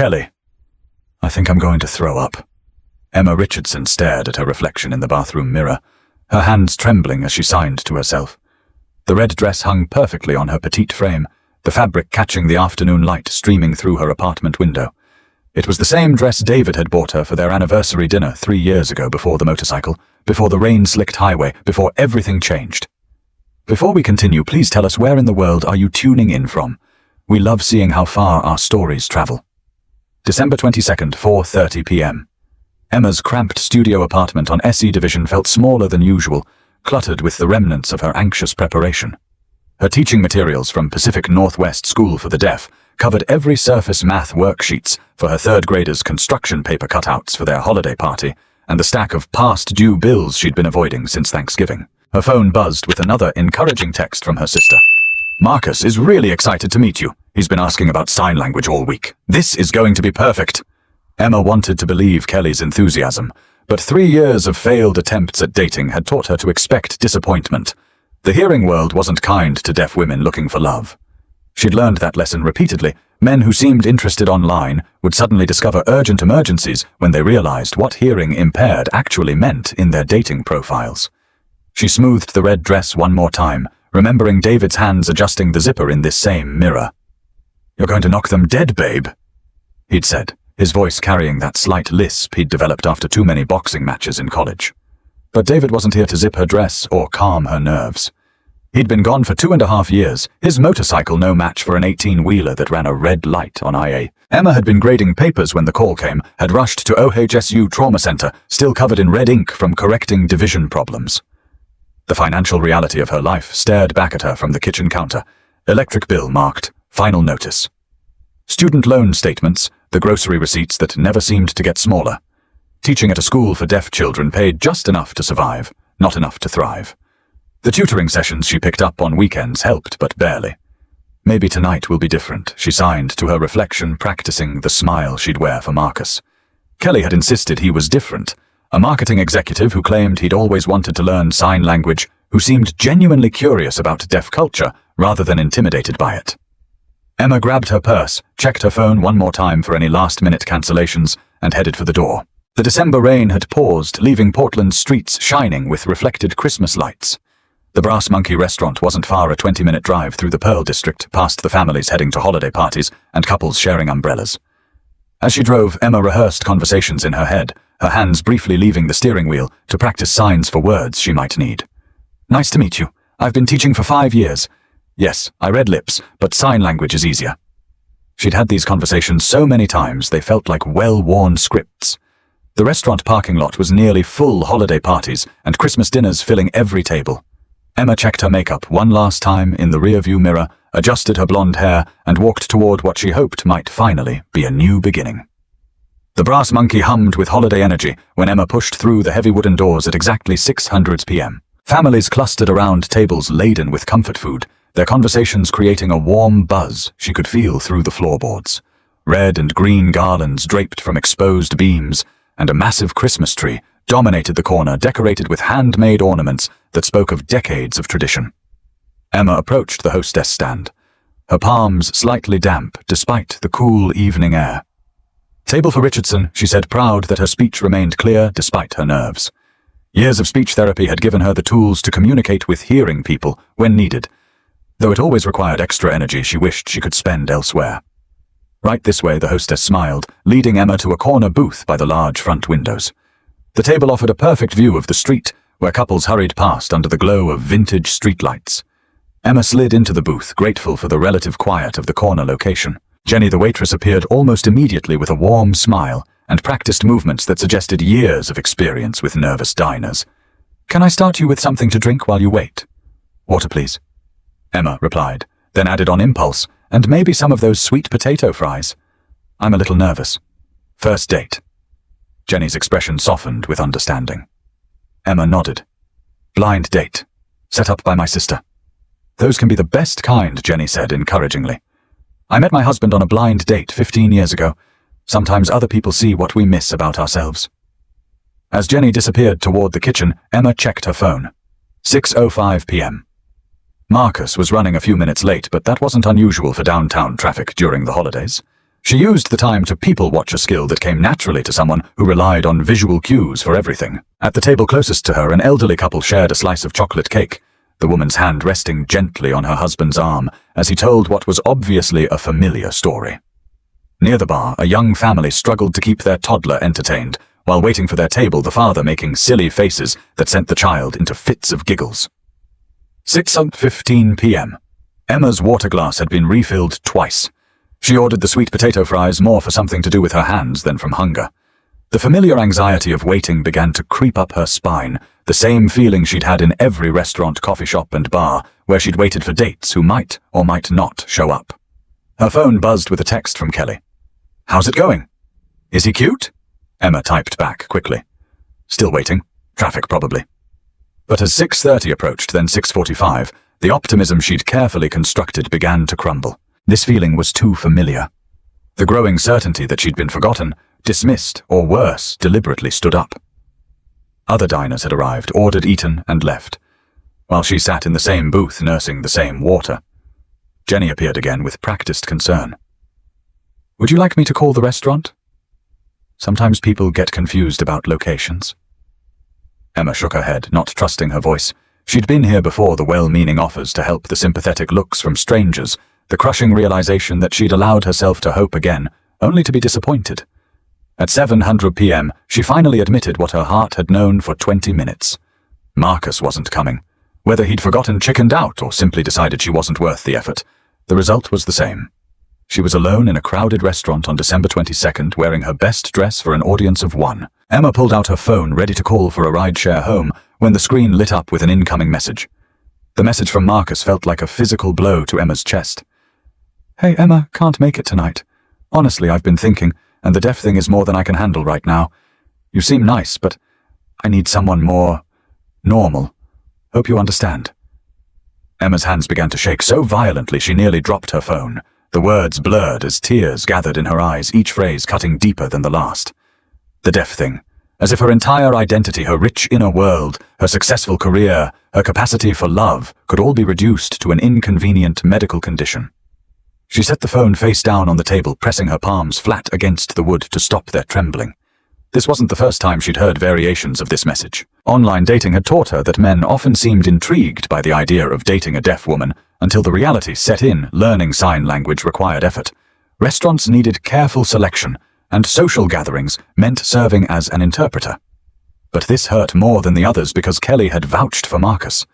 Kelly. I think I'm going to throw up. Emma Richardson stared at her reflection in the bathroom mirror, her hands trembling as she signed to herself. The red dress hung perfectly on her petite frame, the fabric catching the afternoon light streaming through her apartment window. It was the same dress David had bought her for their anniversary dinner 3 years ago, before the motorcycle, before the rain-slicked highway, before everything changed. Before we continue, please tell us, where in the world are you tuning in from? We love seeing how far our stories travel. December 22nd, 4:30 p.m. Emma's cramped studio apartment on SE Division felt smaller than usual, cluttered with the remnants of her anxious preparation. Her teaching materials from Pacific Northwest School for the Deaf covered every surface math worksheets for her third graders' construction paper cutouts for their holiday party, and the stack of past due bills she'd been avoiding since Thanksgiving. Her phone buzzed with another encouraging text from her sister. Marcus is really excited to meet you. He's been asking about sign language all week. This is going to be perfect. Emma wanted to believe Kelly's enthusiasm, but 3 years of failed attempts at dating had taught her to expect disappointment. The hearing world wasn't kind to deaf women looking for love. She'd learned that lesson repeatedly. Men who seemed interested online would suddenly discover urgent emergencies when they realized what hearing impaired actually meant in their dating profiles. She smoothed the red dress one more time, remembering David's hands adjusting the zipper in this same mirror. "You're going to knock them dead, babe," he'd said, his voice carrying that slight lisp he'd developed after too many boxing matches in college. But David wasn't here to zip her dress or calm her nerves. He'd been gone for 2.5 years, his motorcycle no match for an 18-wheeler that ran a red light on IA. Emma had been grading papers when the call came, had rushed to OHSU Trauma Center, still covered in red ink from correcting division problems. The financial reality of her life stared back at her from the kitchen counter. Electric bill marked final notice. Student loan statements, the grocery receipts that never seemed to get smaller. Teaching at a school for deaf children paid just enough to survive, not enough to thrive. The tutoring sessions she picked up on weekends helped, but barely. Maybe tonight will be different, she signed to her reflection, practicing the smile she'd wear for Marcus. Kelly had insisted he was different, a marketing executive who claimed he'd always wanted to learn sign language, who seemed genuinely curious about deaf culture rather than intimidated by it. Emma grabbed her purse, checked her phone one more time for any last-minute cancellations, and headed for the door. The December rain had paused, leaving Portland's streets shining with reflected Christmas lights. The Brass Monkey restaurant wasn't far, a 20-minute drive through the Pearl District, past the families heading to holiday parties and couples sharing umbrellas. As she drove, Emma rehearsed conversations in her head, her hands briefly leaving the steering wheel to practice signs for words she might need. "Nice to meet you. I've been teaching for 5 years. Yes, I read lips, but sign language is easier." She'd had these conversations so many times they felt like well-worn scripts. The restaurant parking lot was nearly full, holiday parties and Christmas dinners filling every table. Emma checked her makeup one last time in the rearview mirror, adjusted her blonde hair, and walked toward what she hoped might finally be a new beginning. The Brass Monkey hummed with holiday energy when Emma pushed through the heavy wooden doors at exactly 600 p.m. Families clustered around tables laden with comfort food, their conversations creating a warm buzz she could feel through the floorboards. Red and green garlands draped from exposed beams, and a massive Christmas tree dominated the corner, decorated with handmade ornaments that spoke of decades of tradition. Emma approached the hostess stand, her palms slightly damp despite the cool evening air. "Table for Richardson," she said, proud that her speech remained clear despite her nerves. Years of speech therapy had given her the tools to communicate with hearing people when needed, though it always required extra energy she wished she could spend elsewhere. "Right this way," the hostess smiled, leading Emma to a corner booth by the large front windows. The table offered a perfect view of the street, where couples hurried past under the glow of vintage streetlights. Emma slid into the booth, grateful for the relative quiet of the corner location. Jenny, the waitress, appeared almost immediately with a warm smile and practiced movements that suggested years of experience with nervous diners. "Can I start you with something to drink while you wait?" "Water, please," Emma replied, then added on impulse, "and maybe some of those sweet potato fries. I'm a little nervous. First date." Jenny's expression softened with understanding. Emma nodded. "Blind date. Set up by my sister." "Those can be the best kind," Jenny said encouragingly. "I met my husband on a blind date 15 years ago. Sometimes other people see what we miss about ourselves." As Jenny disappeared toward the kitchen, Emma checked her phone. 6:05 p.m. Marcus was running a few minutes late, but that wasn't unusual for downtown traffic during the holidays. She used the time to people-watch, a skill that came naturally to someone who relied on visual cues for everything. At the table closest to her, an elderly couple shared a slice of chocolate cake, the woman's hand resting gently on her husband's arm as he told what was obviously a familiar story. Near the bar, a young family struggled to keep their toddler entertained, while waiting for their table, the father making silly faces that sent the child into fits of giggles. 6:15 p.m. Emma's water glass had been refilled twice. She ordered the sweet potato fries more for something to do with her hands than from hunger. The familiar anxiety of waiting began to creep up her spine, the same feeling she'd had in every restaurant, coffee shop and bar where she'd waited for dates who might or might not show up. Her phone buzzed with a text from Kelly. "How's it going?" "Is he cute?" Emma typed back quickly. Still waiting. Traffic probably. But as 6:30 approached, then 6:45, the optimism she'd carefully constructed began to crumble. This feeling was too familiar. The growing certainty that she'd been forgotten, dismissed, or worse, deliberately stood up. Other diners had arrived, ordered, eaten, and left, while she sat in the same booth nursing the same water. Jenny appeared again with practiced concern. "Would you like me to call the restaurant?" Sometimes people get confused about locations. Emma shook her head, not trusting her voice. She'd been here before the well-meaning offers to help, the sympathetic looks from strangers, the crushing realization that she'd allowed herself to hope again, only to be disappointed. At 7:00 p.m., she finally admitted what her heart had known for 20 minutes. Marcus wasn't coming. Whether he'd forgotten, chickened out, or simply decided she wasn't worth the effort, the result was the same. She was alone in a crowded restaurant on December 22nd, wearing her best dress for an audience of one. Emma pulled out her phone, ready to call for a rideshare home, when the screen lit up with an incoming message. The message from Marcus felt like a physical blow to Emma's chest. "Hey, Emma, can't make it tonight. Honestly, I've been thinking, and the deaf thing is more than I can handle right now. You seem nice, but I need someone more normal. Hope you understand." Emma's hands began to shake so violently she nearly dropped her phone. The words blurred as tears gathered in her eyes, each phrase cutting deeper than the last. The deaf thing. As if her entire identity, her rich inner world, her successful career, her capacity for love, could all be reduced to an inconvenient medical condition. She set the phone face down on the table, pressing her palms flat against the wood to stop their trembling. This wasn't the first time she'd heard variations of this message. Online dating had taught her that men often seemed intrigued by the idea of dating a deaf woman, until the reality set in. Learning sign language required effort. Restaurants needed careful selection, and social gatherings meant serving as an interpreter. But this hurt more than the others because Kelly had vouched for Marcus.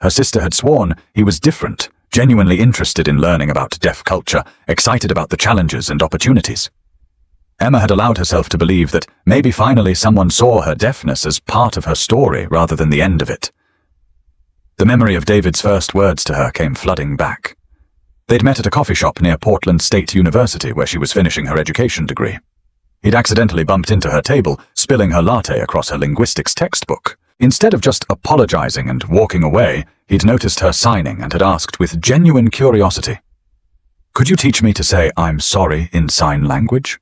Her sister had sworn he was different, genuinely interested in learning about deaf culture, excited about the challenges and opportunities. Emma had allowed herself to believe that maybe finally someone saw her deafness as part of her story rather than the end of it. The memory of David's first words to her came flooding back. They'd met at a coffee shop near Portland State University where she was finishing her education degree. He'd accidentally bumped into her table, spilling her latte across her linguistics textbook. Instead of just apologizing and walking away, he'd noticed her signing and had asked with genuine curiosity, "Could you teach me to say I'm sorry in sign language?"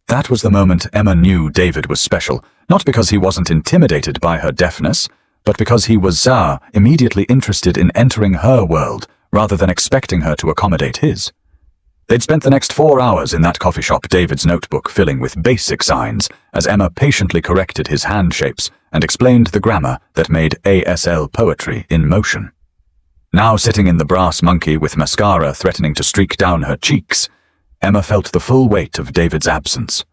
That was the moment Emma knew David was special, not because he wasn't intimidated by her deafness, but because he was immediately interested in entering her world rather than expecting her to accommodate his. They'd spent the next 4 hours in that coffee shop, David's notebook filling with basic signs, as Emma patiently corrected his hand shapes and explained the grammar that made ASL poetry in motion. Now sitting in the brass monkey with mascara threatening to streak down her cheeks, Emma felt the full weight of David's absence.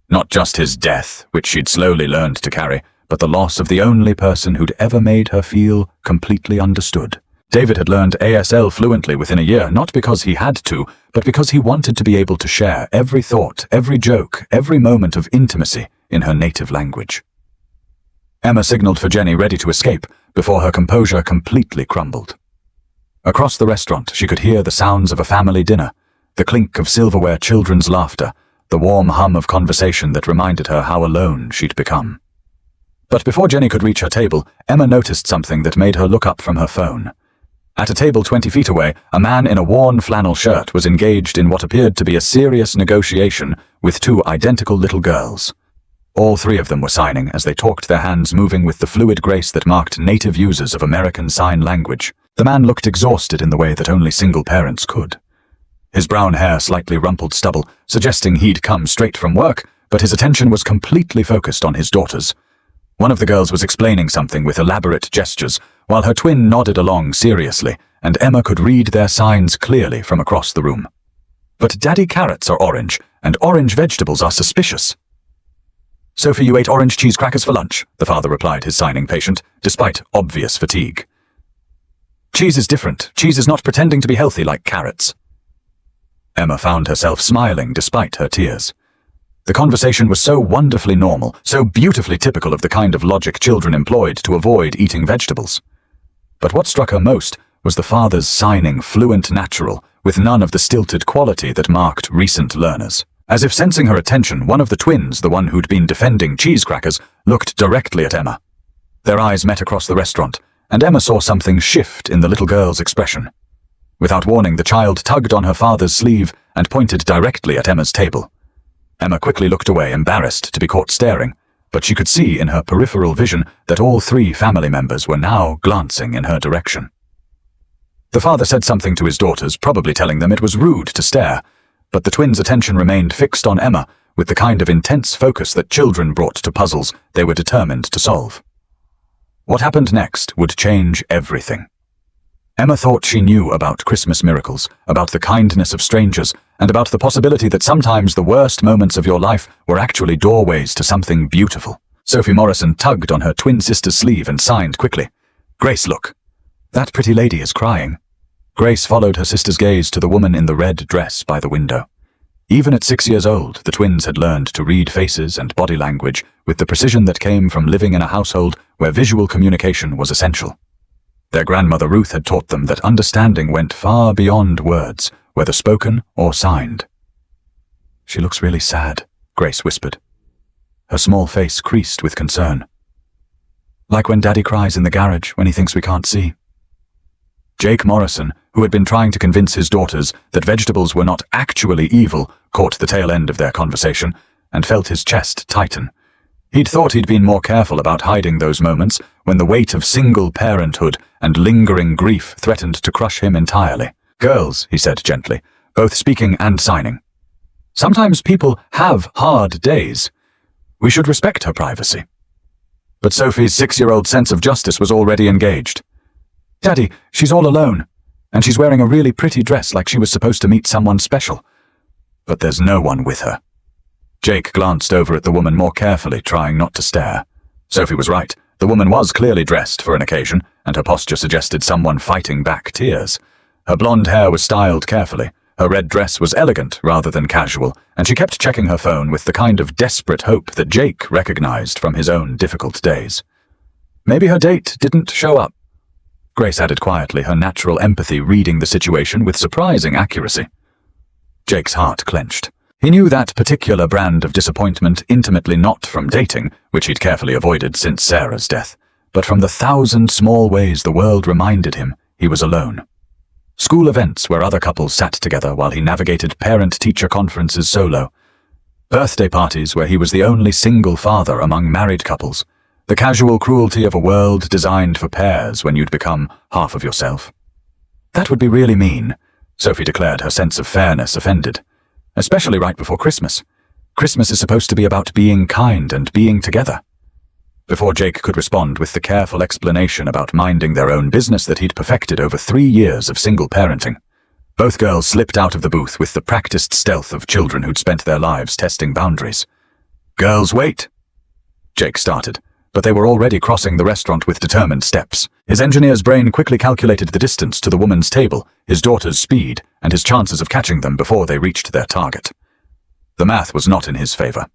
Not just his death, which she'd slowly learned to carry, but the loss of the only person who'd ever made her feel completely understood. David had learned ASL fluently within a year, not because he had to, but because he wanted to be able to share every thought, every joke, every moment of intimacy in her native language. Emma signaled for Jenny, ready to escape, before her composure completely crumbled. Across the restaurant, she could hear the sounds of a family dinner, the clink of silverware, children's laughter, the warm hum of conversation that reminded her how alone she'd become. But before Jenny could reach her table, Emma noticed something that made her look up from her phone. At a table 20 feet away, a man in a worn flannel shirt was engaged in what appeared to be a serious negotiation with 2 identical little girls. All 3 of them were signing as they talked, their hands moving with the fluid grace that marked native users of American Sign Language. The man looked exhausted in the way that only single parents could. his brown hair slightly rumpled stubble, suggesting he'd come straight from work, but his attention was completely focused on his daughters. One of the girls was explaining something with elaborate gestures, while her twin nodded along seriously, and Emma could read their signs clearly from across the room. But Daddy carrots are orange, and orange vegetables are suspicious. Sophie, you ate orange cheese crackers for lunch, the father replied his signing patient, despite obvious fatigue. Cheese is different. Cheese is not pretending to be healthy like carrots. Emma found herself smiling despite her tears. The conversation was so wonderfully normal, so beautifully typical of the kind of logic children employed to avoid eating vegetables. But what struck her most was the father's signing fluent natural, with none of the stilted quality that marked recent learners. As if sensing her attention, one of the twins, the one who'd been defending cheese crackers, looked directly at Emma. Their eyes met across the restaurant, and Emma saw something shift in the little girl's expression. Without warning, the child tugged on her father's sleeve and pointed directly at Emma's table. Emma quickly looked away, embarrassed to be caught staring, but she could see in her peripheral vision that all three family members were now glancing in her direction. The father said something to his daughters, probably telling them it was rude to stare, but the twins' attention remained fixed on Emma with the kind of intense focus that children brought to puzzles they were determined to solve. What happened next would change everything. Emma thought she knew about Christmas miracles, about the kindness of strangers, and about the possibility that sometimes the worst moments of your life were actually doorways to something beautiful. Sophie Morrison tugged on her twin sister's sleeve and signed quickly. Grace, look. That pretty lady is crying. Grace followed her sister's gaze to the woman in the red dress by the window. Even at 6 years old, the twins had learned to read faces and body language with the precision that came from living in a household where visual communication was essential. Their grandmother Ruth had taught them that understanding went far beyond words, whether spoken or signed. She looks really sad, Grace whispered. Her small face creased with concern. Like when Daddy cries in the garage when he thinks we can't see. Jake Morrison, who had been trying to convince his daughters that vegetables were not actually evil, caught the tail end of their conversation and felt his chest tighten. He'd thought he'd been more careful about hiding those moments when the weight of single parenthood and lingering grief threatened to crush him entirely. Girls, he said gently, both speaking and signing. Sometimes people have hard days. We should respect her privacy. But Sophie's 6-year-old sense of justice was already engaged. Daddy, she's all alone, and she's wearing a really pretty dress like she was supposed to meet someone special. But there's no one with her. Jake glanced over at the woman more carefully, trying not to stare. Sophie was right. The woman was clearly dressed for an occasion, and her posture suggested someone fighting back tears. Her blonde hair was styled carefully. Her red dress was elegant rather than casual, and she kept checking her phone with the kind of desperate hope that Jake recognized from his own difficult days. Maybe her date didn't show up. Grace added quietly, her natural empathy reading the situation with surprising accuracy. Jake's heart clenched. He knew that particular brand of disappointment intimately not from dating, which he'd carefully avoided since Sarah's death, but from the 1,000 small ways the world reminded him he was alone. School events where other couples sat together while he navigated parent-teacher conferences solo. Birthday parties where he was the only single father among married couples. The casual cruelty of a world designed for pairs when you'd become half of yourself. That would be really mean, Sophie declared, her sense of fairness offended. Especially right before Christmas. Christmas is supposed to be about being kind and being together. Before Jake could respond with the careful explanation about minding their own business that he'd perfected over 3 years of single parenting, both girls slipped out of the booth with the practiced stealth of children who'd spent their lives testing boundaries. Girls, wait! Jake started, but they were already crossing the restaurant with determined steps. His engineer's brain quickly calculated the distance to the woman's table, his daughter's speed, and his chances of catching them before they reached their target. The math was not in his favor.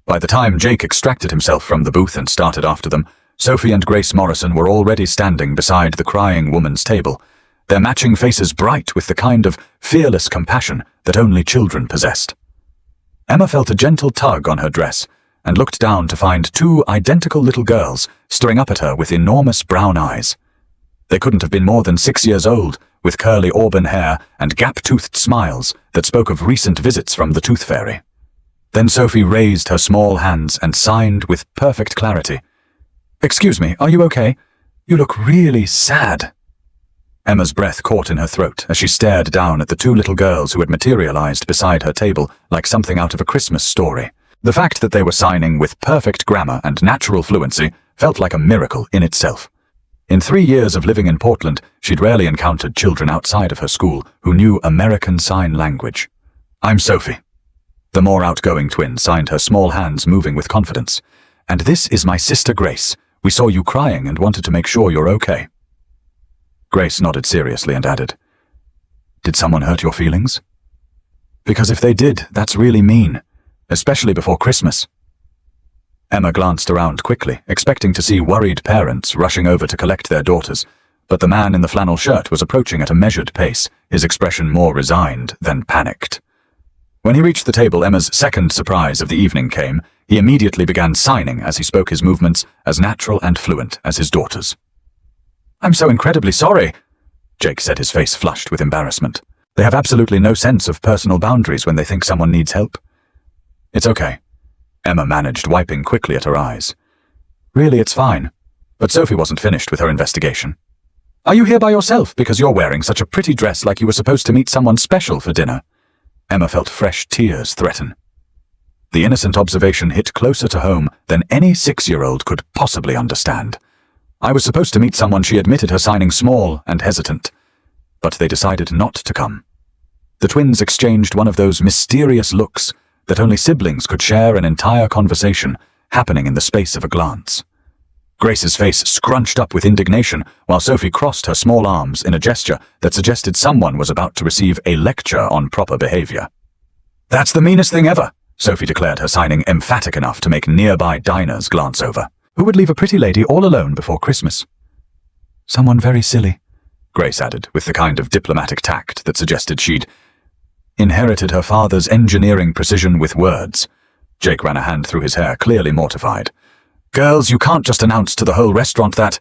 By the time Jake extracted himself from the booth and started after them, Sophie and Grace Morrison were already standing beside the crying woman's table, their matching faces bright with the kind of fearless compassion that only children possessed. Emma felt a gentle tug on her dress, and looked down to find 2 identical little girls staring up at her with enormous brown eyes. They couldn't have been more than 6 years old, with curly auburn hair and gap-toothed smiles that spoke of recent visits from the tooth fairy. Then Sophie raised her small hands and signed with perfect clarity. "Excuse me, are you okay? You look really sad." Emma's breath caught in her throat as she stared down at the two little girls who had materialized beside her table like something out of a Christmas story. The fact that they were signing with perfect grammar and natural fluency felt like a miracle in itself. In 3 years of living in Portland, she'd rarely encountered children outside of her school who knew American Sign Language. "I'm Sophie." The more outgoing twin signed, her small hands moving with confidence. "And this is my sister Grace. We saw you crying and wanted to make sure you're okay." Grace nodded seriously and added, "Did someone hurt your feelings?" "Because if they did, that's really mean, especially before Christmas." Emma glanced around quickly, expecting to see worried parents rushing over to collect their daughters, but the man in the flannel shirt was approaching at a measured pace, his expression more resigned than panicked. When he reached the table, Emma's second surprise of the evening came. He immediately began signing as he spoke, his movements as natural and fluent as his daughter's. "I'm so incredibly sorry," Jake said, his face flushed with embarrassment. "They have absolutely no sense of personal boundaries when they think someone needs help." "It's okay," Emma managed, wiping quickly at her eyes. "Really, it's fine." But Sophie wasn't finished with her investigation. "Are you here by yourself because you're wearing such a pretty dress like you were supposed to meet someone special for dinner?" Emma felt fresh tears threaten. The innocent observation hit closer to home than any 6-year-old could possibly understand. "I was supposed to meet someone," she admitted, her signing small and hesitant. But they decided not to come. The twins exchanged one of those mysterious looks that only siblings could share, an entire conversation happening in the space of a glance. Grace's face scrunched up with indignation, while Sophie crossed her small arms in a gesture that suggested someone was about to receive a lecture on proper behavior. "That's the meanest thing ever," Sophie declared, her signing emphatic enough to make nearby diners glance over. "Who would leave a pretty lady all alone before Christmas?" "Someone very silly," Grace added, with the kind of diplomatic tact that suggested she'd inherited her father's engineering precision with words. Jake ran a hand through his hair, clearly mortified. "Girls, you can't just announce to the whole restaurant that—"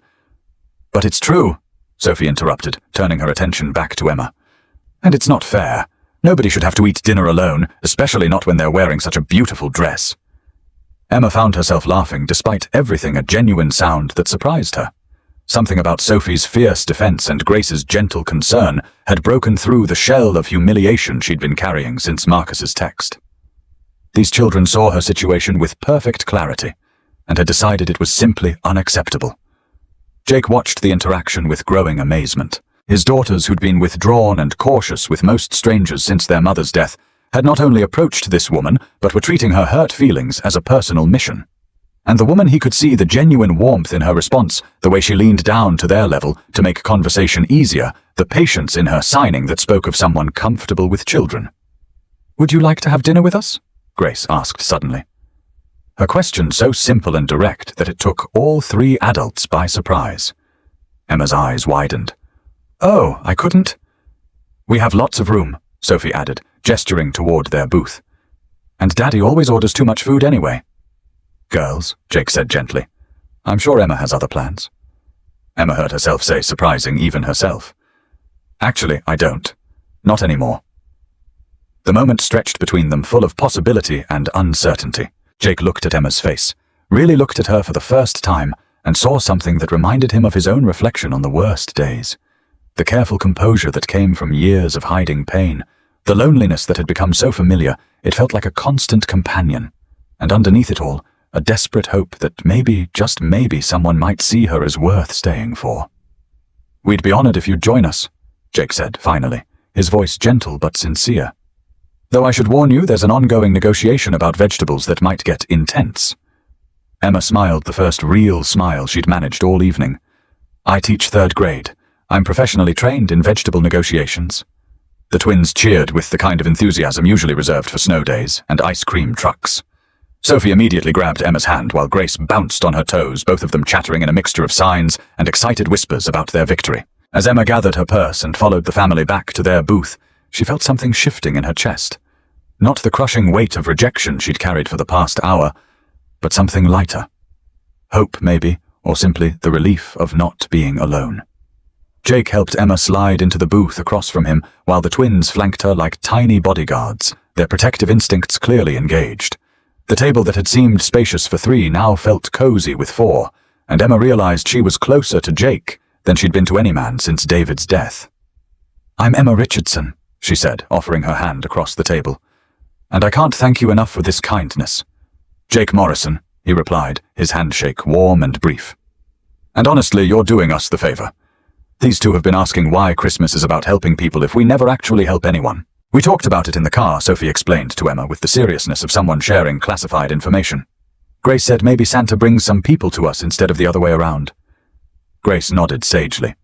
"But it's true," Sophie interrupted, turning her attention back to Emma. "And it's not fair. Nobody should have to eat dinner alone, especially not when they're wearing such a beautiful dress." Emma found herself laughing, despite everything, a genuine sound that surprised her. Something about Sophie's fierce defense and Grace's gentle concern had broken through the shell of humiliation she'd been carrying since Marcus's text. These children saw her situation with perfect clarity and had decided it was simply unacceptable. Jake watched the interaction with growing amazement. His daughters, who'd been withdrawn and cautious with most strangers since their mother's death, had not only approached this woman, but were treating her hurt feelings as a personal mission. And the woman, he could see the genuine warmth in her response, the way she leaned down to their level to make conversation easier, the patience in her signing that spoke of someone comfortable with children. "Would you like to have dinner with us?" Grace asked suddenly. Her question so simple and direct that it took all 3 adults by surprise. Emma's eyes widened. "Oh, I couldn't." "We have lots of room," Sophie added, gesturing toward their booth. "And Daddy always orders too much food anyway." "Girls," Jake said gently, "I'm sure Emma has other plans." Emma heard herself say, surprising even herself. "Actually, I don't. Not anymore." The moment stretched between them, full of possibility and uncertainty. Jake looked at Emma's face, really looked at her for the first time, and saw something that reminded him of his own reflection on the worst days. The careful composure that came from years of hiding pain, the loneliness that had become so familiar, it felt like a constant companion. And underneath it all, a desperate hope that maybe, just maybe, someone might see her as worth staying for. "We'd be honored if you'd join us," Jake said, finally, his voice gentle but sincere. "Though I should warn you, there's an ongoing negotiation about vegetables that might get intense." Emma smiled, the first real smile she'd managed all evening. "I teach 3rd grade. I'm professionally trained in vegetable negotiations." The twins cheered with the kind of enthusiasm usually reserved for snow days and ice cream trucks. Sophie immediately grabbed Emma's hand while Grace bounced on her toes, both of them chattering in a mixture of signs and excited whispers about their victory. As Emma gathered her purse and followed the family back to their booth, she felt something shifting in her chest. Not the crushing weight of rejection she'd carried for the past hour, but something lighter. Hope, maybe, or simply the relief of not being alone. Jake helped Emma slide into the booth across from him, while the twins flanked her like tiny bodyguards, their protective instincts clearly engaged. The table that had seemed spacious for 3 now felt cozy with 4, and Emma realized she was closer to Jake than she'd been to any man since David's death. "I'm Emma Richardson," she said, offering her hand across the table. "And I can't thank you enough for this kindness." "Jake Morrison," he replied, his handshake warm and brief. "And honestly, you're doing us the favor. These two have been asking why Christmas is about helping people if we never actually help anyone." "We talked about it in the car," Sophie explained to Emma with the seriousness of someone sharing classified information. "Grace said maybe Santa brings some people to us instead of the other way around." Grace nodded sagely.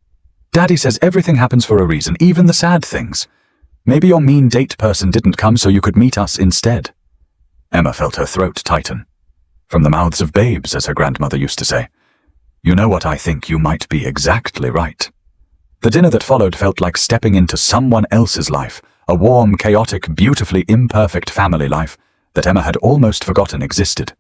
"Daddy says everything happens for a reason, even the sad things. Maybe your mean date person didn't come so you could meet us instead." Emma felt her throat tighten. From the mouths of babes, as her grandmother used to say. "You know what, I think you might be exactly right." The dinner that followed felt like stepping into someone else's life, a warm, chaotic, beautifully imperfect family life that Emma had almost forgotten existed.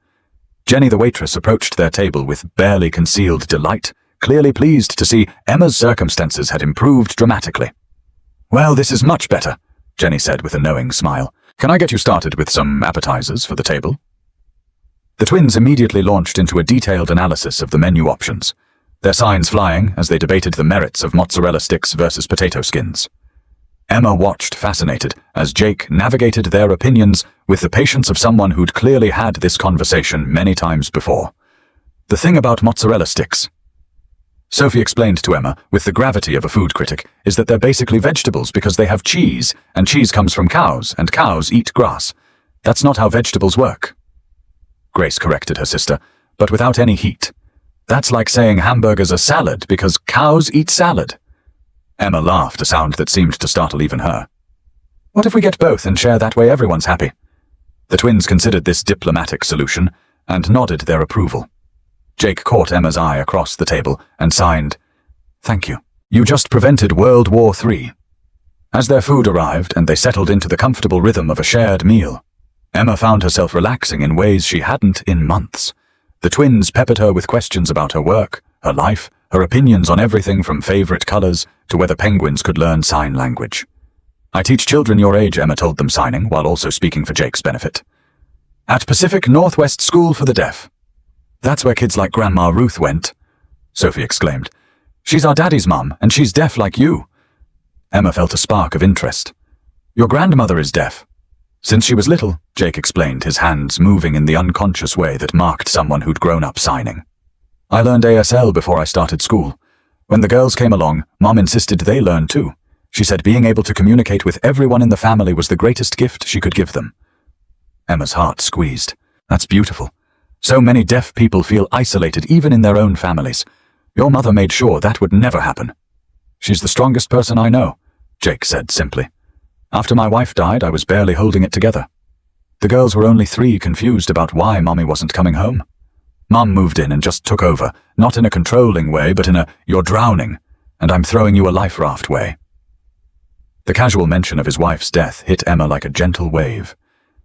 Jenny the waitress approached their table with barely concealed delight, clearly pleased to see Emma's circumstances had improved dramatically. "Well, this is much better," Jenny said with a knowing smile. "Can I get you started with some appetizers for the table?" The twins immediately launched into a detailed analysis of the menu options, their signs flying as they debated the merits of mozzarella sticks versus potato skins. Emma watched fascinated as Jake navigated their opinions with the patience of someone who'd clearly had this conversation many times before. "The thing about mozzarella sticks," Sophie explained to Emma with the gravity of a food critic, "is that they're basically vegetables because they have cheese, and cheese comes from cows, and cows eat grass. That's not how vegetables work." Grace corrected her sister, but without any heat. "That's like saying hamburgers are salad because cows eat salad." Emma laughed, a sound that seemed to startle even her. "What if we get both and share that way everyone's happy?" The twins considered this diplomatic solution and nodded their approval. Jake caught Emma's eye across the table and signed, "Thank you. You just prevented World War III." As their food arrived and they settled into the comfortable rhythm of a shared meal, Emma found herself relaxing in ways she hadn't in months. The twins peppered her with questions about her work, her life, her opinions on everything from favorite colors to whether penguins could learn sign language. "I teach children your age," Emma told them, signing, while also speaking for Jake's benefit. "At Pacific Northwest School for the Deaf." "That's where kids like Grandma Ruth went," Sophie exclaimed. "She's our daddy's mum, and she's deaf like you." Emma felt a spark of interest. "Your grandmother is deaf." "Since she was little," Jake explained, his hands moving in the unconscious way that marked someone who'd grown up signing. "I learned ASL before I started school. When the girls came along, Mom insisted they learn too. She said being able to communicate with everyone in the family was the greatest gift she could give them." Emma's heart squeezed. "That's beautiful. So many deaf people feel isolated even in their own families. Your mother made sure that would never happen." "She's the strongest person I know," Jake said simply. "After my wife died, I was barely holding it together. The girls were only 3, confused about why Mommy wasn't coming home. Mom moved in and just took over, not in a controlling way, but in a 'you're drowning, and I'm throwing you a life raft' way." The casual mention of his wife's death hit Emma like a gentle wave.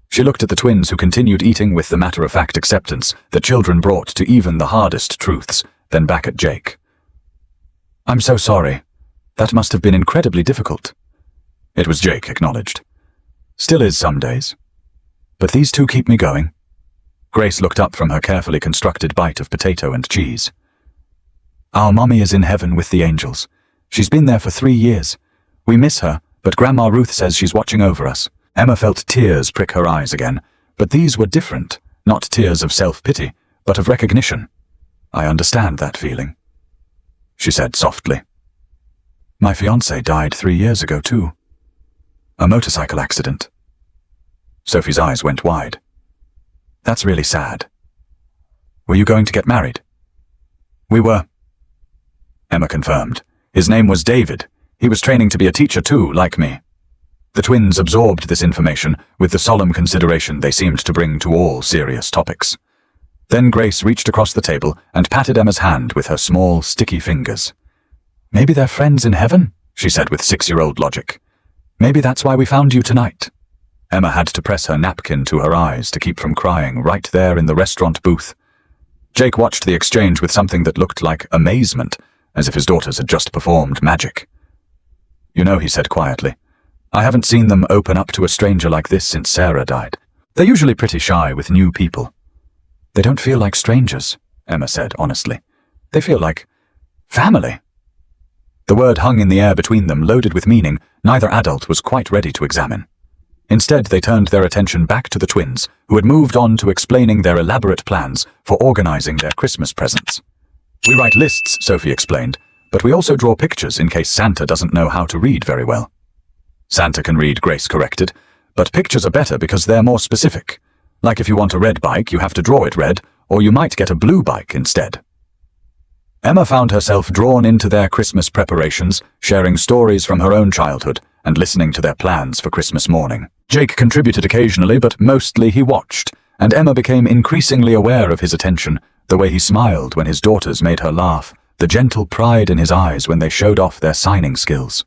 She looked at the twins, who continued eating with the matter-of-fact acceptance that children brought to even the hardest truths, then back at Jake. "I'm so sorry. That must have been incredibly difficult." It was Jake, acknowledged. "Still is some days. But these two keep me going." Grace looked up from her carefully constructed bite of potato and cheese. "Our mommy is in heaven with the angels. She's been there for 3 years. We miss her, but Grandma Ruth says she's watching over us." Emma felt tears prick her eyes again, but these were different, not tears of self-pity, but of recognition. "I understand that feeling," she said softly. "My fiancé died 3 years ago too. A motorcycle accident." Sophie's eyes went wide. "That's really sad. Were you going to get married?" "We were," Emma confirmed. "His name was David. He was training to be a teacher too, like me." The twins absorbed this information with the solemn consideration they seemed to bring to all serious topics. Then Grace reached across the table and patted Emma's hand with her small, sticky fingers. "Maybe they're friends in heaven," she said with 6-year-old logic. "Maybe that's why we found you tonight." Emma had to press her napkin to her eyes to keep from crying right there in the restaurant booth. Jake watched the exchange with something that looked like amazement, as if his daughters had just performed magic. "You know," he said quietly, "I haven't seen them open up to a stranger like this since Sarah died. They're usually pretty shy with new people." "They don't feel like strangers," Emma said honestly. "They feel like family." The word hung in the air between them, loaded with meaning neither adult was quite ready to examine. Instead, they turned their attention back to the twins, who had moved on to explaining their elaborate plans for organizing their Christmas presents. "We write lists," Sophie explained, "but we also draw pictures in case Santa doesn't know how to read very well." "Santa can read," Grace corrected, "but pictures are better because they're more specific. Like if you want a red bike, you have to draw it red, or you might get a blue bike instead." Emma found herself drawn into their Christmas preparations, sharing stories from her own childhood and listening to their plans for Christmas morning. Jake contributed occasionally, but mostly he watched, and Emma became increasingly aware of his attention, the way he smiled when his daughters made her laugh, the gentle pride in his eyes when they showed off their signing skills.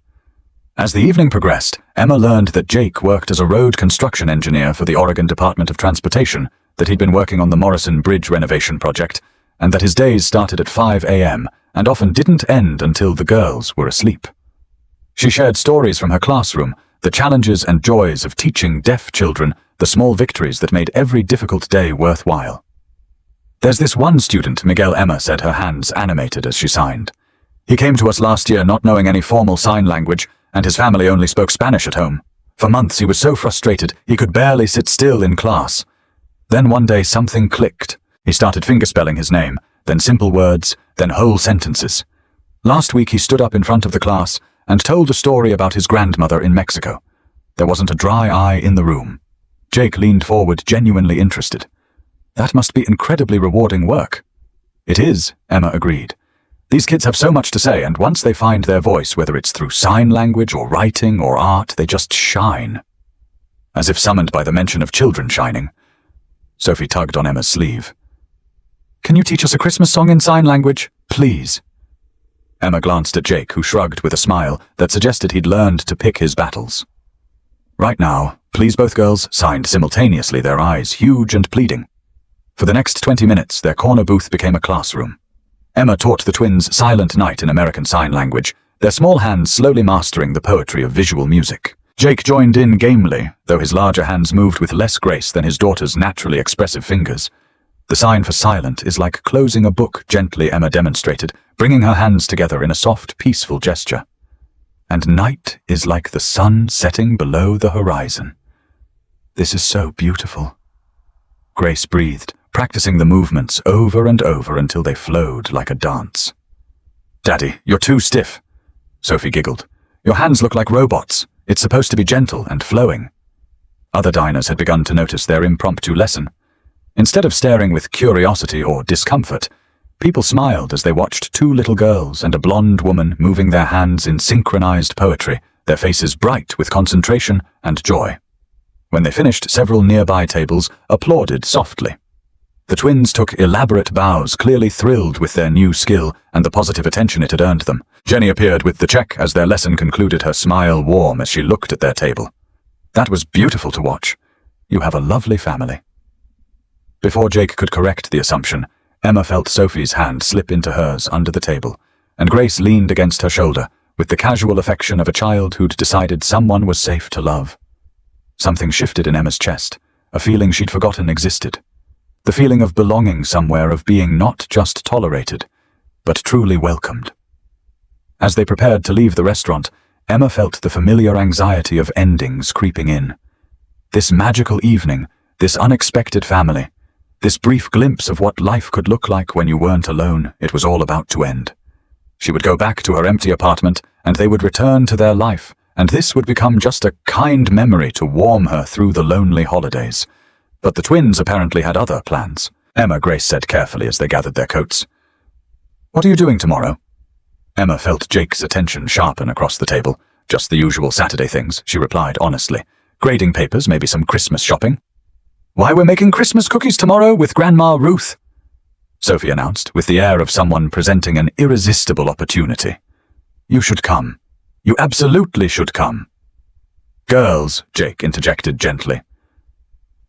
As the evening progressed, Emma learned that Jake worked as a road construction engineer for the Oregon Department of Transportation, that he'd been working on the Morrison Bridge renovation project, and that his days started at 5 a.m. and often didn't end until the girls were asleep. She shared stories from her classroom, the challenges and joys of teaching deaf children, the small victories that made every difficult day worthwhile. "There's this one student," Miguel, Emma said, her hands animated as she signed. "He came to us last year not knowing any formal sign language, and his family only spoke Spanish at home. For months he was so frustrated he could barely sit still in class. Then one day something clicked. He started fingerspelling his name, then simple words, then whole sentences. Last week he stood up in front of the class and told a story about his grandmother in Mexico. There wasn't a dry eye in the room." Jake leaned forward, genuinely interested. "That must be incredibly rewarding work." "It is," Emma agreed. "These kids have so much to say, and once they find their voice, whether it's through sign language or writing or art, they just shine." As if summoned by the mention of children shining, Sophie tugged on Emma's sleeve. "Can you teach us a Christmas song in sign language, please?" Emma glanced at Jake, who shrugged with a smile that suggested he'd learned to pick his battles. "Right now, please," both girls signed simultaneously, their eyes huge and pleading. For the next 20 minutes, their corner booth became a classroom. Emma taught the twins Silent Night in American Sign Language, their small hands slowly mastering the poetry of visual music. Jake joined in gamely, though his larger hands moved with less grace than his daughter's naturally expressive fingers. "The sign for silent is like closing a book," gently Emma demonstrated, bringing her hands together in a soft, peaceful gesture. "And night is like the sun setting below the horizon. This is so beautiful." Grace breathed, practicing the movements over and over until they flowed like a dance. "Daddy, you're too stiff," Sophie giggled. "Your hands look like robots. It's supposed to be gentle and flowing." Other diners had begun to notice their impromptu lesson. Instead of staring with curiosity or discomfort, people smiled as they watched two little girls and a blonde woman moving their hands in synchronized poetry, their faces bright with concentration and joy. When they finished, several nearby tables applauded softly. The twins took elaborate bows, clearly thrilled with their new skill and the positive attention it had earned them. Jenny appeared with the check as their lesson concluded, her smile warm as she looked at their table. "That was beautiful to watch. You have a lovely family." Before Jake could correct the assumption, Emma felt Sophie's hand slip into hers under the table, and Grace leaned against her shoulder with the casual affection of a child who'd decided someone was safe to love. Something shifted in Emma's chest, a feeling she'd forgotten existed. The feeling of belonging somewhere, of being not just tolerated, but truly welcomed. As they prepared to leave the restaurant, Emma felt the familiar anxiety of endings creeping in. This magical evening, this unexpected family, this brief glimpse of what life could look like when you weren't alone, it was all about to end. She would go back to her empty apartment, and they would return to their life, and this would become just a kind memory to warm her through the lonely holidays. But the twins apparently had other plans. "Emma," Grace said carefully as they gathered their coats. "What are you doing tomorrow?" Emma felt Jake's attention sharpen across the table. "Just the usual Saturday things," she replied honestly. "Grading papers, maybe some Christmas shopping." "Why, we're making Christmas cookies tomorrow with Grandma Ruth," Sophie announced, with the air of someone presenting an irresistible opportunity. "You should come. You absolutely should come." "Girls," Jake interjected gently.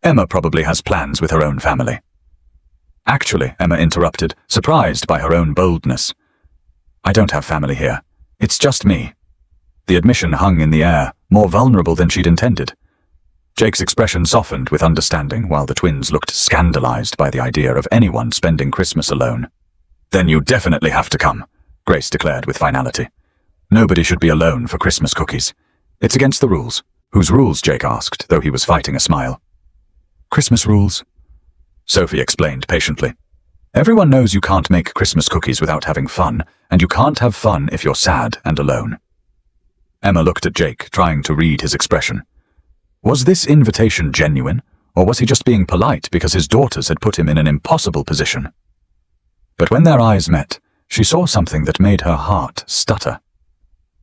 "Emma probably has plans with her own family." "Actually," Emma interrupted, surprised by her own boldness. "I don't have family here. It's just me." The admission hung in the air, more vulnerable than she'd intended. Jake's expression softened with understanding, while the twins looked scandalized by the idea of anyone spending Christmas alone. "Then you definitely have to come," Grace declared with finality. Nobody should be alone for Christmas cookies. It's against the rules. Whose rules? Jake asked, though he was fighting a smile. Christmas rules, Sophie explained patiently. Everyone knows you can't make Christmas cookies without having fun, and you can't have fun if you're sad and alone. Emma looked at Jake, trying to read his expression. Was this invitation genuine, or was he just being polite because his daughters had put him in an impossible position? But when their eyes met, she saw something that made her heart stutter.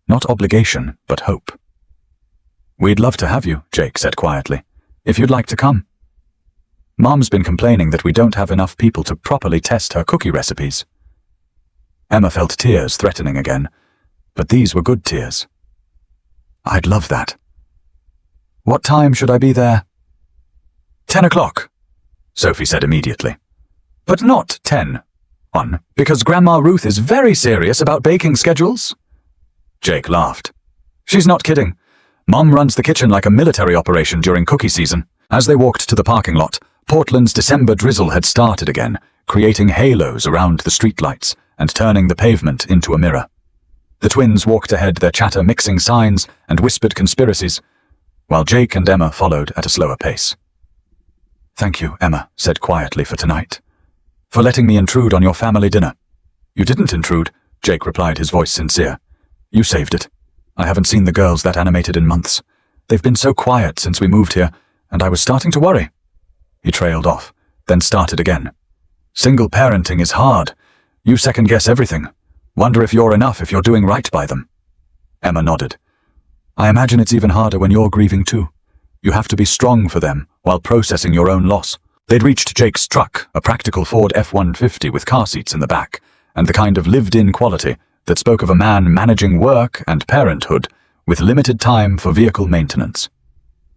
Not obligation, but hope. We'd love to have you, Jake said quietly, if you'd like to come. Mom's been complaining that we don't have enough people to properly test her cookie recipes. Emma felt tears threatening again, but these were good tears. I'd love that. What time should I be there? 10 o'clock, Sophie said immediately. But not 10. Because Grandma Ruth is very serious about baking schedules. Jake laughed. She's not kidding. Mom runs the kitchen like a military operation during cookie season. As they walked to the parking lot, Portland's December drizzle had started again, creating halos around the streetlights and turning the pavement into a mirror. The twins walked ahead, their chatter mixing signs and whispered conspiracies, while Jake and Emma followed at a slower pace. Thank you, Emma said quietly, for tonight. For letting me intrude on your family dinner. You didn't intrude, Jake replied, his voice sincere. You saved it. I haven't seen the girls that animated in months. They've been so quiet since we moved here, and I was starting to worry. He trailed off, then started again. Single parenting is hard. You second-guess everything. Wonder if you're enough, if you're doing right by them. Emma nodded. I imagine it's even harder when you're grieving too. You have to be strong for them while processing your own loss. They'd reached Jake's truck, a practical Ford F-150 with car seats in the back, and the kind of lived-in quality that spoke of a man managing work and parenthood with limited time for vehicle maintenance.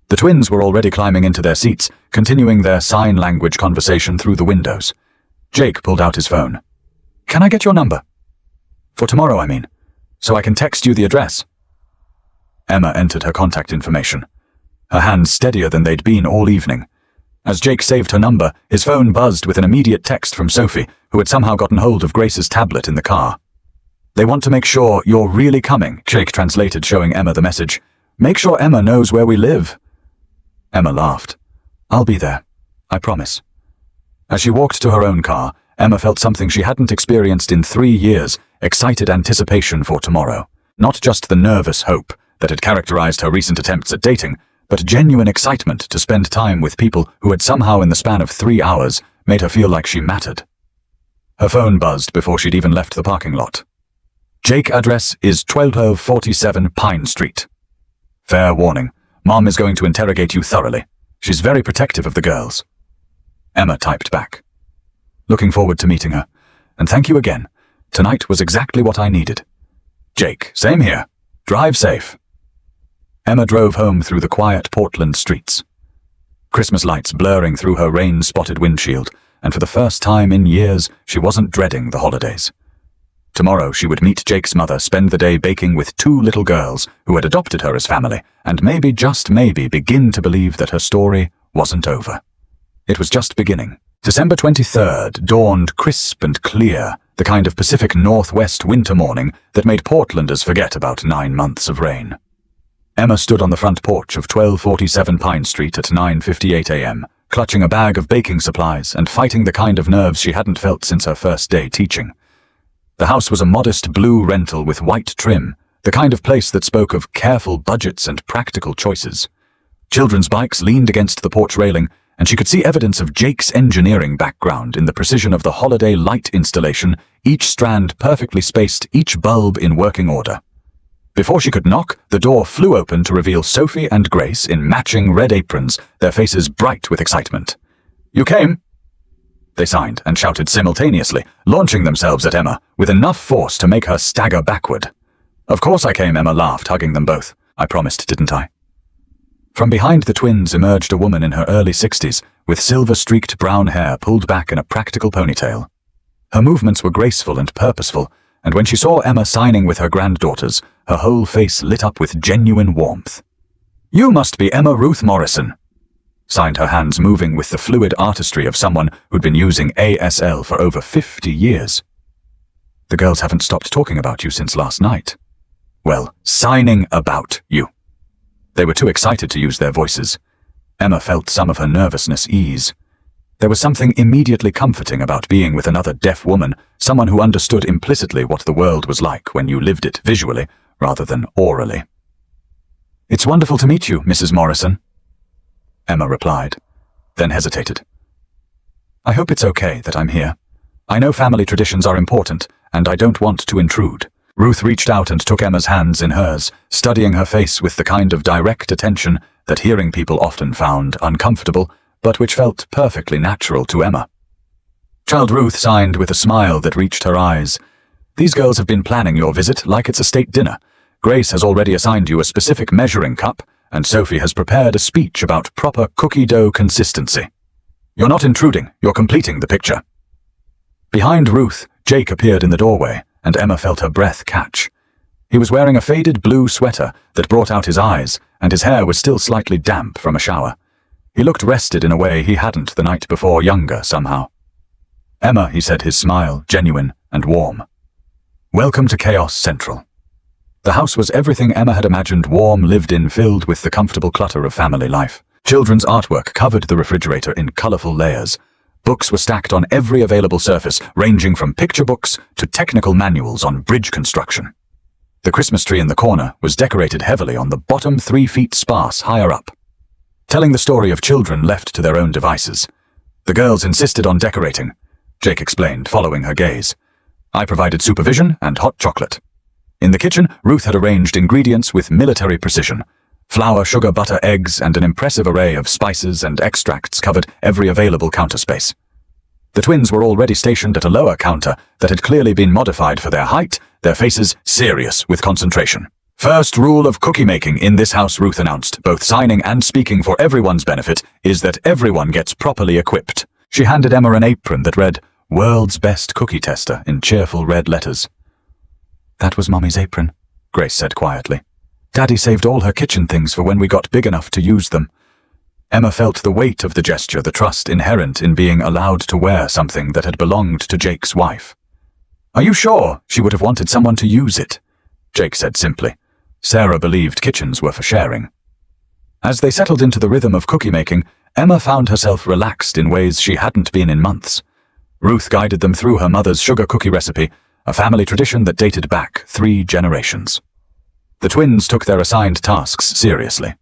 The twins were already climbing into their seats, continuing their sign language conversation through the windows. Jake pulled out his phone. Can I get your number? For tomorrow, I mean, so I can text you the address. Emma entered her contact information, her hands steadier than they'd been all evening. As Jake saved her number, his phone buzzed with an immediate text from Sophie, who had somehow gotten hold of Grace's tablet in the car. They want to make sure you're really coming, Jake translated, showing Emma the message. Make sure Emma knows where we live. Emma laughed. I'll be there. I promise. As she walked to her own car, Emma felt something she hadn't experienced in 3 years, excited anticipation for tomorrow. Not just the nervous hope that had characterized her recent attempts at dating, but genuine excitement to spend time with people who had somehow in the span of 3 hours made her feel like she mattered. Her phone buzzed before she'd even left the parking lot. Jake address is 1247 Pine Street. Fair warning, Mom is going to interrogate you thoroughly. She's very protective of the girls. Emma typed back. Looking forward to meeting her, and thank you again. Tonight was exactly what I needed. Jake, same here. Drive safe. Emma drove home through the quiet Portland streets. Christmas lights blurring through her rain-spotted windshield, and for the first time in years, she wasn't dreading the holidays. Tomorrow she would meet Jake's mother, spend the day baking with 2 little girls who had adopted her as family, and maybe, just maybe, begin to believe that her story wasn't over. It was just beginning. December 23rd dawned crisp and clear, the kind of Pacific Northwest winter morning that made Portlanders forget about 9 months of rain. Emma stood on the front porch of 1247 Pine Street at 9:58 a.m., clutching a bag of baking supplies and fighting the kind of nerves she hadn't felt since her first day teaching. The house was a modest blue rental with white trim, the kind of place that spoke of careful budgets and practical choices. Children's bikes leaned against the porch railing, and she could see evidence of Jake's engineering background in the precision of the holiday light installation, each strand perfectly spaced, each bulb in working order. Before she could knock, the door flew open to reveal Sophie and Grace in matching red aprons, their faces bright with excitement. You came? They signed and shouted simultaneously, launching themselves at Emma with enough force to make her stagger backward. Of course I came, Emma laughed, hugging them both. I promised, didn't I? From behind the twins emerged a woman in her early 60s, with silver-streaked brown hair pulled back in a practical ponytail. Her movements were graceful and purposeful, and when she saw Emma signing with her granddaughters, her whole face lit up with genuine warmth. You must be Emma Ruth Morrison, signed, her hands moving with the fluid artistry of someone who'd been using ASL for over 50 years. The girls haven't stopped talking about you since last night. well, signing about you. They were too excited to use their voices. Emma felt some of her nervousness ease. There was something immediately comforting about being with another deaf woman, someone who understood implicitly what the world was like when you lived it visually rather than orally. "It's wonderful to meet you, Mrs. Morrison," Emma replied, then hesitated. "I hope it's okay that I'm here. I know family traditions are important, and I don't want to intrude." Ruth reached out and took Emma's hands in hers, studying her face with the kind of direct attention that hearing people often found uncomfortable, but which felt perfectly natural to Emma. Child Ruth signed with a smile that reached her eyes. "These girls have been planning your visit like it's a state dinner. Grace has already assigned you a specific measuring cup, and Sophie has prepared a speech about proper cookie dough consistency. You're not intruding, you're completing the picture." Behind Ruth, Jake appeared in the doorway, and Emma felt her breath catch. He was wearing a faded blue sweater that brought out his eyes, and his hair was still slightly damp from a shower. He looked rested in a way he hadn't the night before, younger somehow. "Emma," he said, his smile genuine and warm. "Welcome to Chaos Central." The house was everything Emma had imagined warm, lived-in, filled with the comfortable clutter of family life. Children's artwork covered the refrigerator in colorful layers. Books were stacked on every available surface, ranging from picture books to technical manuals on bridge construction. The Christmas tree in the corner was decorated heavily on the bottom 3 feet sparse higher up, telling the story of children left to their own devices. "The girls insisted on decorating," Jake explained, following her gaze. "I provided supervision and hot chocolate." In the kitchen, Ruth had arranged ingredients with military precision. Flour, sugar, butter, eggs, and an impressive array of spices and extracts covered every available counter space. The twins were already stationed at a lower counter that had clearly been modified for their height, their faces serious with concentration. "First rule of cookie making in this house," Ruth announced, both signing and speaking for everyone's benefit, "is that everyone gets properly equipped." She handed Emma an apron that read, "World's Best Cookie Tester," in cheerful red letters. "That was Mommy's apron," Grace said quietly. "Daddy saved all her kitchen things for when we got big enough to use them." Emma felt the weight of the gesture, the trust inherent in being allowed to wear something that had belonged to Jake's wife. "Are you sure she would have wanted someone to use it?" Jake said simply. Sarah believed kitchens were for sharing. As they settled into the rhythm of cookie making, Emma found herself relaxed in ways she hadn't been in months. Ruth guided them through her mother's sugar cookie recipe, a family tradition that dated back 3 generations. The twins took their assigned tasks seriously.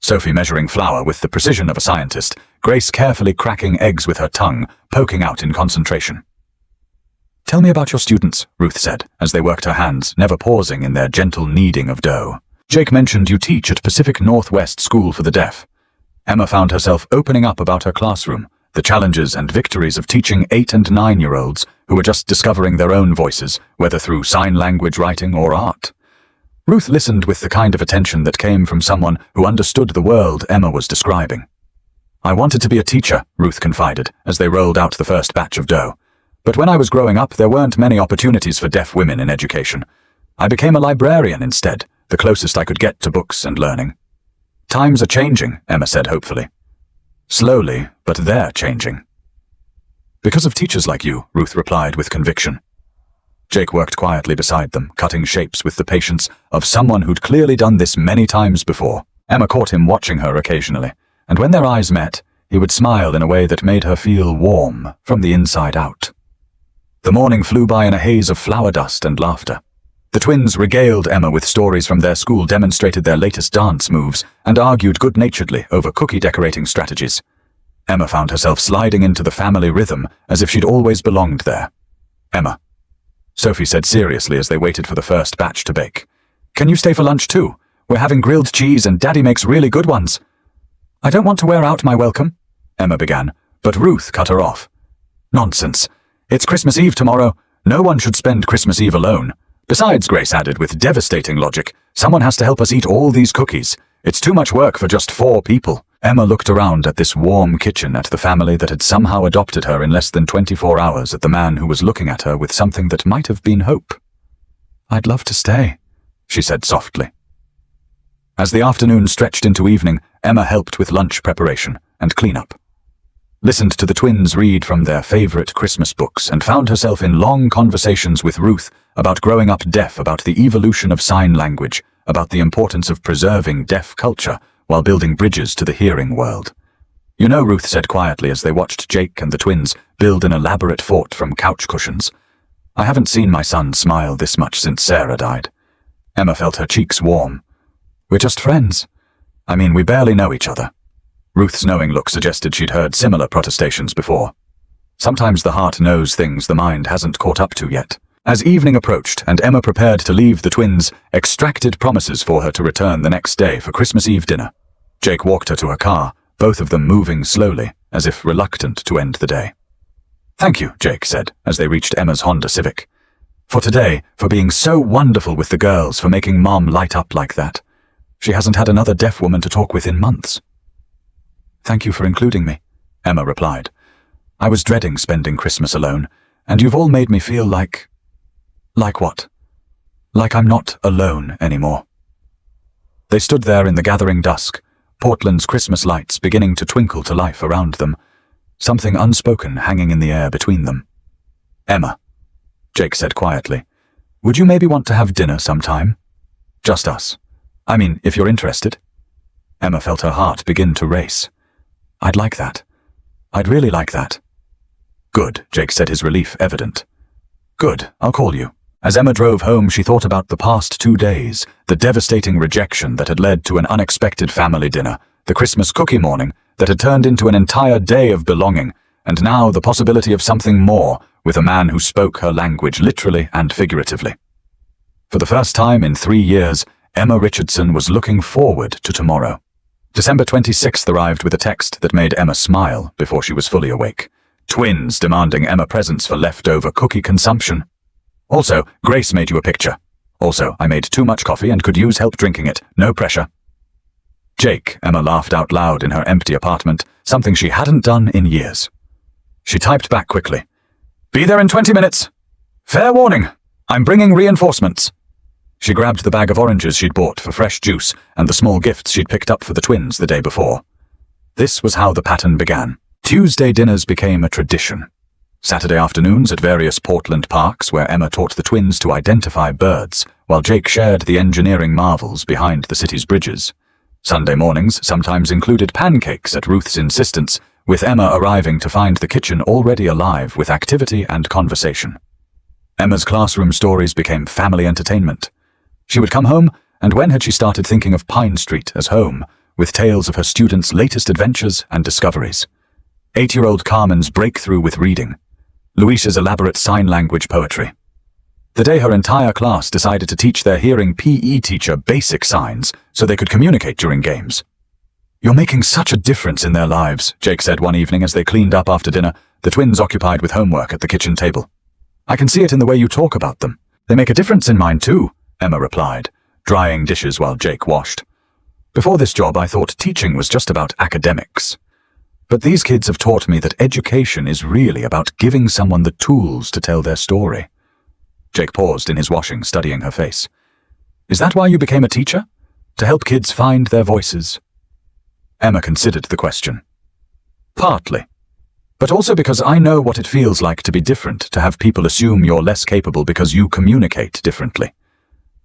Sophie measuring flour with the precision of a scientist, Grace carefully cracking eggs with her tongue, poking out in concentration. "Tell me about your students," Ruth said, as they worked her hands, never pausing in their gentle kneading of dough. "Jake mentioned you teach at Pacific Northwest School for the Deaf." Emma found herself opening up about her classroom, the challenges and victories of teaching 8- and 9-year-olds who were just discovering their own voices, whether through sign language writing or art. Ruth listened with the kind of attention that came from someone who understood the world Emma was describing. "I wanted to be a teacher," Ruth confided, as they rolled out the first batch of dough. "But when I was growing up, there weren't many opportunities for deaf women in education. I became a librarian instead, the closest I could get to books and learning." "Times are changing," Emma said hopefully. "Slowly, but they're changing." "Because of teachers like you," Ruth replied with conviction. Jake worked quietly beside them, cutting shapes with the patience of someone who'd clearly done this many times before. Emma caught him watching her occasionally, and when their eyes met, he would smile in a way that made her feel warm from the inside out. The morning flew by in a haze of flour dust and laughter. The twins regaled Emma with stories from their school, demonstrated their latest dance moves, and argued good-naturedly over cookie decorating strategies. Emma found herself sliding into the family rhythm as if she'd always belonged there. "Emma," Sophie said seriously as they waited for the first batch to bake, "can you stay for lunch too? We're having grilled cheese and Daddy makes really good ones." "I don't want to wear out my welcome," Emma began, but Ruth cut her off. "Nonsense. It's Christmas Eve tomorrow. No one should spend Christmas Eve alone. Besides," Grace added with devastating logic, "someone has to help us eat all these cookies. It's too much work for just 4 people. Emma looked around at this warm kitchen, at the family that had somehow adopted her in less than 24 hours, at the man who was looking at her with something that might have been hope. "I'd love to stay," she said softly. As the afternoon stretched into evening, Emma helped with lunch preparation and cleanup. listened to the twins read from their favorite Christmas books, and found herself in long conversations with Ruth about growing up deaf, about the evolution of sign language, about the importance of preserving deaf culture while building bridges to the hearing world. "You know," Ruth said quietly as they watched Jake and the twins build an elaborate fort from couch cushions, "I haven't seen my son smile this much since Sarah died." Emma felt her cheeks warm. "We're just friends. I mean, we barely know each other." Ruth's knowing look suggested she'd heard similar protestations before. Sometimes the heart knows things the mind hasn't caught up to yet. As evening approached and Emma prepared to leave, the twins extracted promises for her to return the next day for Christmas Eve dinner. Jake walked her to her car, both of them moving slowly, as if reluctant to end the day. "Thank you," Jake said, as they reached Emma's Honda Civic. "For today, for being so wonderful with the girls, for making Mom light up like that. She hasn't had another deaf woman to talk with in months." "Thank you for including me," Emma replied. "I was dreading spending Christmas alone, and you've all made me feel like... Like what? Like I'm not alone anymore." They stood there in the gathering dusk, Portland's Christmas lights beginning to twinkle to life around them, something unspoken hanging in the air between them. "Emma," Jake said quietly, "would you maybe want to have dinner sometime? Just us. I mean, if you're interested." Emma felt her heart begin to race. "I'd like that. I'd really like that." "Good," Jake said, his relief evident. "Good, I'll call you." As Emma drove home, she thought about the past 2 days, the devastating rejection that had led to an unexpected family dinner, the Christmas cookie morning that had turned into an entire day of belonging, and now the possibility of something more with a man who spoke her language literally and figuratively. For the first time in 3 years, Emma Richardson was looking forward to tomorrow. December 26th arrived with a text that made Emma smile before she was fully awake. Twins demanding Emma presents for leftover cookie consumption. Also, Grace made you a picture. Also, I made too much coffee and could use help drinking it. No pressure. Jake, Emma laughed out loud in her empty apartment, something she hadn't done in years. She typed back quickly. "Be there in 20 minutes. Fair warning, I'm bringing reinforcements." She grabbed the bag of oranges she'd bought for fresh juice and the small gifts she'd picked up for the twins the day before. This was how the pattern began. Tuesday dinners became a tradition. Saturday afternoons at various Portland parks where Emma taught the twins to identify birds, while Jake shared the engineering marvels behind the city's bridges. Sunday mornings sometimes included pancakes at Ruth's insistence, with Emma arriving to find the kitchen already alive with activity and conversation. Emma's classroom stories became family entertainment. She would come home, and when had she started thinking of Pine Street as home, with tales of her students' latest adventures and discoveries. 8-year-old Carmen's breakthrough with reading. Luis's elaborate sign language poetry. The day her entire class decided to teach their hearing PE teacher basic signs so they could communicate during games. "You're making such a difference in their lives," Jake said one evening as they cleaned up after dinner, the twins occupied with homework at the kitchen table. "I can see it in the way you talk about them. They make a difference in mine too," Emma replied, drying dishes while Jake washed. "Before this job, I thought teaching was just about academics. But these kids have taught me that education is really about giving someone the tools to tell their story." Jake paused in his washing, studying her face. "Is that why you became a teacher? To help kids find their voices?" Emma considered the question. "Partly. But also because I know what it feels like to be different, to have people assume you're less capable because you communicate differently.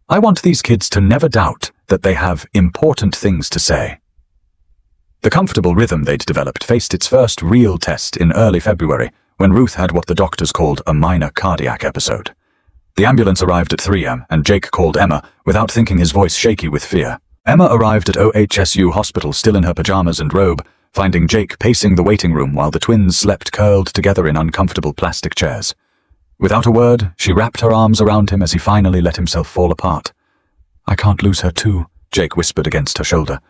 I want these kids to never doubt that they have important things to say." The comfortable rhythm they'd developed faced its first real test in early February, when Ruth had what the doctors called a minor cardiac episode. The ambulance arrived at 3 a.m., and Jake called Emma, without thinking, his voice shaky with fear. Emma arrived at OHSU Hospital still in her pajamas and robe, finding Jake pacing the waiting room while the twins slept curled together in uncomfortable plastic chairs. Without a word, she wrapped her arms around him as he finally let himself fall apart. "I can't lose her too," Jake whispered against her shoulder.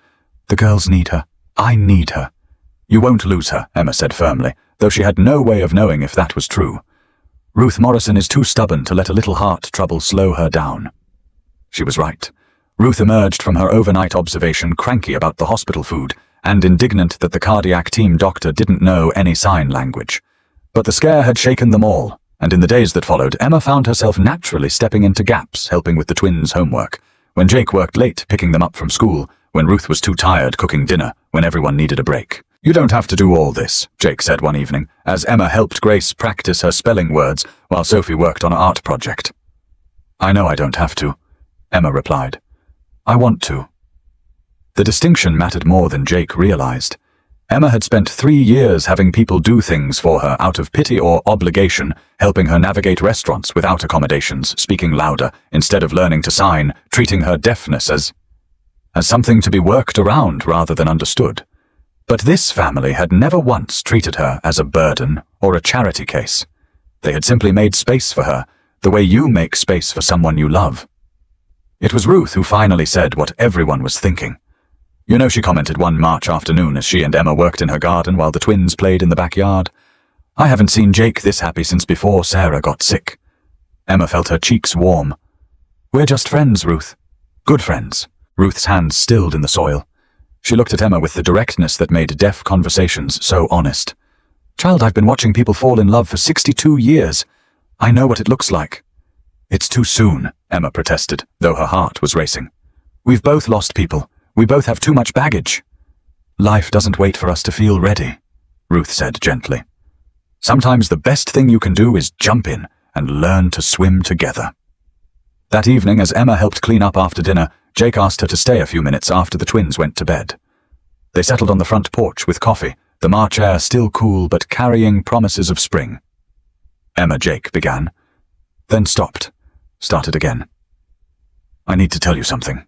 "The girls need her. I need her." "You won't lose her," Emma said firmly, though she had no way of knowing if that was true. "Ruth Morrison is too stubborn to let a little heart trouble slow her down." She was right. Ruth emerged from her overnight observation cranky about the hospital food and indignant that the cardiac team doctor didn't know any sign language. But the scare had shaken them all, and in the days that followed, Emma found herself naturally stepping into gaps, helping with the twins' homework. When Jake worked late picking them up from school, when Ruth was too tired cooking dinner, when everyone needed a break. You don't have to do all this, Jake said one evening, as Emma helped Grace practice her spelling words while Sophie worked on an art project. I know I don't have to, Emma replied. I want to. The distinction mattered more than Jake realized. Emma had spent 3 years having people do things for her out of pity or obligation, helping her navigate restaurants without accommodations, speaking louder instead of learning to sign, treating her deafness as something to be worked around rather than understood. But this family had never once treated her as a burden or a charity case. They had simply made space for her, the way you make space for someone you love. It was Ruth who finally said what everyone was thinking. You know, she commented one March afternoon as she and Emma worked in her garden while the twins played in the backyard. I haven't seen Jake this happy since before Sarah got sick. Emma felt her cheeks warm. We're just friends, Ruth. Good friends. Ruth's hands stilled in the soil. She looked at Emma with the directness that made deaf conversations so honest. Child, I've been watching people fall in love for 62 years. I know what it looks like. It's too soon, Emma protested, though her heart was racing. We've both lost people. We both have too much baggage. Life doesn't wait for us to feel ready, Ruth said gently. Sometimes the best thing you can do is jump in and learn to swim together. That evening, as Emma helped clean up after dinner, Jake asked her to stay a few minutes after the twins went to bed. They settled on the front porch with coffee, the March air still cool but carrying promises of spring. Emma, Jake began, then started again. I need to tell you something.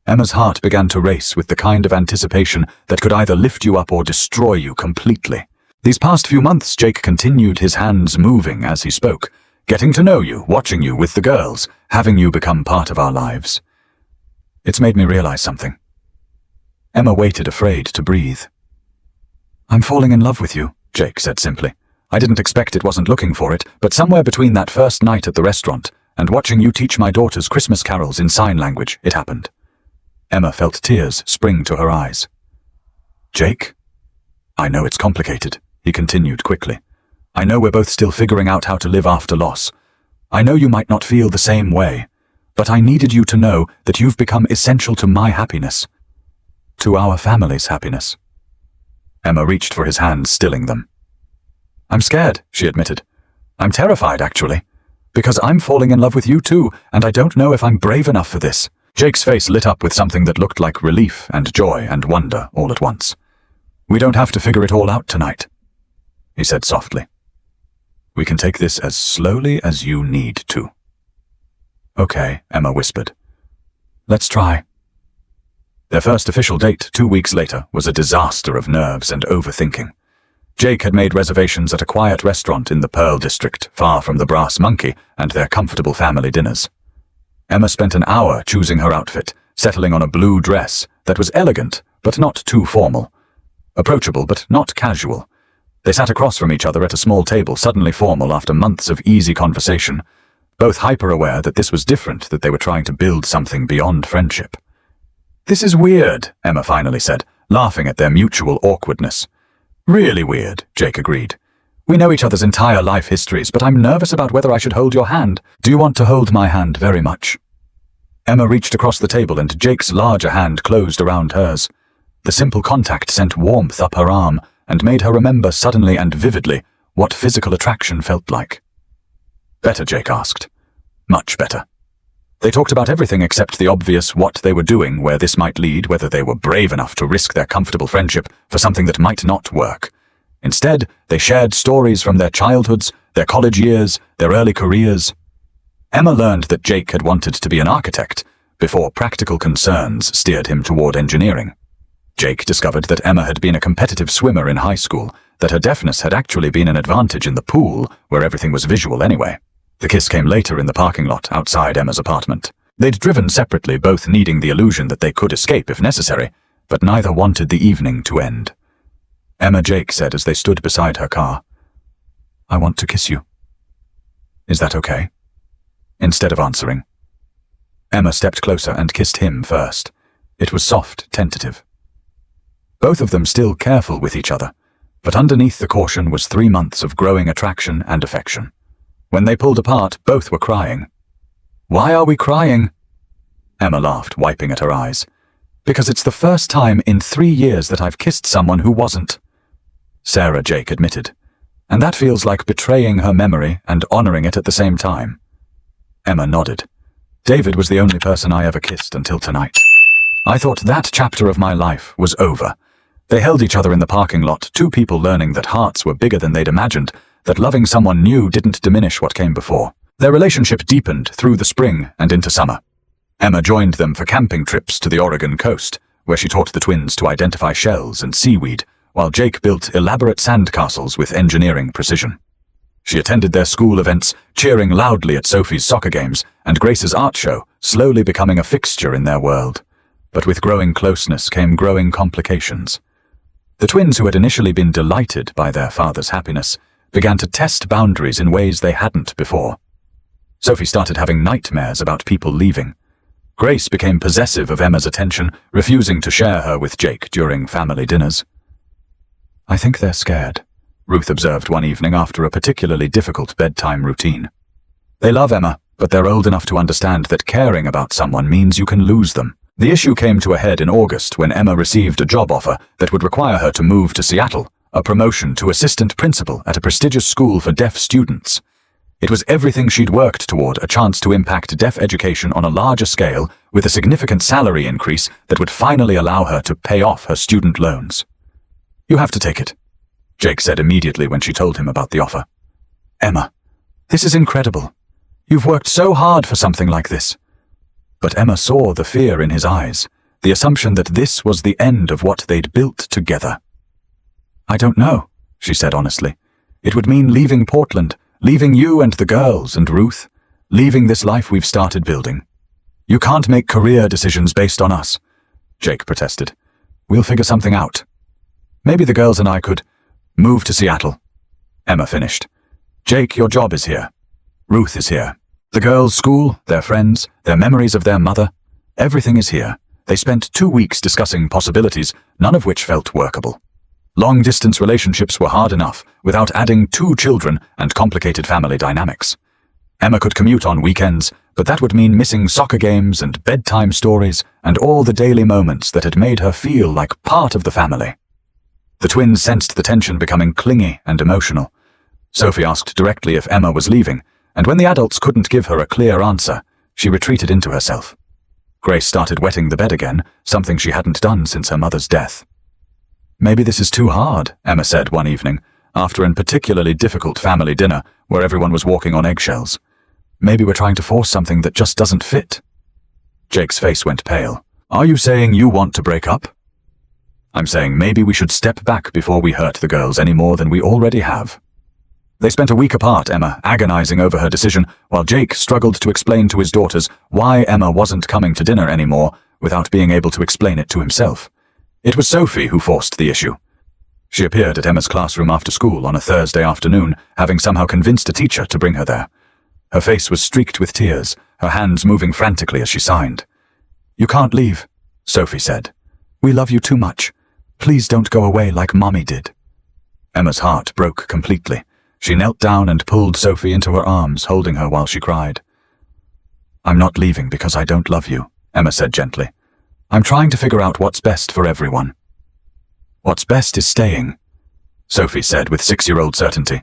Emma's heart began to race with the kind of anticipation that could either lift you up or destroy you completely. These past few months, Jake continued, his hands moving as he spoke, getting to know you, watching you with the girls, having you become part of our lives. It's made me realize something. Emma waited, afraid to breathe. I'm falling in love with you, Jake said simply. I didn't expect it, wasn't looking for it, but somewhere between that first night at the restaurant and watching you teach my daughters Christmas carols in sign language, it happened. Emma felt tears spring to her eyes. Jake? I know it's complicated, he continued quickly. I know we're both still figuring out how to live after loss. I know you might not feel the same way, but I needed you to know that you've become essential to my happiness, to our family's happiness. Emma reached for his hands, stilling them. I'm scared, she admitted. I'm terrified, actually, because I'm falling in love with you too, and I don't know if I'm brave enough for this. Jake's face lit up with something that looked like relief and joy and wonder all at once. We don't have to figure it all out tonight, he said softly. We can take this as slowly as you need to. Okay, Emma whispered. Let's try. Their first official date, 2 weeks later, was a disaster of nerves and overthinking. Jake had made reservations at a quiet restaurant in the Pearl District, far from the Brass Monkey and their comfortable family dinners. Emma spent an hour choosing her outfit, settling on a blue dress that was elegant but not too formal, approachable but not casual. They sat across from each other at a small table, suddenly formal after months of easy conversation, both hyper-aware that this was different, that they were trying to build something beyond friendship. This is weird, Emma finally said, laughing at their mutual awkwardness. Really weird, Jake agreed. We know each other's entire life histories, but I'm nervous about whether I should hold your hand. Do you want to hold my hand very much? Emma reached across the table and Jake's larger hand closed around hers. The simple contact sent warmth up her arm and made her remember suddenly and vividly what physical attraction felt like. Better, Jake asked. Much better. They talked about everything except the obvious, what they were doing, where this might lead, whether they were brave enough to risk their comfortable friendship for something that might not work. Instead, they shared stories from their childhoods, their college years, their early careers. Emma learned that Jake had wanted to be an architect before practical concerns steered him toward engineering. Jake discovered that Emma had been a competitive swimmer in high school, that her deafness had actually been an advantage in the pool, where everything was visual anyway. The kiss came later in the parking lot outside Emma's apartment. They'd driven separately, both needing the illusion that they could escape if necessary, but neither wanted the evening to end. Emma, Jake said as they stood beside her car, I want to kiss you. Is that okay? Instead of answering, Emma stepped closer and kissed him first. It was soft, tentative. Both of them still careful with each other, but underneath the caution was 3 months of growing attraction and affection. When they pulled apart, both were crying. Why are we crying? Emma laughed, wiping at her eyes. Because it's the first time in 3 years that I've kissed someone who wasn't. Sarah Jake admitted. And that feels like betraying her memory and honoring it at the same time. Emma nodded. David was the only person I ever kissed until tonight. I thought that chapter of my life was over. They held each other in the parking lot, two people learning that hearts were bigger than they'd imagined, that loving someone new didn't diminish what came before. Their relationship deepened through the spring and into summer. Emma joined them for camping trips to the Oregon coast, where she taught the twins to identify shells and seaweed, while Jake built elaborate sandcastles with engineering precision. She attended their school events, cheering loudly at Sophie's soccer games and Grace's art show, slowly becoming a fixture in their world. But with growing closeness came growing complications. The twins, who had initially been delighted by their father's happiness, began to test boundaries in ways they hadn't before. Sophie started having nightmares about people leaving. Grace became possessive of Emma's attention, refusing to share her with Jake during family dinners. I think they're scared, Ruth observed one evening after a particularly difficult bedtime routine. They love Emma, but they're old enough to understand that caring about someone means you can lose them. The issue came to a head in August when Emma received a job offer that would require her to move to Seattle, a promotion to assistant principal at a prestigious school for deaf students. It was everything she'd worked toward, a chance to impact deaf education on a larger scale with a significant salary increase that would finally allow her to pay off her student loans. You have to take it, Jake said immediately when she told him about the offer. Emma, this is incredible. You've worked so hard for something like this. But Emma saw the fear in his eyes, the assumption that this was the end of what they'd built together. I don't know, she said honestly. It would mean leaving Portland, leaving you and the girls and Ruth, leaving this life we've started building. You can't make career decisions based on us, Jake protested. We'll figure something out. Maybe the girls and I could move to Seattle. Emma finished. Jake, your job is here. Ruth is here. The girls' school, their friends, their memories of their mother, everything is here. They spent 2 weeks discussing possibilities, none of which felt workable. Long-distance relationships were hard enough, without adding 2 children and complicated family dynamics. Emma could commute on weekends, but that would mean missing soccer games and bedtime stories and all the daily moments that had made her feel like part of the family. The twins sensed the tension becoming clingy and emotional. Sophie asked directly if Emma was leaving, and when the adults couldn't give her a clear answer, she retreated into herself. Grace started wetting the bed again, something she hadn't done since her mother's death. Maybe this is too hard, Emma said one evening, after a particularly difficult family dinner where everyone was walking on eggshells. Maybe we're trying to force something that just doesn't fit. Jake's face went pale. Are you saying you want to break up? I'm saying maybe we should step back before we hurt the girls any more than we already have. They spent a week apart, Emma agonizing over her decision, while Jake struggled to explain to his daughters why Emma wasn't coming to dinner anymore without being able to explain it to himself. It was Sophie who forced the issue. She appeared at Emma's classroom after school on a Thursday afternoon, having somehow convinced a teacher to bring her there. Her face was streaked with tears, her hands moving frantically as she signed. You can't leave, Sophie said. We love you too much. Please don't go away like Mommy did. Emma's heart broke completely. She knelt down and pulled Sophie into her arms, holding her while she cried. I'm not leaving because I don't love you, Emma said gently. I'm trying to figure out what's best for everyone. What's best is staying, Sophie said with 6-year-old certainty.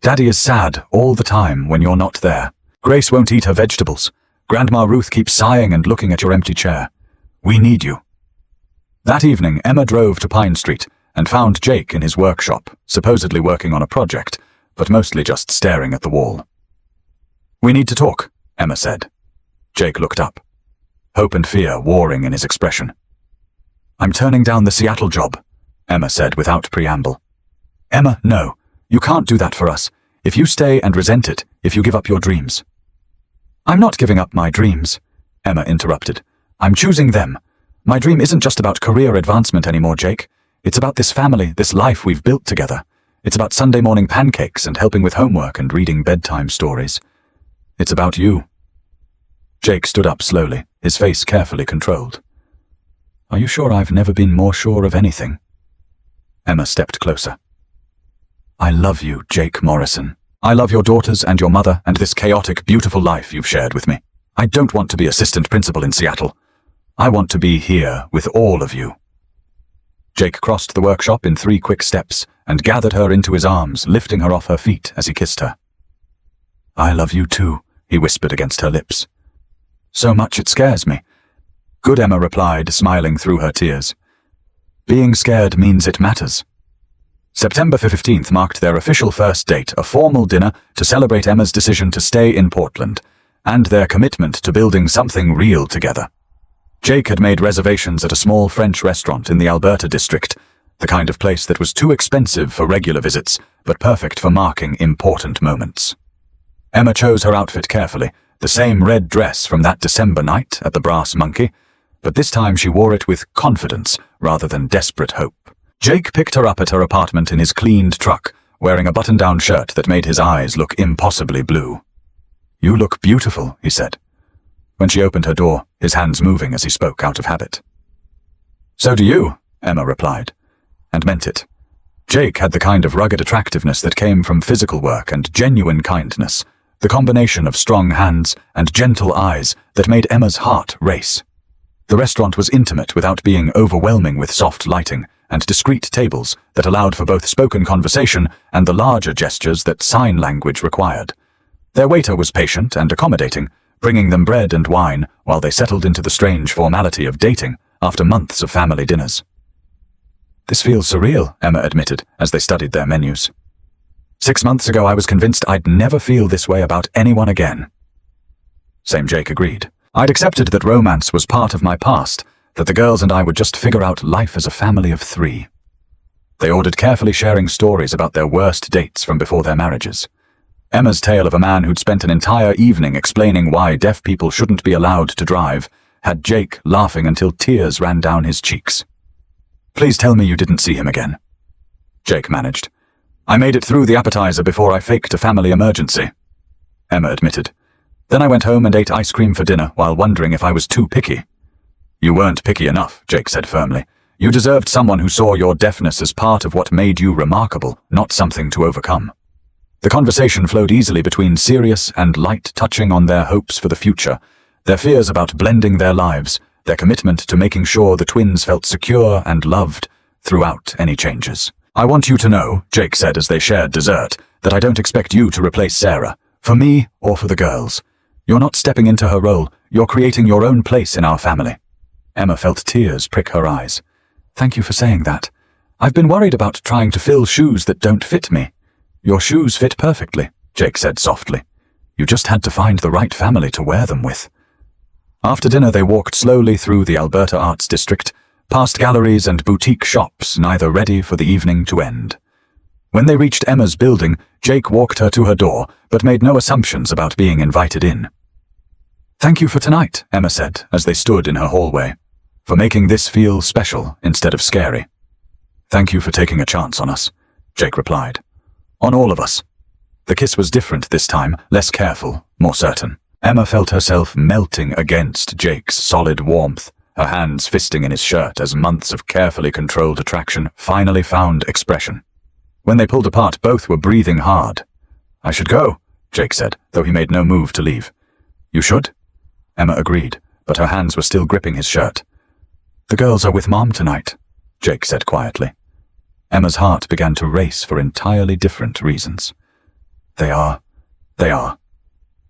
Daddy is sad all the time when you're not there. Grace won't eat her vegetables. Grandma Ruth keeps sighing and looking at your empty chair. We need you. That evening, Emma drove to Pine Street and found Jake in his workshop, supposedly working on a project, but mostly just staring at the wall. We need to talk, Emma said. Jake looked up, hope and fear warring in his expression. I'm turning down the Seattle job, Emma said without preamble. Emma, no, you can't do that for us. If you stay and resent it, if you give up your dreams. I'm not giving up my dreams, Emma interrupted. I'm choosing them. My dream isn't just about career advancement anymore, Jake. It's about this family, this life we've built together. It's about Sunday morning pancakes and helping with homework and reading bedtime stories. It's about you. Jake stood up slowly, his face carefully controlled. Are you sure I've never been more sure of anything? Emma stepped closer. I love you, Jake Morrison. I love your daughters and your mother and this chaotic, beautiful life you've shared with me. I don't want to be assistant principal in Seattle. I want to be here with all of you." Jake crossed the workshop in 3 quick steps and gathered her into his arms, lifting her off her feet as he kissed her. "I love you too," he whispered against her lips. "So much it scares me." "Good," Emma replied, smiling through her tears. "Being scared means it matters." September 15th marked their official first date, a formal dinner to celebrate Emma's decision to stay in Portland, and their commitment to building something real together. Jake had made reservations at a small French restaurant in the Alberta district, the kind of place that was too expensive for regular visits, but perfect for marking important moments. Emma chose her outfit carefully, the same red dress from that December night at the Brass Monkey, but this time she wore it with confidence rather than desperate hope. Jake picked her up at her apartment in his cleaned truck, wearing a button-down shirt that made his eyes look impossibly blue. "You look beautiful," he said. When she opened her door, his hands moving as he spoke out of habit. "So do you," Emma replied, and meant it. Jake had the kind of rugged attractiveness that came from physical work and genuine kindness, the combination of strong hands and gentle eyes that made Emma's heart race. The restaurant was intimate without being overwhelming, with soft lighting and discreet tables that allowed for both spoken conversation and the larger gestures that sign language required. Their waiter was patient and accommodating, bringing them bread and wine while they settled into the strange formality of dating after months of family dinners. "This feels surreal," Emma admitted as they studied their menus. "6 months ago I was convinced I'd never feel this way about anyone again." Same, Jake agreed. "I'd accepted that romance was part of my past, that the girls and I would just figure out life as a family of 3. They ordered, carefully sharing stories about their worst dates from before their marriages. Emma's tale of a man who'd spent an entire evening explaining why deaf people shouldn't be allowed to drive had Jake laughing until tears ran down his cheeks. "Please tell me you didn't see him again." Jake managed. "I made it through the appetizer before I faked a family emergency," Emma admitted. "Then I went home and ate ice cream for dinner while wondering if I was too picky." "You weren't picky enough," Jake said firmly. "You deserved someone who saw your deafness as part of what made you remarkable, not something to overcome." The conversation flowed easily between serious and light, touching on their hopes for the future, their fears about blending their lives, their commitment to making sure the twins felt secure and loved throughout any changes. "I want you to know," Jake said as they shared dessert, "that I don't expect you to replace Sarah, for me or for the girls. You're not stepping into her role, you're creating your own place in our family." Emma felt tears prick her eyes. "Thank you for saying that. I've been worried about trying to fill shoes that don't fit me." "Your shoes fit perfectly," Jake said softly. "You just had to find the right family to wear them with." After dinner they walked slowly through the Alberta Arts District, past galleries and boutique shops, neither ready for the evening to end. When they reached Emma's building, Jake walked her to her door, but made no assumptions about being invited in. "Thank you for tonight," Emma said as they stood in her hallway, "for making this feel special instead of scary." "Thank you for taking a chance on us," Jake replied. "On all of us." The kiss was different this time, less careful, more certain. Emma felt herself melting against Jake's solid warmth, her hands fisting in his shirt as months of carefully controlled attraction finally found expression. When they pulled apart, both were breathing hard. "I should go," Jake said, though he made no move to leave. "You should?" Emma agreed, but her hands were still gripping his shirt. "The girls are with Mom tonight," Jake said quietly. Emma's heart began to race for entirely different reasons. They are.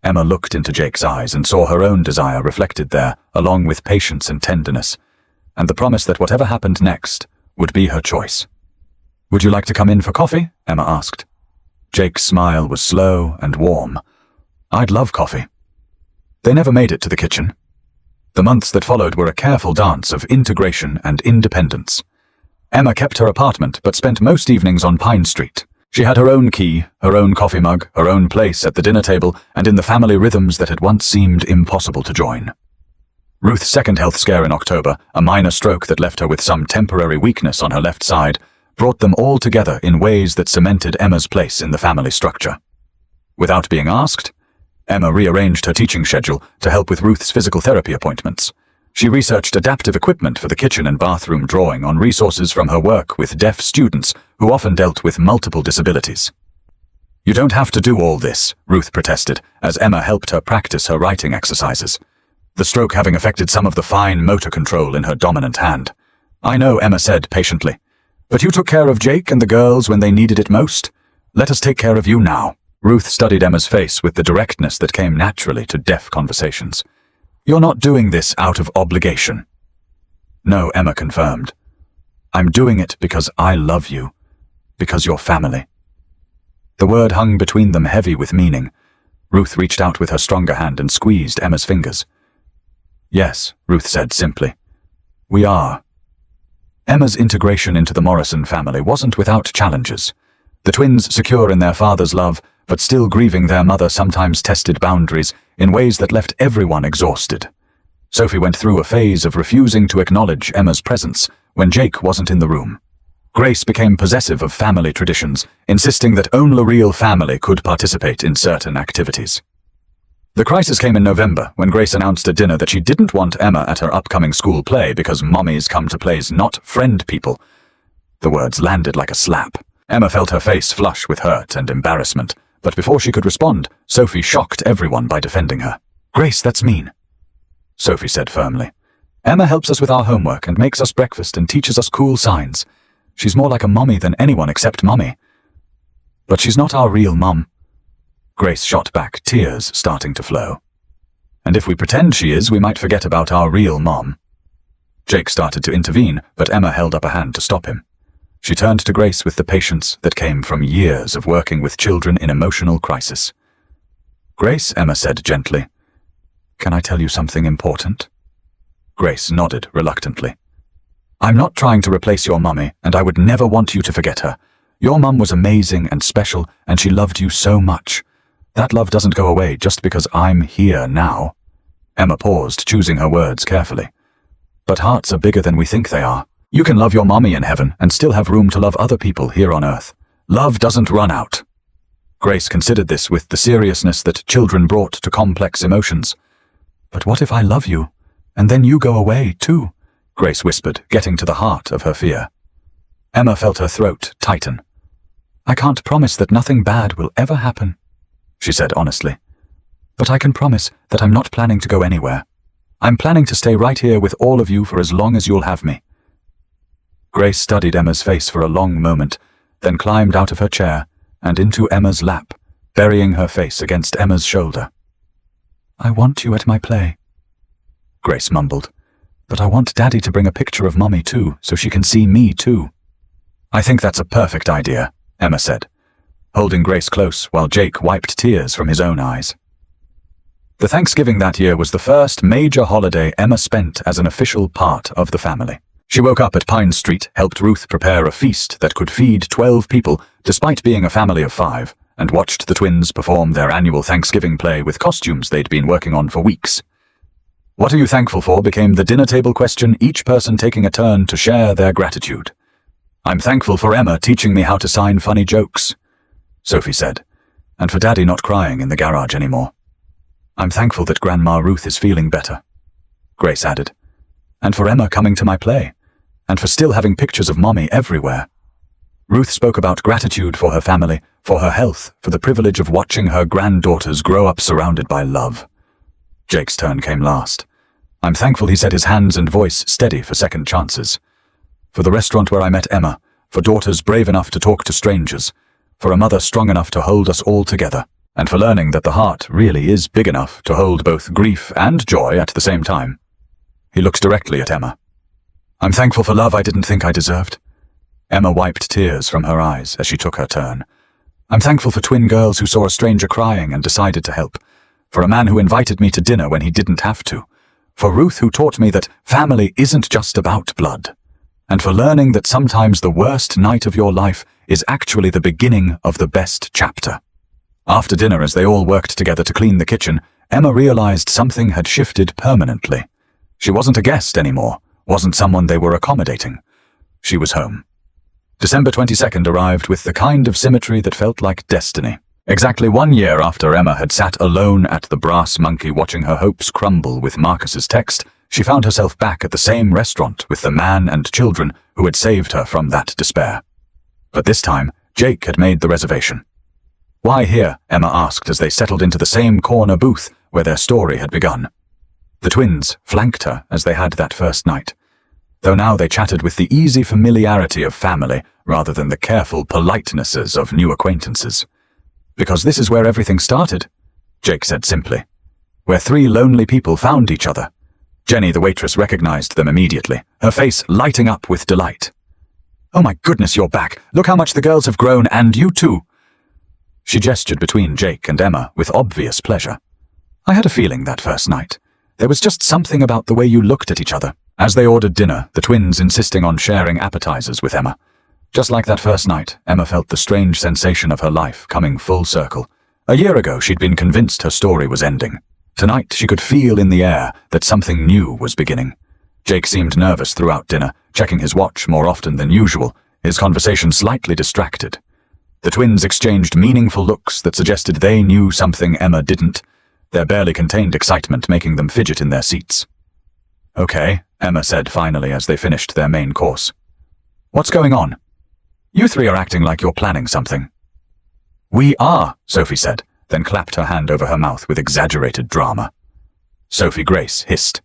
Emma looked into Jake's eyes and saw her own desire reflected there, along with patience and tenderness, and the promise that whatever happened next would be her choice. "Would you like to come in for coffee?" Emma asked. Jake's smile was slow and warm. "I'd love coffee." They never made it to the kitchen. The months that followed were a careful dance of integration and independence. Emma kept her apartment but spent most evenings on Pine Street. She had her own key, her own coffee mug, her own place at the dinner table, and in the family rhythms that had once seemed impossible to join. Ruth's second health scare in October, a minor stroke that left her with some temporary weakness on her left side, brought them all together in ways that cemented Emma's place in the family structure. Without being asked, Emma rearranged her teaching schedule to help with Ruth's physical therapy appointments. She researched adaptive equipment for the kitchen and bathroom, drawing on resources from her work with deaf students who often dealt with multiple disabilities. "You don't have to do all this," Ruth protested, as Emma helped her practice her writing exercises. the stroke having affected some of the fine motor control in her dominant hand. "I know," Emma said patiently. "But you took care of Jake and the girls when they needed it most. Let us take care of you now." Ruth studied Emma's face with the directness that came naturally to deaf conversations. "You're not doing this out of obligation." "No," Emma confirmed. "I'm doing it because I love you. Because you're family." The word hung between them heavy with meaning. Ruth reached out with her stronger hand and squeezed Emma's fingers. "Yes," Ruth said simply. "We are." Emma's integration into the Morrison family wasn't without challenges. The twins, secure in their father's love, but still grieving their mother, sometimes tested boundaries in ways that left everyone exhausted. Sophie went through a phase of refusing to acknowledge Emma's presence when Jake wasn't in the room. Grace became possessive of family traditions, insisting that only real family could participate in certain activities. The crisis came in November when Grace announced at dinner that she didn't want Emma at her upcoming school play because mommies come to plays, not friend people. The words landed like a slap. Emma felt her face flush with hurt and embarrassment, but before she could respond, Sophie shocked everyone by defending her. "Grace, that's mean," Sophie said firmly. "Emma helps us with our homework and makes us breakfast and teaches us cool signs. She's more like a mommy than anyone except mommy." "But she's not our real mum." Grace shot back, tears starting to flow. "And if we pretend she is, we might forget about our real mom." Jake started to intervene, but Emma held up a hand to stop him. She turned to Grace with the patience that came from years of working with children in emotional crisis. "Grace," Emma said gently, "can I tell you something important?" Grace nodded reluctantly. "I'm not trying to replace your mummy, and I would never want you to forget her. Your mum was amazing and special, and she loved you so much. That love doesn't go away just because I'm here now." Emma paused, choosing her words carefully. "But hearts are bigger than we think they are. You can love your mommy in heaven and still have room to love other people here on earth. Love doesn't run out." Grace considered this with the seriousness that children brought to complex emotions. "But what if I love you, and then you go away too?" Grace whispered, getting to the heart of her fear. Emma felt her throat tighten. "I can't promise that nothing bad will ever happen," she said honestly. "But I can promise that I'm not planning to go anywhere. I'm planning to stay right here with all of you for as long as you'll have me." Grace studied Emma's face for a long moment, then climbed out of her chair and into Emma's lap, burying her face against Emma's shoulder. "I want you at my play," Grace mumbled. "But I want Daddy to bring a picture of Mommy too, so she can see me too." "I think that's a perfect idea," Emma said, holding Grace close while Jake wiped tears from his own eyes. The Thanksgiving that year was the first major holiday Emma spent as an official part of the family. She woke up at Pine Street, helped Ruth prepare a feast that could feed 12 people, despite being a family of 5, and watched the twins perform their annual Thanksgiving play with costumes they'd been working on for weeks. "What are you thankful for?" became the dinner table question, each person taking a turn to share their gratitude. "I'm thankful for Emma teaching me how to sign funny jokes," Sophie said, "and for Daddy not crying in the garage anymore. I'm thankful that Grandma Ruth is feeling better," Grace added, "and for Emma coming to my play, and for still having pictures of Mommy everywhere." Ruth spoke about gratitude for her family, for her health, for the privilege of watching her granddaughters grow up surrounded by love. Jake's turn came last. "I'm thankful," he said, his hands and voice steady for second chances. "For the restaurant where I met Emma, for daughters brave enough to talk to strangers, for a mother strong enough to hold us all together, and for learning that the heart really is big enough to hold both grief and joy at the same time." He looked directly at Emma. "I'm thankful for love I didn't think I deserved." Emma wiped tears from her eyes as she took her turn. "I'm thankful for twin girls who saw a stranger crying and decided to help, for a man who invited me to dinner when he didn't have to, for Ruth who taught me that family isn't just about blood, and for learning that sometimes the worst night of your life is actually the beginning of the best chapter." After dinner, as they all worked together to clean the kitchen, Emma realized something had shifted permanently. She wasn't a guest anymore, wasn't someone they were accommodating. She was home. December 22nd arrived with the kind of symmetry that felt like destiny. Exactly 1 year after Emma had sat alone at the Brass Monkey watching her hopes crumble with Marcus's text, she found herself back at the same restaurant with the man and children who had saved her from that despair. But this time, Jake had made the reservation. "Why here?" Emma asked as they settled into the same corner booth where their story had begun. The twins flanked her as they had that first night, though now they chatted with the easy familiarity of family rather than the careful politenesses of new acquaintances. "Because this is where everything started," Jake said simply. "Where three lonely people found each other." Jenny, the waitress, recognized them immediately, her face lighting up with delight. "Oh my goodness, you're back. Look how much the girls have grown, and you too." She gestured between Jake and Emma with obvious pleasure. "I had a feeling that first night. There was just something about the way you looked at each other." As they ordered dinner, the twins insisting on sharing appetizers with Emma. Just like that first night, Emma felt the strange sensation of her life coming full circle. A year ago, she'd been convinced her story was ending. Tonight, she could feel in the air that something new was beginning. Jake seemed nervous throughout dinner, checking his watch more often than usual, his conversation slightly distracted. The twins exchanged meaningful looks that suggested they knew something Emma didn't, their barely contained excitement making them fidget in their seats. "Okay," Emma said finally as they finished their main course. "What's going on? You three are acting like you're planning something." "We are," Sophie said, then clapped her hand over her mouth with exaggerated drama. Sophie Grace hissed.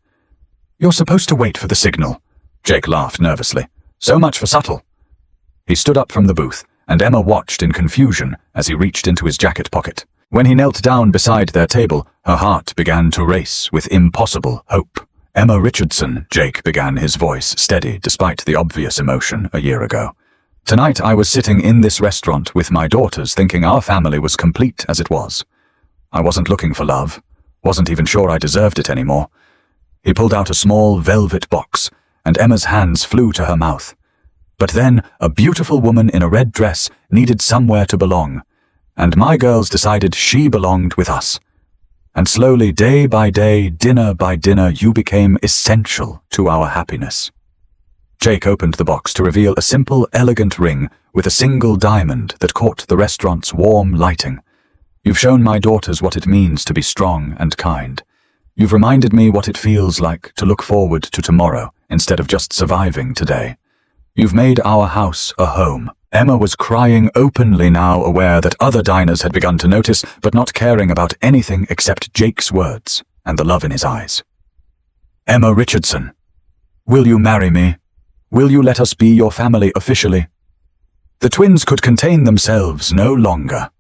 "You're supposed to wait for the signal." Jake laughed nervously. "So much for subtle." He stood up from the booth, and Emma watched in confusion as he reached into his jacket pocket. When he knelt down beside their table, her heart began to race with impossible hope. "Emma Richardson," Jake began, his voice steady despite the obvious emotion a year ago. "Tonight I was sitting in this restaurant with my daughters thinking our family was complete as it was. I wasn't looking for love, wasn't even sure I deserved it anymore." He pulled out a small velvet box, and Emma's hands flew to her mouth. But then a beautiful woman in a red dress needed somewhere to belong, and my girls decided she belonged with us. And slowly, day by day, dinner by dinner, you became essential to our happiness. Jake opened the box to reveal a simple, elegant ring with a single diamond that caught the restaurant's warm lighting. "You've shown my daughters what it means to be strong and kind. You've reminded me what it feels like to look forward to tomorrow instead of just surviving today. You've made our house a home." Emma was crying openly now, aware that other diners had begun to notice, but not caring about anything except Jake's words and the love in his eyes. "Emma Richardson, will you marry me? Will you let us be your family officially?" The twins could contain themselves no longer.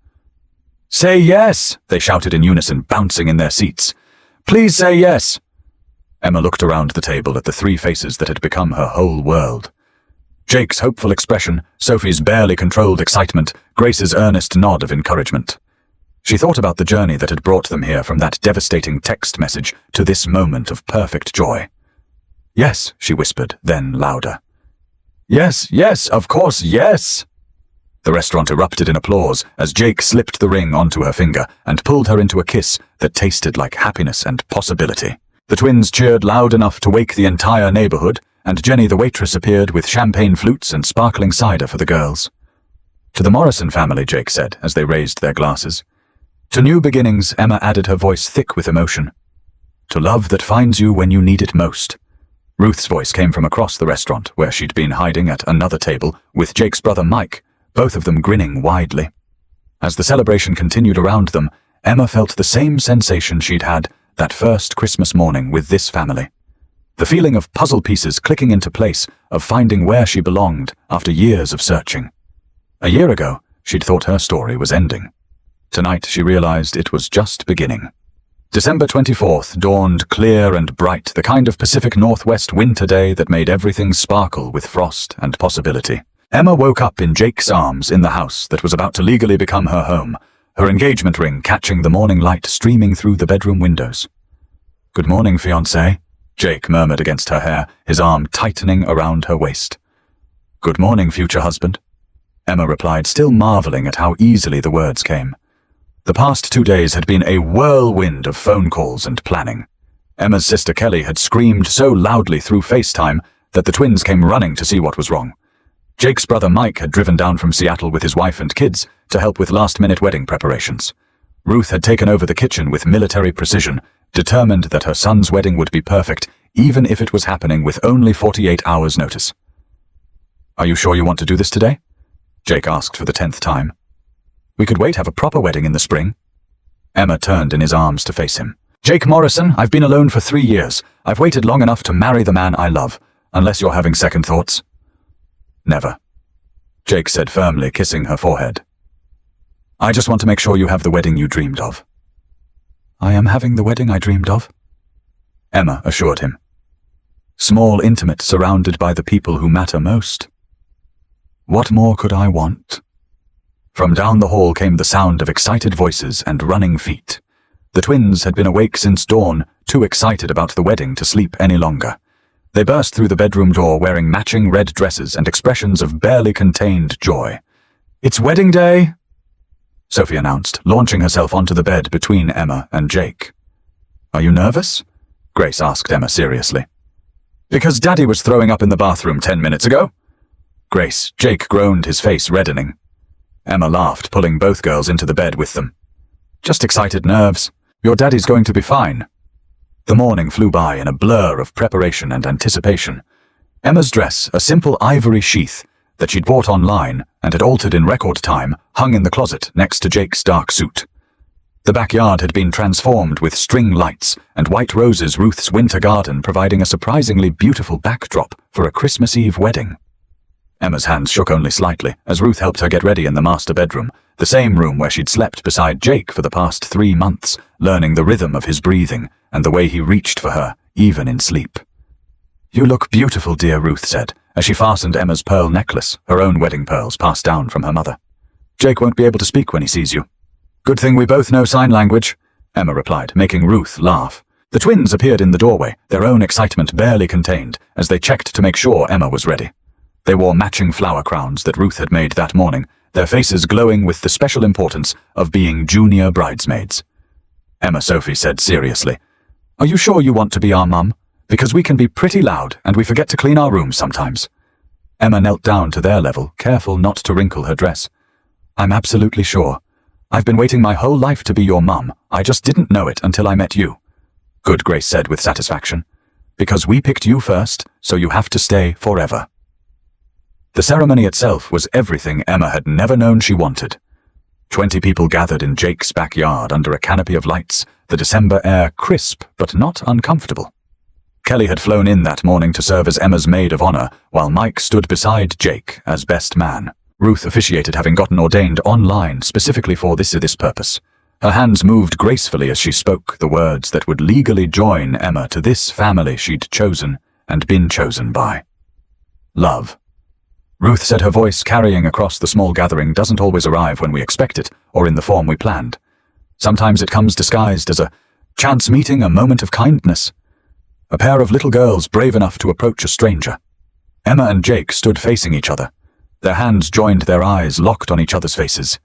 "Say yes!" they shouted in unison, bouncing in their seats. "Please say yes!" Emma looked around the table at the three faces that had become her whole world. Jake's hopeful expression, Sophie's barely controlled excitement, Grace's earnest nod of encouragement. She thought about the journey that had brought them here from that devastating text message to this moment of perfect joy. "Yes," she whispered, then louder. "Yes, yes, of course, yes!" The restaurant erupted in applause as Jake slipped the ring onto her finger and pulled her into a kiss that tasted like happiness and possibility. The twins cheered loud enough to wake the entire neighborhood, and Jenny the waitress appeared with champagne flutes and sparkling cider for the girls. "To the Morrison family," Jake said as they raised their glasses. "To new beginnings," Emma added, her voice thick with emotion. "To love that finds you when you need it most." Ruth's voice came from across the restaurant, where she'd been hiding at another table with Jake's brother Mike, both of them grinning widely. As the celebration continued around them, Emma felt the same sensation she'd had that first Christmas morning with this family. The feeling of puzzle pieces clicking into place, of finding where she belonged after years of searching. A year ago, she'd thought her story was ending. Tonight, she realized it was just beginning. December 24th dawned clear and bright, the kind of Pacific Northwest winter day that made everything sparkle with frost and possibility. Emma woke up in Jake's arms in the house that was about to legally become her home, her engagement ring catching the morning light streaming through the bedroom windows. "Good morning, fiancé," Jake murmured against her hair, his arm tightening around her waist. "Good morning, future husband," Emma replied, still marveling at how easily the words came. The past 2 days had been a whirlwind of phone calls and planning. Emma's sister Kelly had screamed so loudly through FaceTime that the twins came running to see what was wrong. Jake's brother Mike had driven down from Seattle with his wife and kids to help with last-minute wedding preparations. Ruth had taken over the kitchen with military precision, determined that her son's wedding would be perfect, even if it was happening with only 48 hours' notice. "Are you sure you want to do this today?" Jake asked for the 10th time. "We could wait, have a proper wedding in the spring." Emma turned in his arms to face him. Jake Morrison, I've been alone for 3 years. I've waited long enough to marry the man I love, unless you're having second thoughts. Never, Jake said firmly, kissing her forehead. I just want to make sure you have the wedding you dreamed of. I am having the wedding I dreamed of, Emma assured him. Small, intimate, surrounded by the people who matter most. What more could I want? From down the hall came the sound of excited voices and running feet. The twins had been awake since dawn, too excited about the wedding to sleep any longer. They burst through the bedroom door wearing matching red dresses and expressions of barely contained joy. It's wedding day, Sophie announced, launching herself onto the bed between Emma and Jake. Are you nervous? Grace asked Emma seriously. Because Daddy was throwing up in the bathroom 10 minutes ago. Grace, Jake groaned, his face reddening. Emma laughed, pulling both girls into the bed with them. Just excited nerves. Your daddy's going to be fine. The morning flew by in a blur of preparation and anticipation. Emma's dress, a simple ivory sheath that she'd bought online and had altered in record time, hung in the closet next to Jake's dark suit. The backyard had been transformed with string lights and white roses, Ruth's winter garden providing a surprisingly beautiful backdrop for a Christmas Eve wedding. Emma's hands shook only slightly as Ruth helped her get ready in the master bedroom, the same room where she'd slept beside Jake for the past 3 months, learning the rhythm of his breathing and the way he reached for her, even in sleep. You look beautiful, dear, Ruth said, as she fastened Emma's pearl necklace, her own wedding pearls passed down from her mother. Jake won't be able to speak when he sees you. Good thing we both know sign language, Emma replied, making Ruth laugh. The twins appeared in the doorway, their own excitement barely contained, as they checked to make sure Emma was ready. They wore matching flower crowns that Ruth had made that morning, their faces glowing with the special importance of being junior bridesmaids. Sophie said seriously, Are you sure you want to be our mum? Because we can be pretty loud and we forget to clean our rooms sometimes. Emma knelt down to their level, careful not to wrinkle her dress. I'm absolutely sure. I've been waiting my whole life to be your mum. I just didn't know it until I met you. Good, Grace said with satisfaction. Because we picked you first, so you have to stay forever. The ceremony itself was everything Emma had never known she wanted. 20 people gathered in Jake's backyard under a canopy of lights, the December air crisp but not uncomfortable. Kelly had flown in that morning to serve as Emma's maid of honor, while Mike stood beside Jake as best man. Ruth officiated, having gotten ordained online specifically for this purpose. Her hands moved gracefully as she spoke the words that would legally join Emma to this family she'd chosen and been chosen by. Love. Ruth said, her voice carrying across the small gathering, doesn't always arrive when we expect it or in the form we planned. Sometimes it comes disguised as a chance meeting, a moment of kindness. A pair of little girls brave enough to approach a stranger. Emma and Jake stood facing each other. Their hands joined, their eyes locked on each other's faces.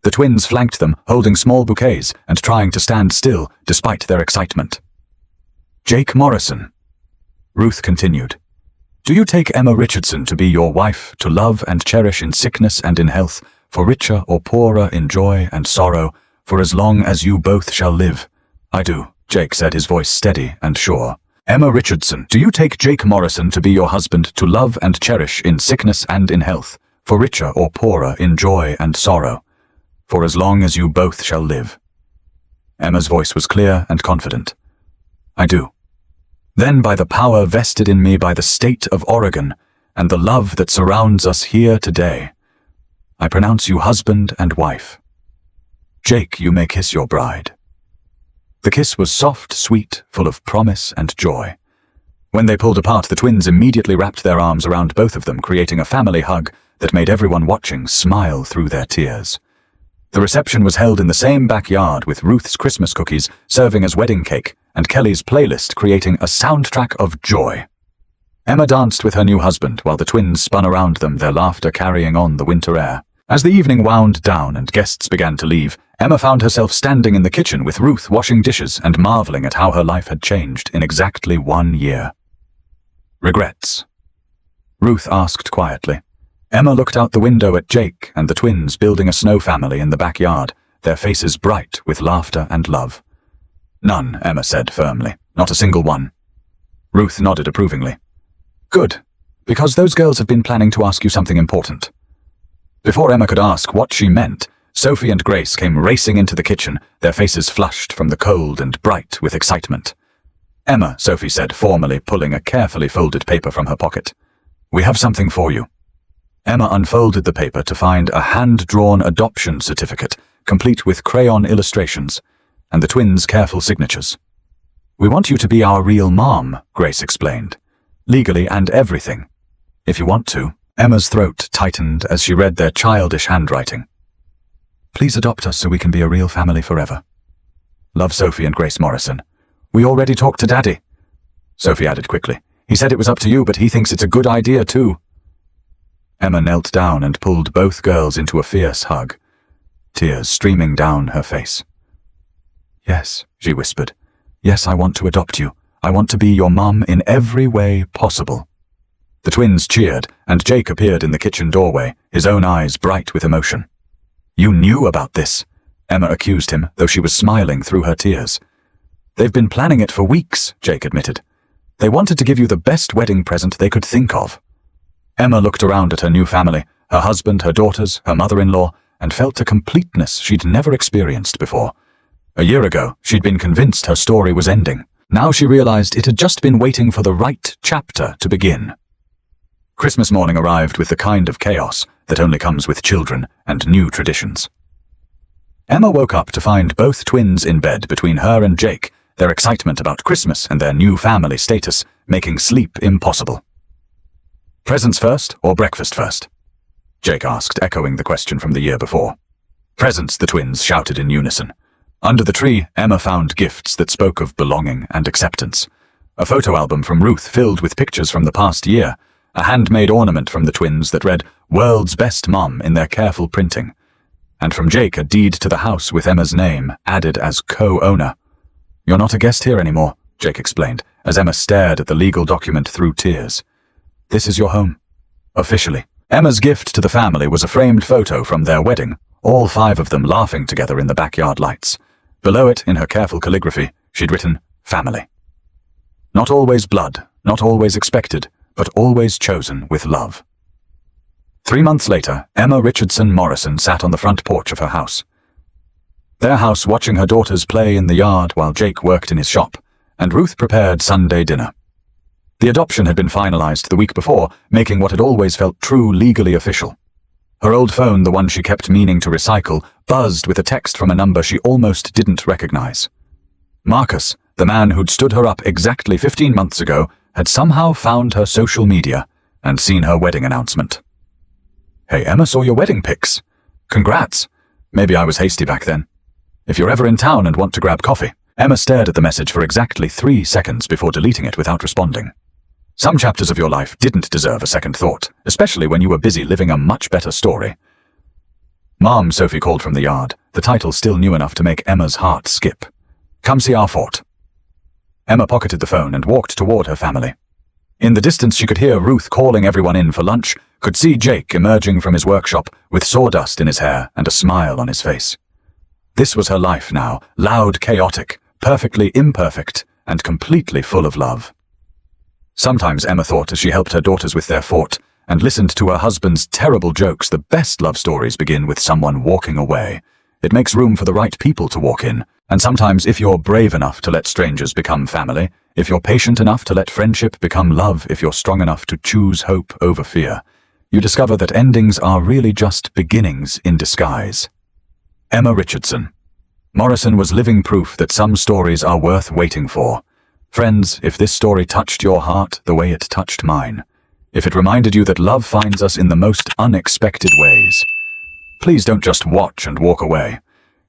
The twins flanked them, holding small bouquets and trying to stand still despite their excitement. Jake Morrison, Ruth continued. Do you take Emma Richardson to be your wife, to love and cherish in sickness and in health, for richer or poorer in joy and sorrow, for as long as you both shall live? I do, Jake said, his voice steady and sure. Emma Richardson, do you take Jake Morrison to be your husband, to love and cherish in sickness and in health, for richer or poorer in joy and sorrow, for as long as you both shall live? Emma's voice was clear and confident. I do. Then by the power vested in me by the state of Oregon and the love that surrounds us here today, I pronounce you husband and wife. Jake, you may kiss your bride. The kiss was soft, sweet, full of promise and joy. When they pulled apart, the twins immediately wrapped their arms around both of them, creating a family hug that made everyone watching smile through their tears. The reception was held in the same backyard, with Ruth's Christmas cookies serving as wedding cake and Kelly's playlist creating a soundtrack of joy. Emma danced with her new husband while the twins spun around them, their laughter carrying on the winter air. As the evening wound down and guests began to leave, Emma found herself standing in the kitchen with Ruth washing dishes and marveling at how her life had changed in exactly 1 year. Regrets? Ruth asked quietly. Emma looked out the window at Jake and the twins building a snow family in the backyard, their faces bright with laughter and love. None, Emma said firmly. Not a single one. Ruth nodded approvingly. Good, because those girls have been planning to ask you something important. Before Emma could ask what she meant, Sophie and Grace came racing into the kitchen, their faces flushed from the cold and bright with excitement. "Emma," Sophie said, formally pulling a carefully folded paper from her pocket. "We have something for you." Emma unfolded the paper to find a hand-drawn adoption certificate, complete with crayon illustrations, and the twins' careful signatures. "We want you to be our real mom," Grace explained. "Legally and everything. If you want to." Emma's throat tightened as she read their childish handwriting. "Please adopt us so we can be a real family forever. Love, Sophie and Grace Morrison." "We already talked to Daddy," Sophie added quickly. "He said it was up to you, but he thinks it's a good idea too." Emma knelt down and pulled both girls into a fierce hug, tears streaming down her face. "Yes," she whispered. "Yes, I want to adopt you. I want to be your mum in every way possible." The twins cheered, and Jake appeared in the kitchen doorway, his own eyes bright with emotion. "You knew about this," Emma accused him, though she was smiling through her tears. "They've been planning it for weeks," Jake admitted. "They wanted to give you the best wedding present they could think of." Emma looked around at her new family, her husband, her daughters, her mother-in-law, and felt a completeness she'd never experienced before. A year ago, she'd been convinced her story was ending. Now she realized it had just been waiting for the right chapter to begin. Christmas morning arrived with the kind of chaos that only comes with children and new traditions. Emma woke up to find both twins in bed between her and Jake, their excitement about Christmas and their new family status making sleep impossible. "Presents first or breakfast first?" Jake asked, echoing the question from the year before. "Presents," the twins shouted in unison. Under the tree, Emma found gifts that spoke of belonging and acceptance. A photo album from Ruth filled with pictures from the past year, a handmade ornament from the twins that read "World's Best Mom" in their careful printing, and from Jake a deed to the house with Emma's name added as co-owner. "You're not a guest here anymore," Jake explained, as Emma stared at the legal document through tears. "This is your home. Officially." Emma's gift to the family was a framed photo from their wedding, all 5 of them laughing together in the backyard lights. Below it, in her careful calligraphy, she'd written, "Family. Not always blood, not always expected, but always chosen with love." 3 months later, Emma Richardson Morrison sat on the front porch of her house. Their house, watching her daughters play in the yard while Jake worked in his shop, and Ruth prepared Sunday dinner. The adoption had been finalized the week before, making what had always felt true legally official. Her old phone, the one she kept meaning to recycle, buzzed with a text from a number she almost didn't recognize. Marcus, the man who'd stood her up exactly 15 months ago, had somehow found her social media and seen her wedding announcement. "Hey, Emma, saw your wedding pics. Congrats. Maybe I was hasty back then. If you're ever in town and want to grab coffee." Emma stared at the message for exactly 3 seconds before deleting it without responding. Some chapters of your life didn't deserve a second thought, especially when you were busy living a much better story. "Mom," Sophie called from the yard, the title still new enough to make Emma's heart skip. "Come see our fort." Emma pocketed the phone and walked toward her family. In the distance she could hear Ruth calling everyone in for lunch, could see Jake emerging from his workshop with sawdust in his hair and a smile on his face. This was her life now, loud, chaotic, perfectly imperfect, and completely full of love. Sometimes, Emma thought as she helped her daughters with their fort and listened to her husband's terrible jokes, the best love stories begin with someone walking away. It makes room for the right people to walk in, and sometimes if you're brave enough to let strangers become family, if you're patient enough to let friendship become love, if you're strong enough to choose hope over fear, you discover that endings are really just beginnings in disguise. Emma Richardson Morrison was living proof that some stories are worth waiting for. Friends, if this story touched your heart the way it touched mine, if it reminded you that love finds us in the most unexpected ways, please don't just watch and walk away.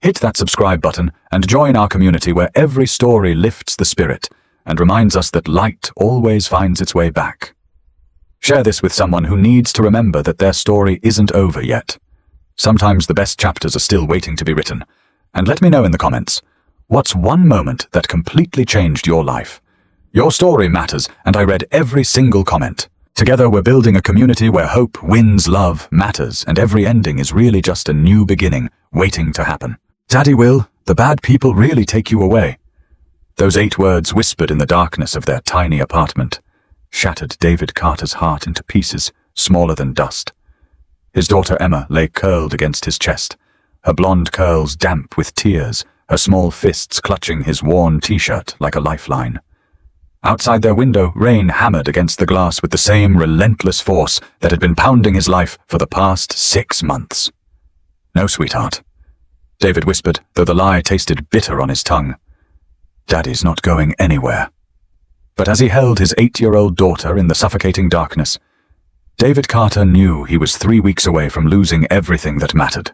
Hit that subscribe button and join our community where every story lifts the spirit and reminds us that light always finds its way back. Share this with someone who needs to remember that their story isn't over yet. Sometimes the best chapters are still waiting to be written. And let me know in the comments, what's one moment that completely changed your life? Your story matters, and I read every single comment. Together we're building a community where hope wins, love matters, and every ending is really just a new beginning waiting to happen. Daddy will, the bad people really take you away. Those 8 words whispered in the darkness of their tiny apartment shattered David Carter's heart into pieces smaller than dust. His daughter Emma lay curled against his chest, her blonde curls damp with tears, her small fists clutching his worn t-shirt like a lifeline. Outside their window, rain hammered against the glass with the same relentless force that had been pounding his life for the past 6 months. "No, sweetheart," David whispered, though the lie tasted bitter on his tongue. "Daddy's not going anywhere." But as he held his 8-year-old daughter in the suffocating darkness, David Carter knew he was 3 weeks away from losing everything that mattered.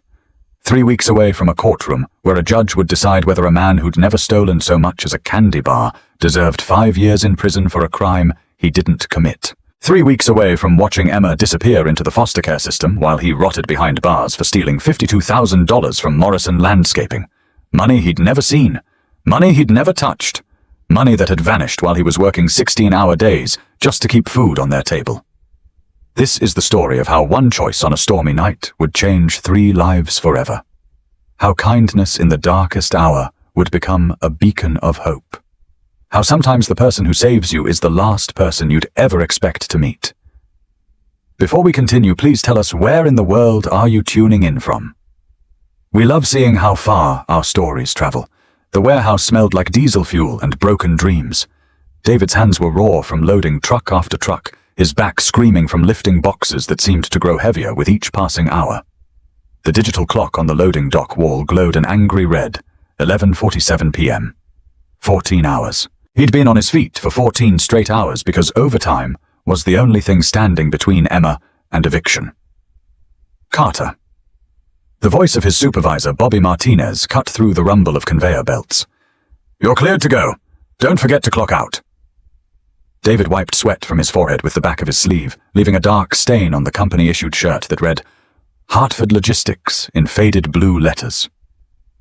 3 weeks away from a courtroom where a judge would decide whether a man who'd never stolen so much as a candy bar deserved 5 years in prison for a crime he didn't commit. 3 weeks away from watching Emma disappear into the foster care system while he rotted behind bars for stealing $52,000 from Morrison Landscaping. Money he'd never seen. Money he'd never touched. Money that had vanished while he was working 16-hour days just to keep food on their table. This is the story of how one choice on a stormy night would change 3 lives forever. How kindness in the darkest hour would become a beacon of hope. How sometimes the person who saves you is the last person you'd ever expect to meet. Before we continue, please tell us, where in the world are you tuning in from? We love seeing how far our stories travel. The warehouse smelled like diesel fuel and broken dreams. David's hands were raw from loading truck after truck, his back screaming from lifting boxes that seemed to grow heavier with each passing hour. The digital clock on the loading dock wall glowed an angry red. 11:47 p.m. 14 hours. He'd been on his feet for 14 straight hours because overtime was the only thing standing between Emma and eviction. Carter. The voice of his supervisor, Bobby Martinez, cut through the rumble of conveyor belts. "You're cleared to go. Don't forget to clock out." David wiped sweat from his forehead with the back of his sleeve, leaving a dark stain on the company-issued shirt that read, "Hartford Logistics," in faded blue letters.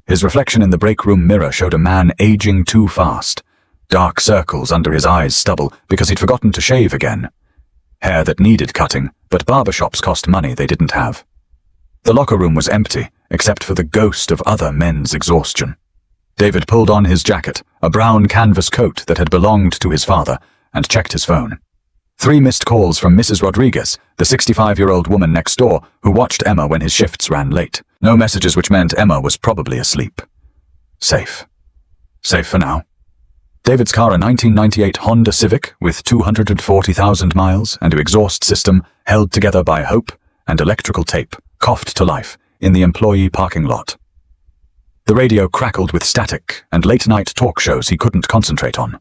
His reflection in the break room mirror showed a man aging too fast, dark circles under his eyes stubble because he'd forgotten to shave again. Hair that needed cutting, but barbershops cost money they didn't have. The locker room was empty, except for the ghost of other men's exhaustion. David pulled on his jacket, a brown canvas coat that had belonged to his father, and checked his phone. 3 missed calls from Mrs. Rodriguez, the 65-year-old woman next door who watched Emma when his shifts ran late. No messages, which meant Emma was probably asleep. Safe. Safe for now. David's car, a 1998 Honda Civic with 240,000 miles and an exhaust system held together by hope and electrical tape, coughed to life in the employee parking lot. The radio crackled with static and late-night talk shows he couldn't concentrate on.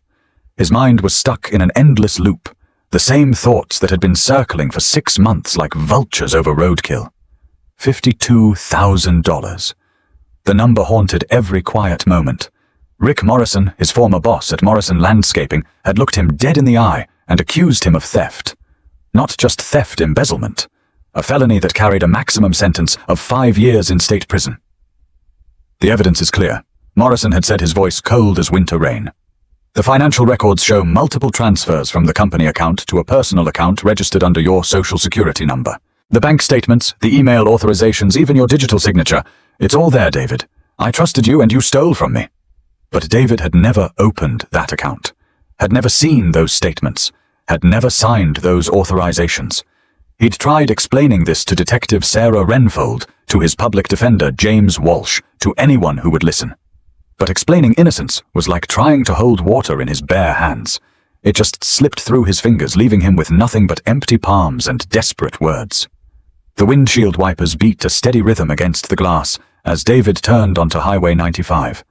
His mind was stuck in an endless loop, the same thoughts that had been circling for 6 months like vultures over roadkill. $52,000. The number haunted every quiet moment. Rick Morrison, his former boss at Morrison Landscaping, had looked him dead in the eye and accused him of theft. Not just theft embezzlement, a felony that carried a maximum sentence of 5 years in state prison. The evidence is clear. Morrison had said, his voice cold as winter rain. The financial records show multiple transfers from the company account to a personal account registered under your social security number. The bank statements, the email authorizations, even your digital signature. It's all there, David. I trusted you and you stole from me. But David had never opened that account, had never seen those statements, had never signed those authorizations. He'd tried explaining this to Detective Sarah Renfold, to his public defender James Walsh, to anyone who would listen. But explaining innocence was like trying to hold water in his bare hands. It just slipped through his fingers, leaving him with nothing but empty palms and desperate words. The windshield wipers beat a steady rhythm against the glass as David turned onto Highway 95.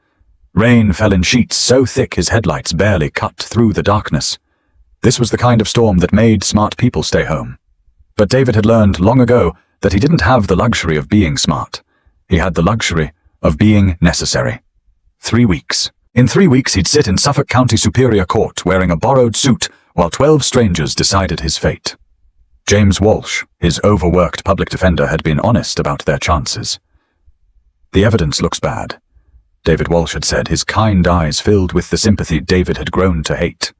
Rain fell in sheets so thick his headlights barely cut through the darkness. This was the kind of storm that made smart people stay home. But David had learned long ago that he didn't have the luxury of being smart. He had the luxury of being necessary. 3 weeks. In 3 weeks he'd sit in Suffolk County Superior Court wearing a borrowed suit while 12 strangers decided his fate. James Walsh, his overworked public defender, had been honest about their chances. "The evidence looks bad," David Walsh had said, his kind eyes filled with the sympathy David had grown to hate.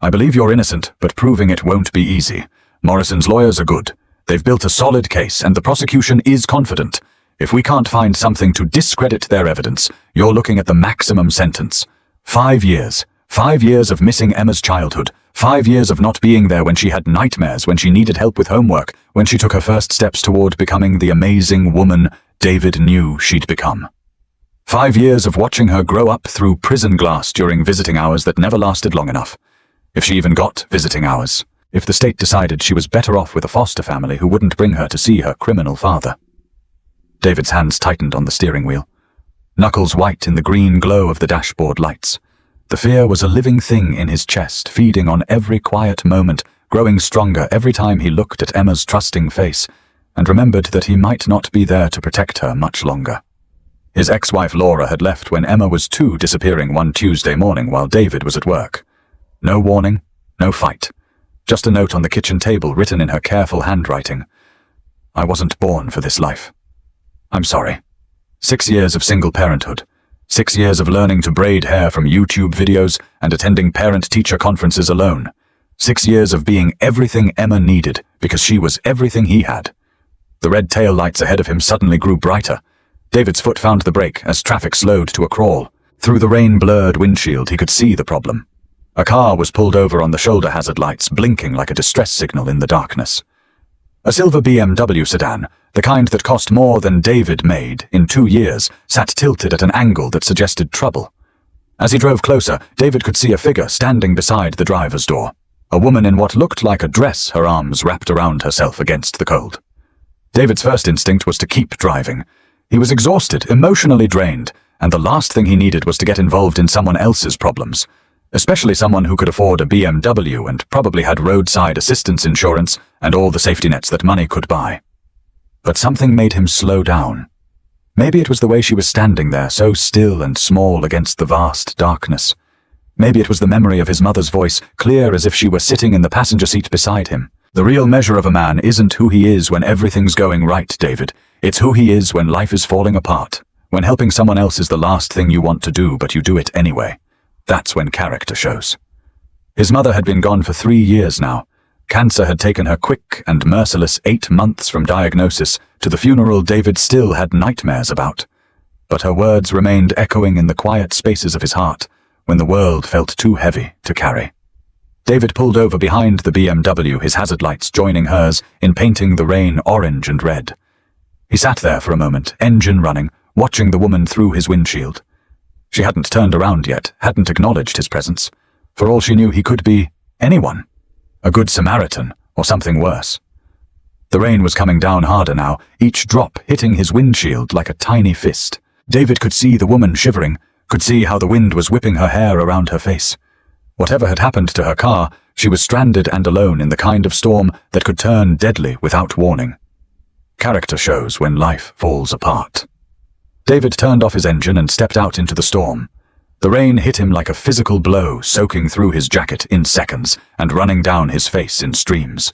"I believe you're innocent, but proving it won't be easy. Morrison's lawyers are good. They've built a solid case, and the prosecution is confident. If we can't find something to discredit their evidence, you're looking at the maximum sentence. 5 years. 5 years of missing Emma's childhood, 5 years of not being there when she had nightmares, when she needed help with homework, when she took her first steps toward becoming the amazing woman David knew she'd become. 5 years of watching her grow up through prison glass during visiting hours that never lasted long enough. If she even got visiting hours. If the state decided she was better off with a foster family who wouldn't bring her to see her criminal father. David's hands tightened on the steering wheel, knuckles white in the green glow of the dashboard lights. The fear was a living thing in his chest, feeding on every quiet moment, growing stronger every time he looked at Emma's trusting face, and remembered that he might not be there to protect her much longer. His ex-wife Laura had left when Emma was 2, disappearing one Tuesday morning while David was at work. No warning, no fight. Just a note on the kitchen table written in her careful handwriting. I wasn't born for this life. I'm sorry. 6 years of single parenthood. 6 years of learning to braid hair from YouTube videos and attending parent-teacher conferences alone. 6 years of being everything Emma needed because she was everything he had. The red tail lights ahead of him suddenly grew brighter. David's foot found the brake as traffic slowed to a crawl. Through the rain-blurred windshield, he could see the problem. A car was pulled over on the shoulder hazard lights, blinking like a distress signal in the darkness. A silver BMW sedan, the kind that cost more than David made in 2 years, sat tilted at an angle that suggested trouble. As he drove closer, David could see a figure standing beside the driver's door. A woman in what looked like a dress, her arms wrapped around herself against the cold. David's first instinct was to keep driving. He was exhausted, emotionally drained, and the last thing he needed was to get involved in someone else's problems. Especially someone who could afford a BMW and probably had roadside assistance insurance and all the safety nets that money could buy. But something made him slow down. Maybe it was the way she was standing there, so still and small against the vast darkness. Maybe it was the memory of his mother's voice, clear as if she were sitting in the passenger seat beside him. The real measure of a man isn't who he is when everything's going right, David. It's who he is when life is falling apart. When helping someone else is the last thing you want to do, but you do it anyway. That's when character shows. His mother had been gone for 3 years now. Cancer had taken her quick and merciless 8 months from diagnosis to the funeral David still had nightmares about. But her words remained echoing in the quiet spaces of his heart when the world felt too heavy to carry. David pulled over behind the BMW, his hazard lights joining hers in painting the rain orange and red. He sat there for a moment, engine running, watching the woman through his windshield. She hadn't turned around yet, hadn't acknowledged his presence. For all she knew, he could be anyone. A good Samaritan, or something worse. The rain was coming down harder now, each drop hitting his windshield like a tiny fist. David could see the woman shivering, could see how the wind was whipping her hair around her face. Whatever had happened to her car, she was stranded and alone in the kind of storm that could turn deadly without warning. Character shows when life falls apart. David turned off his engine and stepped out into the storm. The rain hit him like a physical blow, soaking through his jacket in seconds and running down his face in streams.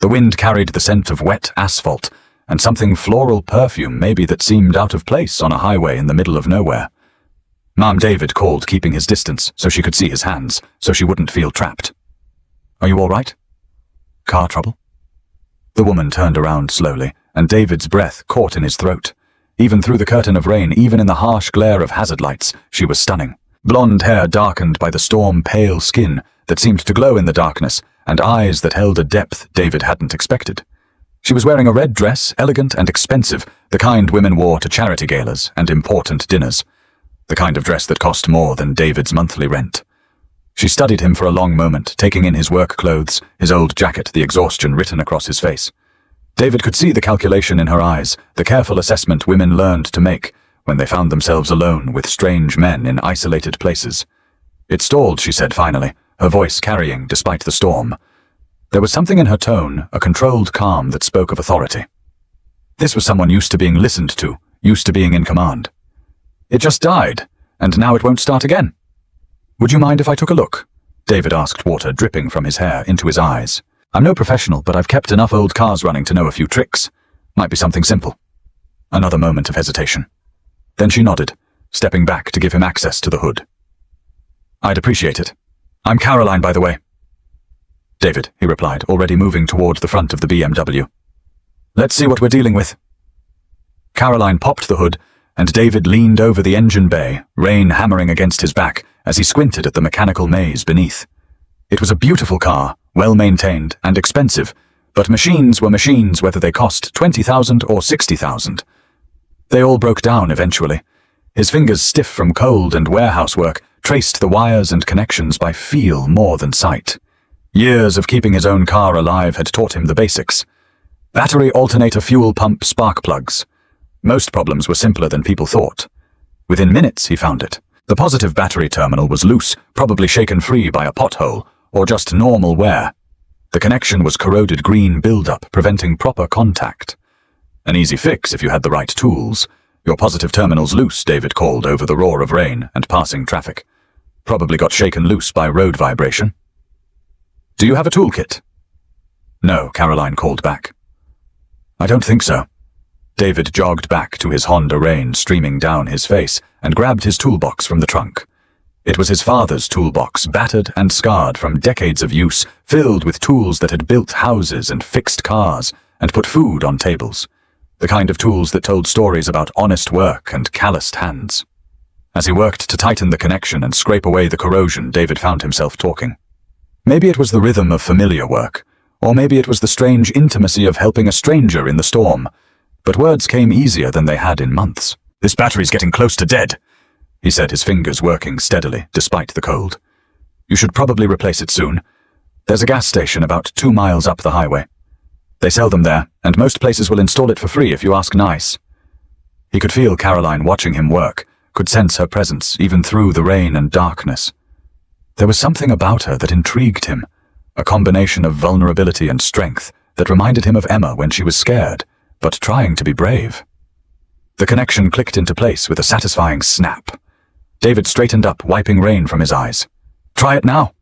The wind carried the scent of wet asphalt and something floral perfume maybe that seemed out of place on a highway in the middle of nowhere. Mom, David called, keeping his distance so she could see his hands, so she wouldn't feel trapped. Are you all right? Car trouble? The woman turned around slowly, and David's breath caught in his throat. Even through the curtain of rain, even in the harsh glare of hazard lights, she was stunning. Blonde hair darkened by the storm-pale skin that seemed to glow in the darkness, and eyes that held a depth David hadn't expected. She was wearing a red dress, elegant and expensive, the kind women wore to charity galas and important dinners. The kind of dress that cost more than David's monthly rent. She studied him for a long moment, taking in his work clothes, his old jacket, the exhaustion written across his face. David could see the calculation in her eyes, the careful assessment women learned to make when they found themselves alone with strange men in isolated places. It stalled, she said finally, her voice carrying despite the storm. There was something in her tone, a controlled calm that spoke of authority. This was someone used to being listened to, used to being in command. It just died, and now it won't start again. Would you mind if I took a look? David asked, water dripping from his hair into his eyes. I'm no professional, but I've kept enough old cars running to know a few tricks. Might be something simple. Another moment of hesitation. Then she nodded, stepping back to give him access to the hood. I'd appreciate it. I'm Caroline, by the way. David, he replied, already moving toward the front of the BMW. Let's see what we're dealing with. Caroline popped the hood, and David leaned over the engine bay, rain hammering against his back as he squinted at the mechanical maze beneath. It was a beautiful car, well-maintained and expensive, but machines were machines whether they cost $20,000 or $60,000. They all broke down eventually. His fingers, stiff from cold and warehouse work, traced the wires and connections by feel more than sight. Years of keeping his own car alive had taught him the basics. Battery alternator fuel pump spark plugs. Most problems were simpler than people thought. Within minutes, he found it. The positive battery terminal was loose, probably shaken free by a pothole, or just normal wear. The connection was corroded green buildup, preventing proper contact. An easy fix if you had the right tools. Your positive terminal's loose, David called over the roar of rain and passing traffic. Probably got shaken loose by road vibration. Do you have a toolkit? No, Caroline called back. I don't think so. David jogged back to his Honda, rain streaming down his face, and grabbed his toolbox from the trunk. It was his father's toolbox, battered and scarred from decades of use, filled with tools that had built houses and fixed cars and put food on tables. The kind of tools that told stories about honest work and calloused hands. As he worked to tighten the connection and scrape away the corrosion, David found himself talking. Maybe it was the rhythm of familiar work, or maybe it was the strange intimacy of helping a stranger in the storm, but words came easier than they had in months. This battery's getting close to dead, he said, his fingers working steadily, despite the cold. You should probably replace it soon. There's a gas station about 2 miles up the highway. They sell them there, and most places will install it for free if you ask nice. He could feel Caroline watching him work, could sense her presence even through the rain and darkness. There was something about her that intrigued him, a combination of vulnerability and strength that reminded him of Emma when she was scared, but trying to be brave. The connection clicked into place with a satisfying snap. David straightened up, wiping rain from his eyes. Try it now.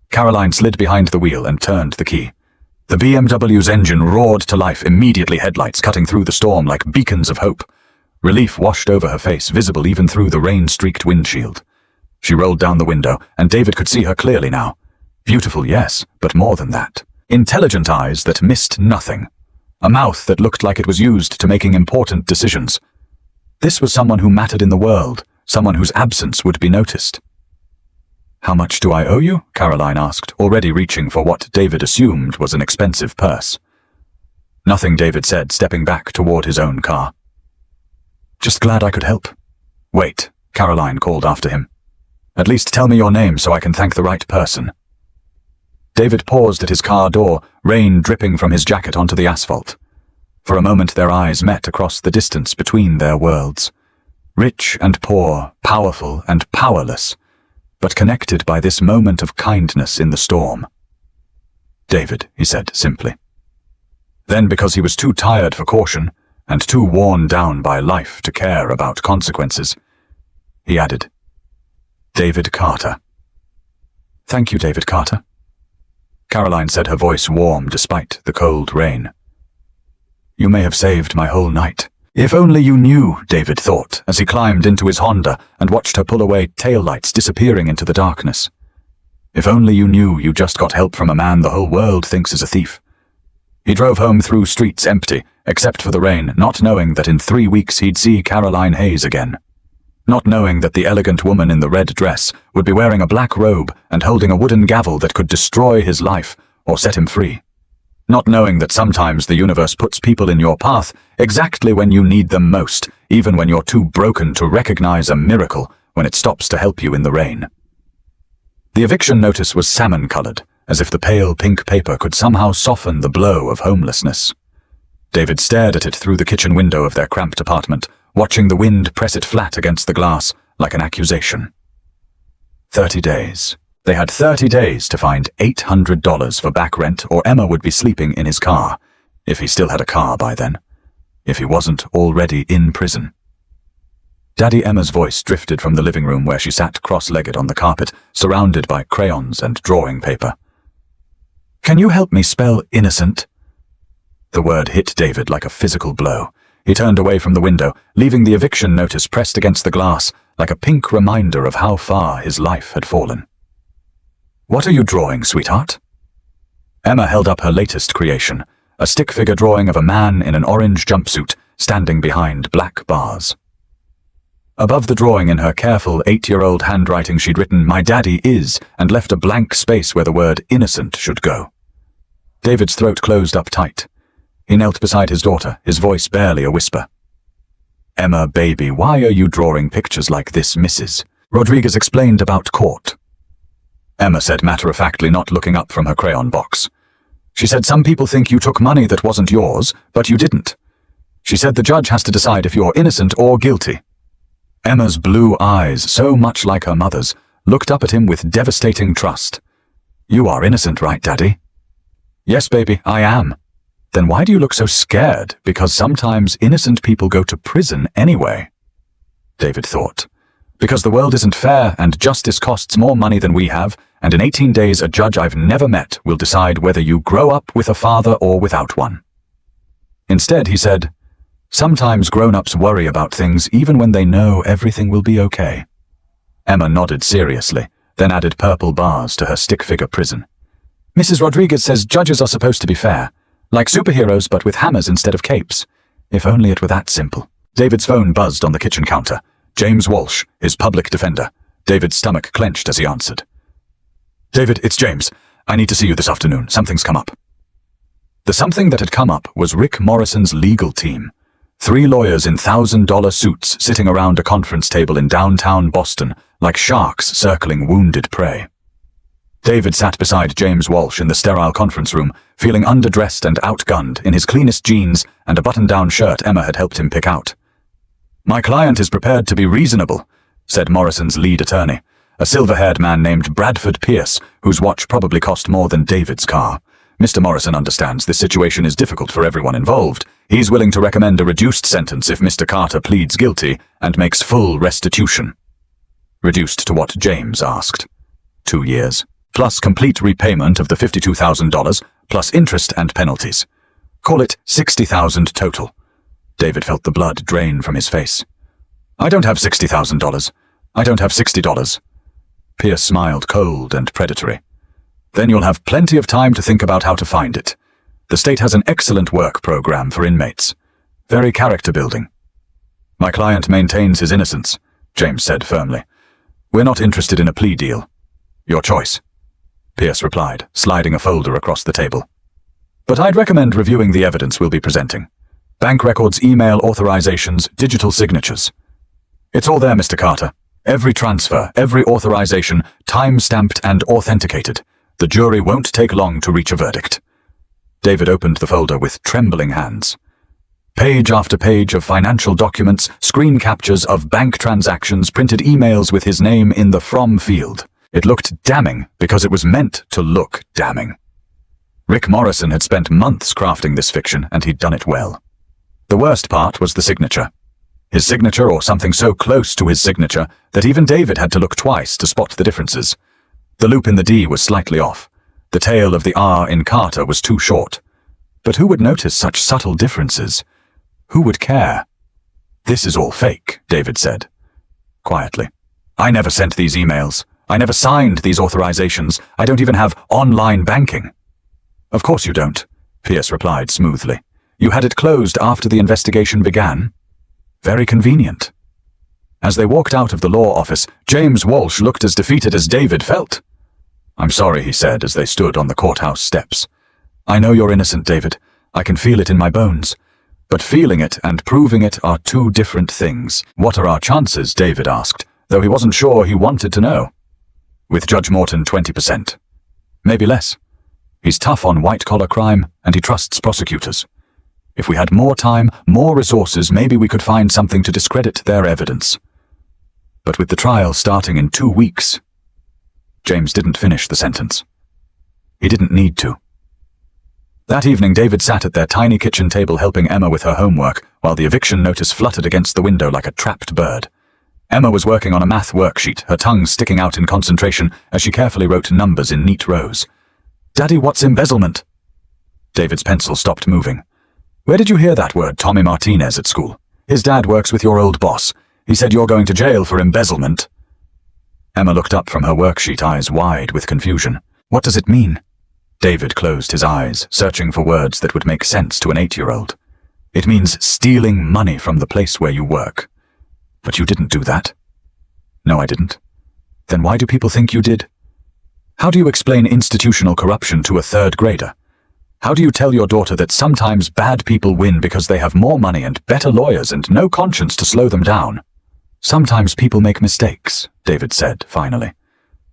Caroline slid behind the wheel and turned the key. The BMW's engine roared to life, immediately, headlights cutting through the storm like beacons of hope. Relief washed over her face, visible even through the rain-streaked windshield. She rolled down the window, and David could see her clearly now. Beautiful, yes, but more than that. Intelligent eyes that missed nothing. A mouth that looked like it was used to making important decisions. This was someone who mattered in the world, someone whose absence would be noticed. How much do I owe you? Caroline asked, already reaching for what David assumed was an expensive purse. Nothing, David said, stepping back toward his own car. Just glad I could help. Wait, Caroline called after him. At least tell me your name so I can thank the right person. David paused at his car door, rain dripping from his jacket onto the asphalt. For a moment their eyes met across the distance between their worlds. Rich and poor, powerful and powerless, but connected by this moment of kindness in the storm. David, he said simply. Then, because he was too tired for caution and too worn down by life to care about consequences, he added, David Carter. Thank you, David Carter. Caroline said, her voice warm despite the cold rain. You may have saved my whole night. If only you knew, David thought, as he climbed into his Honda and watched her pull away, taillights disappearing into the darkness. If only you knew you just got help from a man the whole world thinks is a thief. He drove home through streets empty, except for the rain, not knowing that in 3 weeks he'd see Caroline Hayes again. Not knowing that the elegant woman in the red dress would be wearing a black robe and holding a wooden gavel that could destroy his life or set him free. Not knowing that sometimes the universe puts people in your path exactly when you need them most, even when you're too broken to recognize a miracle when it stops to help you in the rain. The eviction notice was salmon-colored, as if the pale pink paper could somehow soften the blow of homelessness. David stared at it through the kitchen window of their cramped apartment, watching the wind press it flat against the glass like an accusation. 30 days. They had 30 days to find $800 for back rent, or Emma would be sleeping in his car, if he still had a car by then, if he wasn't already in prison. Daddy Emma's voice drifted from the living room where she sat cross-legged on the carpet, surrounded by crayons and drawing paper. Can you help me spell innocent? The word hit David like a physical blow. He turned away from the window, leaving the eviction notice pressed against the glass like a pink reminder of how far his life had fallen. What are you drawing, sweetheart? Emma held up her latest creation, a stick figure drawing of a man in an orange jumpsuit standing behind black bars. Above the drawing in her careful 8-year-old handwriting she'd written, "My daddy is," and left a blank space where the word innocent should go. David's throat closed up tight. He knelt beside his daughter, his voice barely a whisper. "Emma, baby, why are you drawing pictures like this, Mrs.?" Rodriguez explained about court. Emma said matter-of-factly, not looking up from her crayon box. She said, "Some people think you took money that wasn't yours, but you didn't." She said the judge has to decide if you're innocent or guilty. Emma's blue eyes, so much like her mother's, looked up at him with devastating trust. "You are innocent, right, Daddy?" "Yes, baby, I am." "Then why do you look so scared? Because sometimes innocent people go to prison anyway." David thought. "Because the world isn't fair and justice costs more money than we have, and in 18 days a judge I've never met will decide whether you grow up with a father or without one." Instead, he said, "Sometimes grown-ups worry about things even when they know everything will be okay." Emma nodded seriously, then added purple bars to her stick-figure prison. "Mrs. Rodriguez says judges are supposed to be fair, like superheroes but with hammers instead of capes. If only it were that simple." David's phone buzzed on the kitchen counter. James Walsh, his public defender. David's stomach clenched as he answered. "David, it's James. I need to see you this afternoon. Something's come up." The something that had come up was Rick Morrison's legal team. 3 lawyers in $1,000 suits sitting around a conference table in downtown Boston, like sharks circling wounded prey. David sat beside James Walsh in the sterile conference room, feeling underdressed and outgunned in his cleanest jeans and a button-down shirt Emma had helped him pick out. "My client is prepared to be reasonable," said Morrison's lead attorney, a silver-haired man named Bradford Pierce, whose watch probably cost more than David's car. "Mr. Morrison understands this situation is difficult for everyone involved. He's willing to recommend a reduced sentence if Mr. Carter pleads guilty and makes full restitution." Reduced to what James asked. 2 years, plus complete repayment of the $52,000, plus interest and penalties. Call it $60,000 total. David felt the blood drain from his face. "I don't have $60,000. I don't have $60. Pierce smiled, cold and predatory. "Then you'll have plenty of time to think about how to find it. The state has an excellent work program for inmates. Very character-building." "My client maintains his innocence," James said firmly. "We're not interested in a plea deal." "Your choice," Pierce replied, sliding a folder across the table. "But I'd recommend reviewing the evidence we'll be presenting. Bank records, email authorizations, digital signatures. It's all there, Mr. Carter. Every transfer, every authorization, time-stamped and authenticated. The jury won't take long to reach a verdict." David opened the folder with trembling hands. Page after page of financial documents, screen captures of bank transactions, printed emails with his name in the from field. It looked damning because it was meant to look damning. Rick Morrison had spent months crafting this fiction, and he'd done it well. The worst part was the signature. His signature, or something so close to his signature that even David had to look twice to spot the differences. The loop in the D was slightly off. The tail of the R in Carter was too short. But who would notice such subtle differences? Who would care? "This is all fake," David said, quietly. "I never sent these emails. I never signed these authorizations. I don't even have online banking." "Of course you don't," Pierce replied smoothly. "You had it closed after the investigation began. Very convenient." As they walked out of the law office, James Walsh looked as defeated as David felt. "I'm sorry," he said as they stood on the courthouse steps. "I know you're innocent, David. I can feel it in my bones. But feeling it and proving it are two different things." "What are our chances?" David asked, though he wasn't sure he wanted to know. "With Judge Morton, 20%. Maybe less. He's tough on white-collar crime, and he trusts prosecutors. If we had more time, more resources, maybe we could find something to discredit their evidence. But with the trial starting in 2 weeks..." James didn't finish the sentence. He didn't need to. That evening, David sat at their tiny kitchen table helping Emma with her homework, while the eviction notice fluttered against the window like a trapped bird. Emma was working on a math worksheet, her tongue sticking out in concentration as she carefully wrote numbers in neat rows. "Daddy, what's embezzlement?" David's pencil stopped moving. "Where did you hear that word, Tommy Martinez, at school? His dad works with your old boss. He said you're going to jail for embezzlement." Emma looked up from her worksheet, eyes wide with confusion. "What does it mean?" David closed his eyes, searching for words that would make sense to an 8-year-old. "It means stealing money from the place where you work. But you didn't do that. No, I didn't. Then why do people think you did? How do you explain institutional corruption to a third grader? How do you tell your daughter that sometimes bad people win because they have more money and better lawyers and no conscience to slow them down? Sometimes people make mistakes, David said, finally.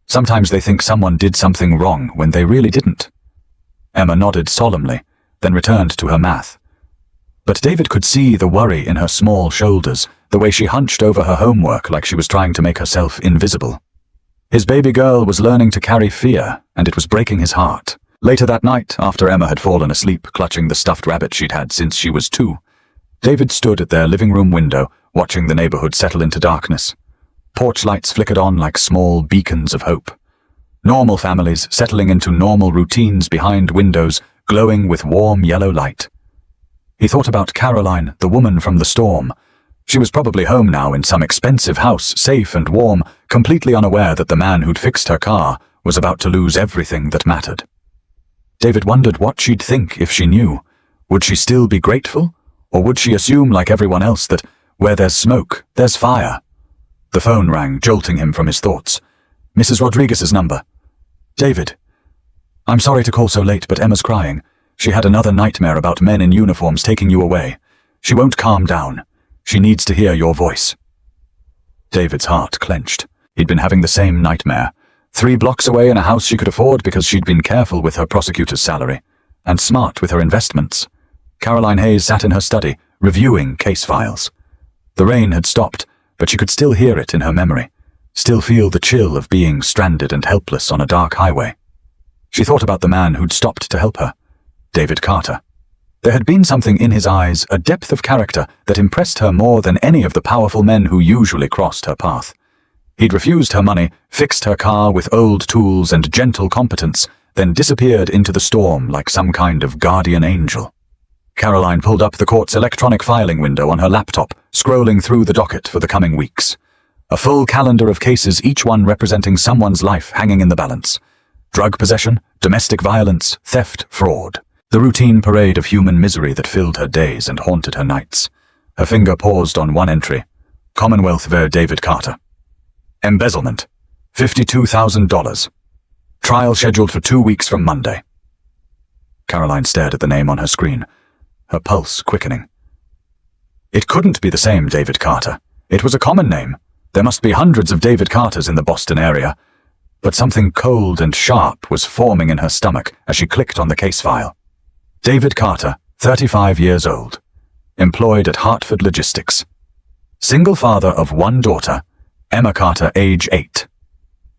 Sometimes they think someone did something wrong when they really didn't. Emma nodded solemnly, then returned to her math. But David could see the worry in her small shoulders, the way she hunched over her homework like she was trying to make herself invisible. His baby girl was learning to carry fear, and it was breaking his heart. Later that night, after Emma had fallen asleep clutching the stuffed rabbit she'd had since she was 2, David stood at their living room window, watching the neighborhood settle into darkness. Porch lights flickered on like small beacons of hope. Normal families settling into normal routines behind windows, glowing with warm yellow light. He thought about Caroline, the woman from the storm. She was probably home now in some expensive house, safe and warm, completely unaware that the man who'd fixed her car was about to lose everything that mattered. David wondered what she'd think if she knew. Would she still be grateful? Or would she assume, like everyone else, that where there's smoke, there's fire? The phone rang, jolting him from his thoughts. Mrs. Rodriguez's number. David. I'm sorry to call so late, but Emma's crying. She had another nightmare about men in uniforms taking you away. She won't calm down. She needs to hear your voice. David's heart clenched. He'd been having the same nightmare. 3 blocks away in a house she could afford because she'd been careful with her prosecutor's salary, and smart with her investments. Caroline Hayes sat in her study, reviewing case files. The rain had stopped, but she could still hear it in her memory, still feel the chill of being stranded and helpless on a dark highway. She thought about the man who'd stopped to help her, David Carter. There had been something in his eyes, a depth of character that impressed her more than any of the powerful men who usually crossed her path. He'd refused her money, fixed her car with old tools and gentle competence, then disappeared into the storm like some kind of guardian angel. Caroline pulled up the court's electronic filing window on her laptop, scrolling through the docket for the coming weeks. A full calendar of cases, each one representing someone's life hanging in the balance. Drug possession, domestic violence, theft, fraud. The routine parade of human misery that filled her days and haunted her nights. Her finger paused on one entry. Commonwealth ver David Carter. Embezzlement. $52,000. Trial scheduled for 2 weeks from Monday. Caroline stared at the name on her screen, her pulse quickening. It couldn't be the same David Carter. It was a common name. There must be hundreds of David Carters in the Boston area. But something cold and sharp was forming in her stomach as she clicked on the case file. David Carter, 35 years old. Employed at Hartford Logistics. Single father of 1 daughter, Emma Carter, age 8.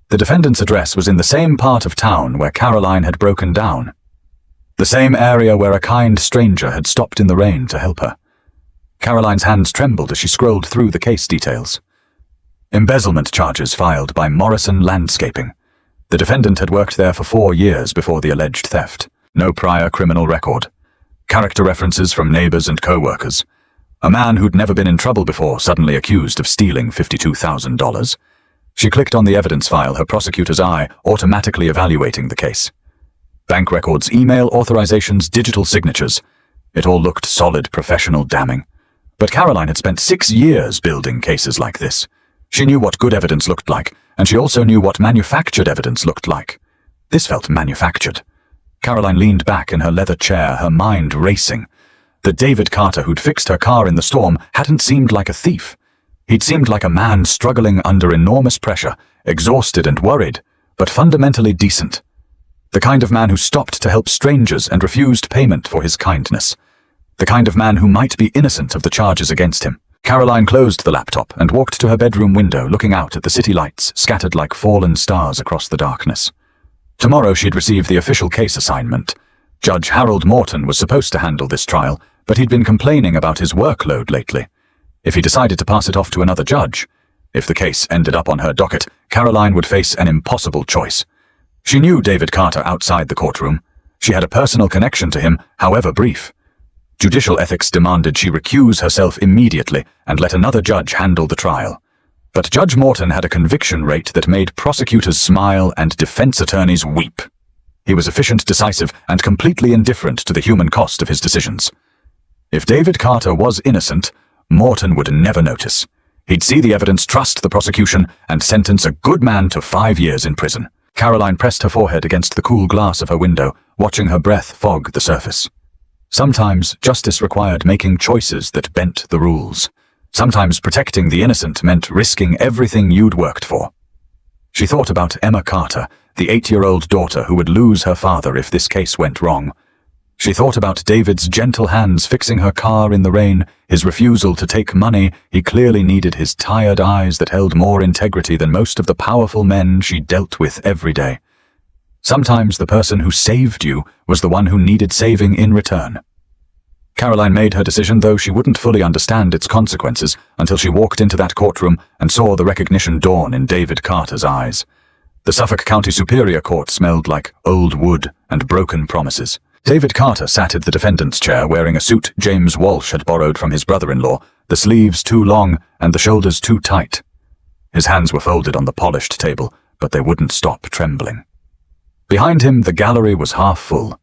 The defendant's address was in the same part of town where Caroline had broken down. The same area where a kind stranger had stopped in the rain to help her. Caroline's hands trembled as she scrolled through the case details. Embezzlement charges filed by Morrison Landscaping. The defendant had worked there for 4 years before the alleged theft. No prior criminal record. Character references from neighbors and co-workers. A man who'd never been in trouble before suddenly accused of stealing $52,000. She clicked on the evidence file, her prosecutor's eye automatically evaluating the case. Bank records, email authorizations, digital signatures. It all looked solid, professional, damning. But Caroline had spent 6 years building cases like this. She knew what good evidence looked like, and she also knew what manufactured evidence looked like. This felt manufactured. Caroline leaned back in her leather chair, her mind racing. The David Carter who'd fixed her car in the storm hadn't seemed like a thief. He'd seemed like a man struggling under enormous pressure, exhausted and worried, but fundamentally decent. The kind of man who stopped to help strangers and refused payment for his kindness. The kind of man who might be innocent of the charges against him. Caroline closed the laptop and walked to her bedroom window, looking out at the city lights scattered like fallen stars across the darkness. Tomorrow she'd receive the official case assignment. Judge Harold Morton was supposed to handle this trial, but he'd been complaining about his workload lately. If he decided to pass it off to another judge, if the case ended up on her docket, Caroline would face an impossible choice. She knew David Carter outside the courtroom. She had a personal connection to him, however brief. Judicial ethics demanded she recuse herself immediately and let another judge handle the trial. But Judge Morton had a conviction rate that made prosecutors smile and defense attorneys weep. He was efficient, decisive, and completely indifferent to the human cost of his decisions. If David Carter was innocent, Morton would never notice. He'd see the evidence, trust the prosecution, and sentence a good man to 5 years in prison. Caroline pressed her forehead against the cool glass of her window, watching her breath fog the surface. Sometimes justice required making choices that bent the rules. Sometimes protecting the innocent meant risking everything you'd worked for. She thought about Emma Carter, the 8-year-old daughter who would lose her father if this case went wrong. She thought about David's gentle hands fixing her car in the rain, his refusal to take money. He clearly needed his tired eyes that held more integrity than most of the powerful men she dealt with every day. Sometimes the person who saved you was the one who needed saving in return. Caroline made her decision, though she wouldn't fully understand its consequences until she walked into that courtroom and saw the recognition dawn in David Carter's eyes. The Suffolk County Superior Court smelled like old wood and broken promises. David Carter sat in the defendant's chair wearing a suit James Walsh had borrowed from his brother-in-law, the sleeves too long and the shoulders too tight. His hands were folded on the polished table, but they wouldn't stop trembling. Behind him, the gallery was half full.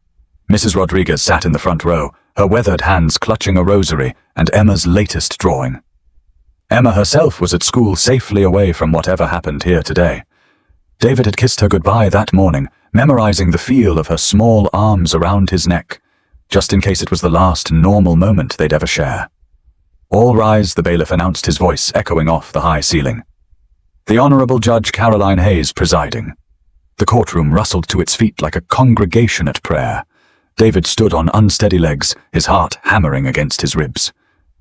Mrs. Rodriguez sat in the front row, her weathered hands clutching a rosary and Emma's latest drawing. Emma herself was at school, safely away from whatever happened here today. David had kissed her goodbye that morning, memorizing the feel of her small arms around his neck, just in case it was the last normal moment they'd ever share. "All rise," the bailiff announced, his voice echoing off the high ceiling. The Honorable Judge Caroline Hayes presiding. The courtroom rustled to its feet like a congregation at prayer. David stood on unsteady legs, his heart hammering against his ribs.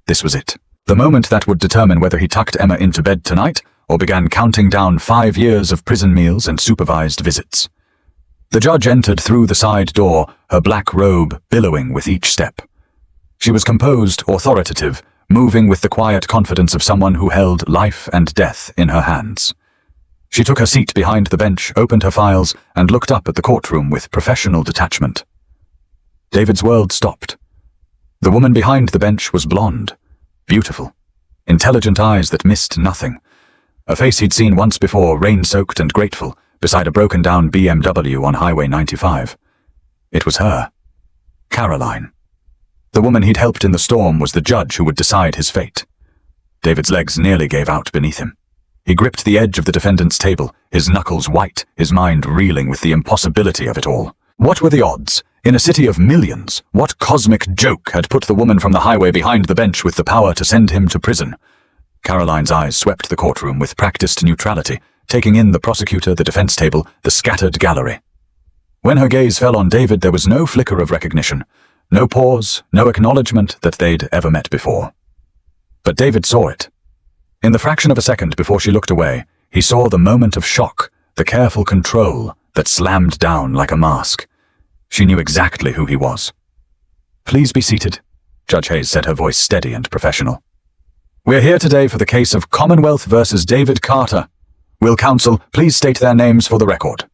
This was it. The moment that would determine whether he tucked Emma into bed tonight or began counting down 5 years of prison meals and supervised visits. The judge entered through the side door, her black robe billowing with each step. She was composed, authoritative, moving with the quiet confidence of someone who held life and death in her hands. She took her seat behind the bench, opened her files, and looked up at the courtroom with professional detachment. David's world stopped. The woman behind the bench was blonde, beautiful, intelligent eyes that missed nothing. A face he'd seen once before, rain-soaked and grateful, beside a broken-down BMW on Highway 95. It was her. Caroline. The woman he'd helped in the storm was the judge who would decide his fate. David's legs nearly gave out beneath him. He gripped the edge of the defendant's table, his knuckles white, his mind reeling with the impossibility of it all. What were the odds? In a city of millions, what cosmic joke had put the woman from the highway behind the bench with the power to send him to prison? Caroline's eyes swept the courtroom with practiced neutrality, taking in the prosecutor, the defense table, the scattered gallery. When her gaze fell on David, there was no flicker of recognition, no pause, no acknowledgement that they'd ever met before. But David saw it. In the fraction of a second before she looked away, he saw the moment of shock, the careful control that slammed down like a mask. She knew exactly who he was. "Please be seated," Judge Hayes said, her voice steady and professional. "We're here today for the case of Commonwealth versus David Carter. Will counsel please state their names for the record?"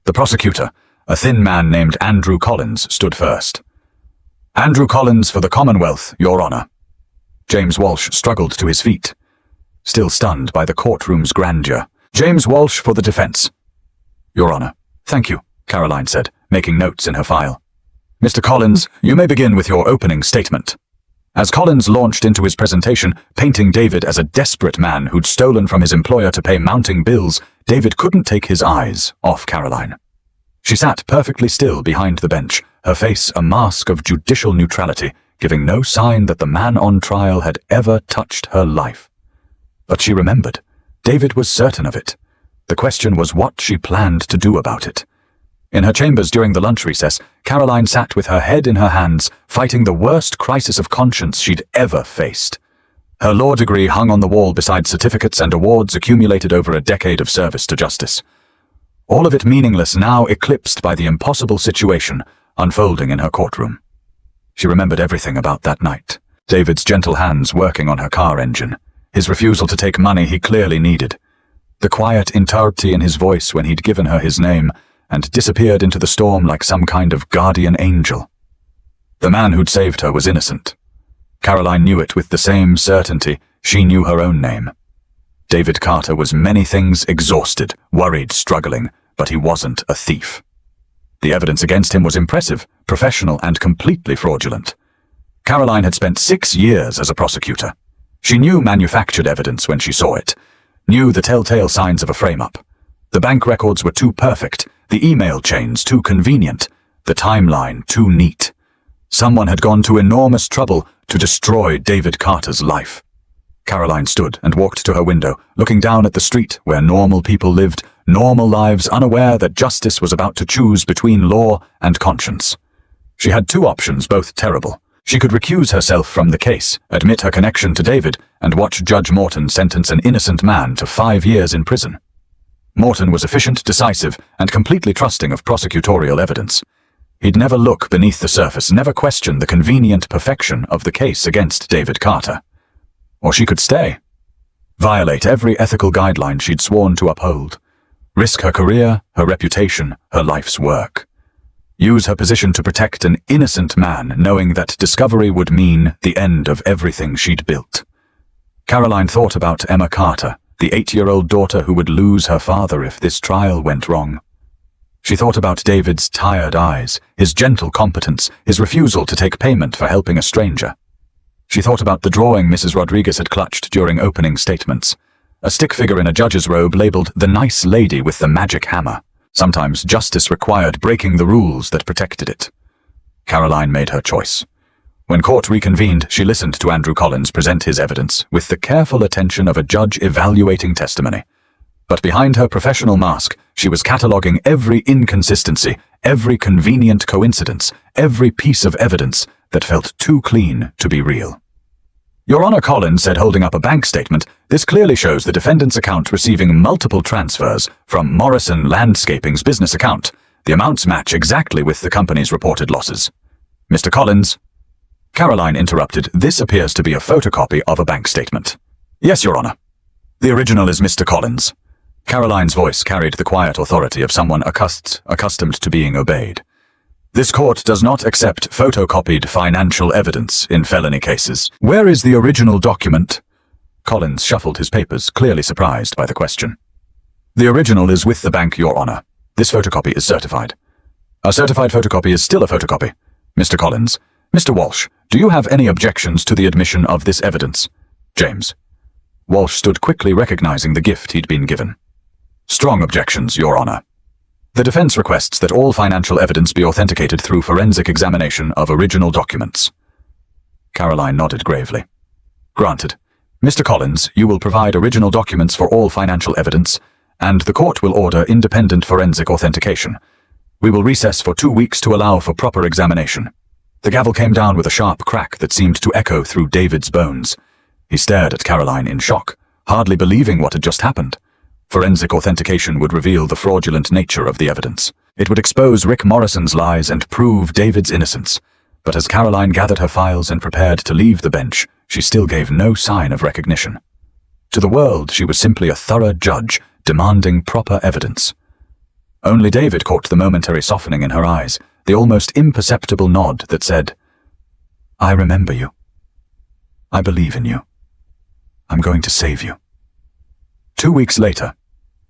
The prosecutor, a thin man named Andrew Collins, stood first. "Andrew Collins for the Commonwealth, Your Honor." James Walsh struggled to his feet, still stunned by the courtroom's grandeur. "James Walsh for the defense." "Your Honor." "Thank you," Caroline said, making notes in her file. "Mr. Collins, you may begin with your opening statement." As Collins launched into his presentation, painting David as a desperate man who'd stolen from his employer to pay mounting bills, David couldn't take his eyes off Caroline. She sat perfectly still behind the bench, her face a mask of judicial neutrality, giving no sign that the man on trial had ever touched her life. But she remembered. David was certain of it. The question was what she planned to do about it. In her chambers during the lunch recess, Caroline sat with her head in her hands, fighting the worst crisis of conscience she'd ever faced. Her law degree hung on the wall beside certificates and awards accumulated over a decade of service to justice. All of it meaningless now, eclipsed by the impossible situation unfolding in her courtroom. She remembered everything about that night. David's gentle hands working on her car engine, his refusal to take money he clearly needed, the quiet entirety in his voice when he'd given her his name and disappeared into the storm like some kind of guardian angel. The man who'd saved her was innocent. Caroline knew it with the same certainty she knew her own name. David Carter was many things, exhausted, worried, struggling, but he wasn't a thief. The evidence against him was impressive, professional, and completely fraudulent. Caroline had spent 6 years as a prosecutor. She knew manufactured evidence when she saw it, knew the telltale signs of a frame-up. The bank records were too perfect, the email chains too convenient, the timeline too neat. Someone had gone to enormous trouble to destroy David Carter's life. Caroline stood and walked to her window, looking down at the street where normal people lived, normal lives, unaware that justice was about to choose between law and conscience. She had two options, both terrible. She could recuse herself from the case, admit her connection to David, and watch Judge Morton sentence an innocent man to 5 years in prison. Morton was efficient, decisive, and completely trusting of prosecutorial evidence. He'd never look beneath the surface, never question the convenient perfection of the case against David Carter. Or she could stay. Violate every ethical guideline she'd sworn to uphold. Risk her career, her reputation, her life's work. Use her position to protect an innocent man, knowing that discovery would mean the end of everything she'd built. Caroline thought about Emma Carter, the 8-year-old daughter who would lose her father if this trial went wrong. She thought about David's tired eyes, his gentle competence, his refusal to take payment for helping a stranger. She thought about the drawing Mrs. Rodriguez had clutched during opening statements. A stick figure in a judge's robe labeled the nice lady with the magic hammer. Sometimes justice required breaking the rules that protected it. Caroline made her choice. When court reconvened, she listened to Andrew Collins present his evidence with the careful attention of a judge evaluating testimony. But behind her professional mask, she was cataloguing every inconsistency, every convenient coincidence, every piece of evidence that felt too clean to be real. Your Honor, Collins said, holding up a bank statement, this clearly shows the defendant's account receiving multiple transfers from Morrison Landscaping's business account. The amounts match exactly with the company's reported losses. Mr. Collins. Caroline interrupted. This appears to be a photocopy of a bank statement. Yes, Your Honor. The original is Mr. Collins. Caroline's voice carried the quiet authority of someone accustomed to being obeyed. This court does not accept photocopied financial evidence in felony cases. Where is the original document? Collins shuffled his papers, clearly surprised by the question. The original is with the bank, Your Honor. This photocopy is certified. A certified photocopy is still a photocopy. Mr. Collins. Mr. Walsh, do you have any objections to the admission of this evidence? James. Walsh stood quickly, recognizing the gift he'd been given. Strong objections, Your Honor. The defense requests that all financial evidence be authenticated through forensic examination of original documents. Caroline nodded gravely. Granted. Mr. Collins, you will provide original documents for all financial evidence, and the court will order independent forensic authentication. We will recess for 2 weeks to allow for proper examination. The gavel came down with a sharp crack that seemed to echo through David's bones. He stared at Caroline in shock, hardly believing what had just happened. Forensic authentication would reveal the fraudulent nature of the evidence. It would expose Rick Morrison's lies and prove David's innocence. But as Caroline gathered her files and prepared to leave the bench, she still gave no sign of recognition. To the world, she was simply a thorough judge, demanding proper evidence. Only David caught the momentary softening in her eyes, the almost imperceptible nod that said, I remember you. I believe in you. I'm going to save you. 2 weeks later,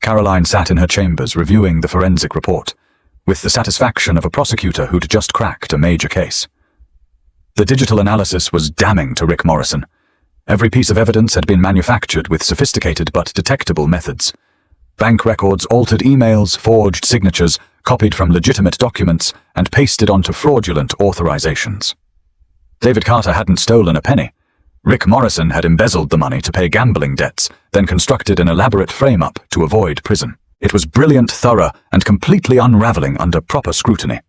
Caroline sat in her chambers reviewing the forensic report, with the satisfaction of a prosecutor who'd just cracked a major case. The digital analysis was damning to Rick Morrison. Every piece of evidence had been manufactured with sophisticated but detectable methods. Bank records, altered emails, forged signatures, copied from legitimate documents, and pasted onto fraudulent authorizations. David Carter hadn't stolen a penny. Rick Morrison had embezzled the money to pay gambling debts, then constructed an elaborate frame-up to avoid prison. It was brilliant, thorough, and completely unraveling under proper scrutiny.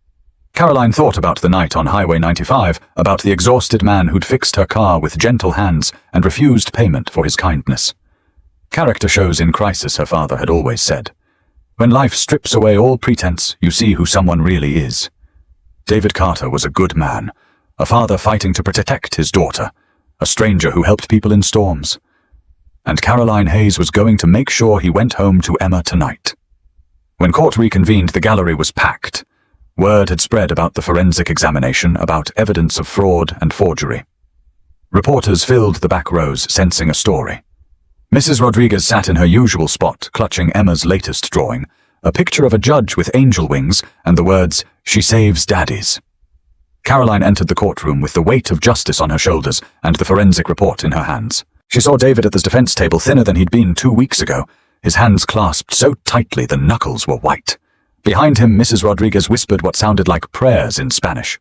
Caroline thought about the night on Highway 95, about the exhausted man who'd fixed her car with gentle hands and refused payment for his kindness. Character shows in crisis, her father had always said. When life strips away all pretense, you see who someone really is. David Carter was a good man, a father fighting to protect his daughter, a stranger who helped people in storms. And Caroline Hayes was going to make sure he went home to Emma tonight. When court reconvened, the gallery was packed. Word had spread about the forensic examination, about evidence of fraud and forgery. Reporters filled the back rows, sensing a story. Mrs. Rodriguez sat in her usual spot, clutching Emma's latest drawing, a picture of a judge with angel wings and the words, "She saves daddies." Caroline entered the courtroom with the weight of justice on her shoulders and the forensic report in her hands. She saw David at the defense table, thinner than he'd been 2 weeks ago, his hands clasped so tightly the knuckles were white. Behind him, Mrs. Rodriguez whispered what sounded like prayers in Spanish.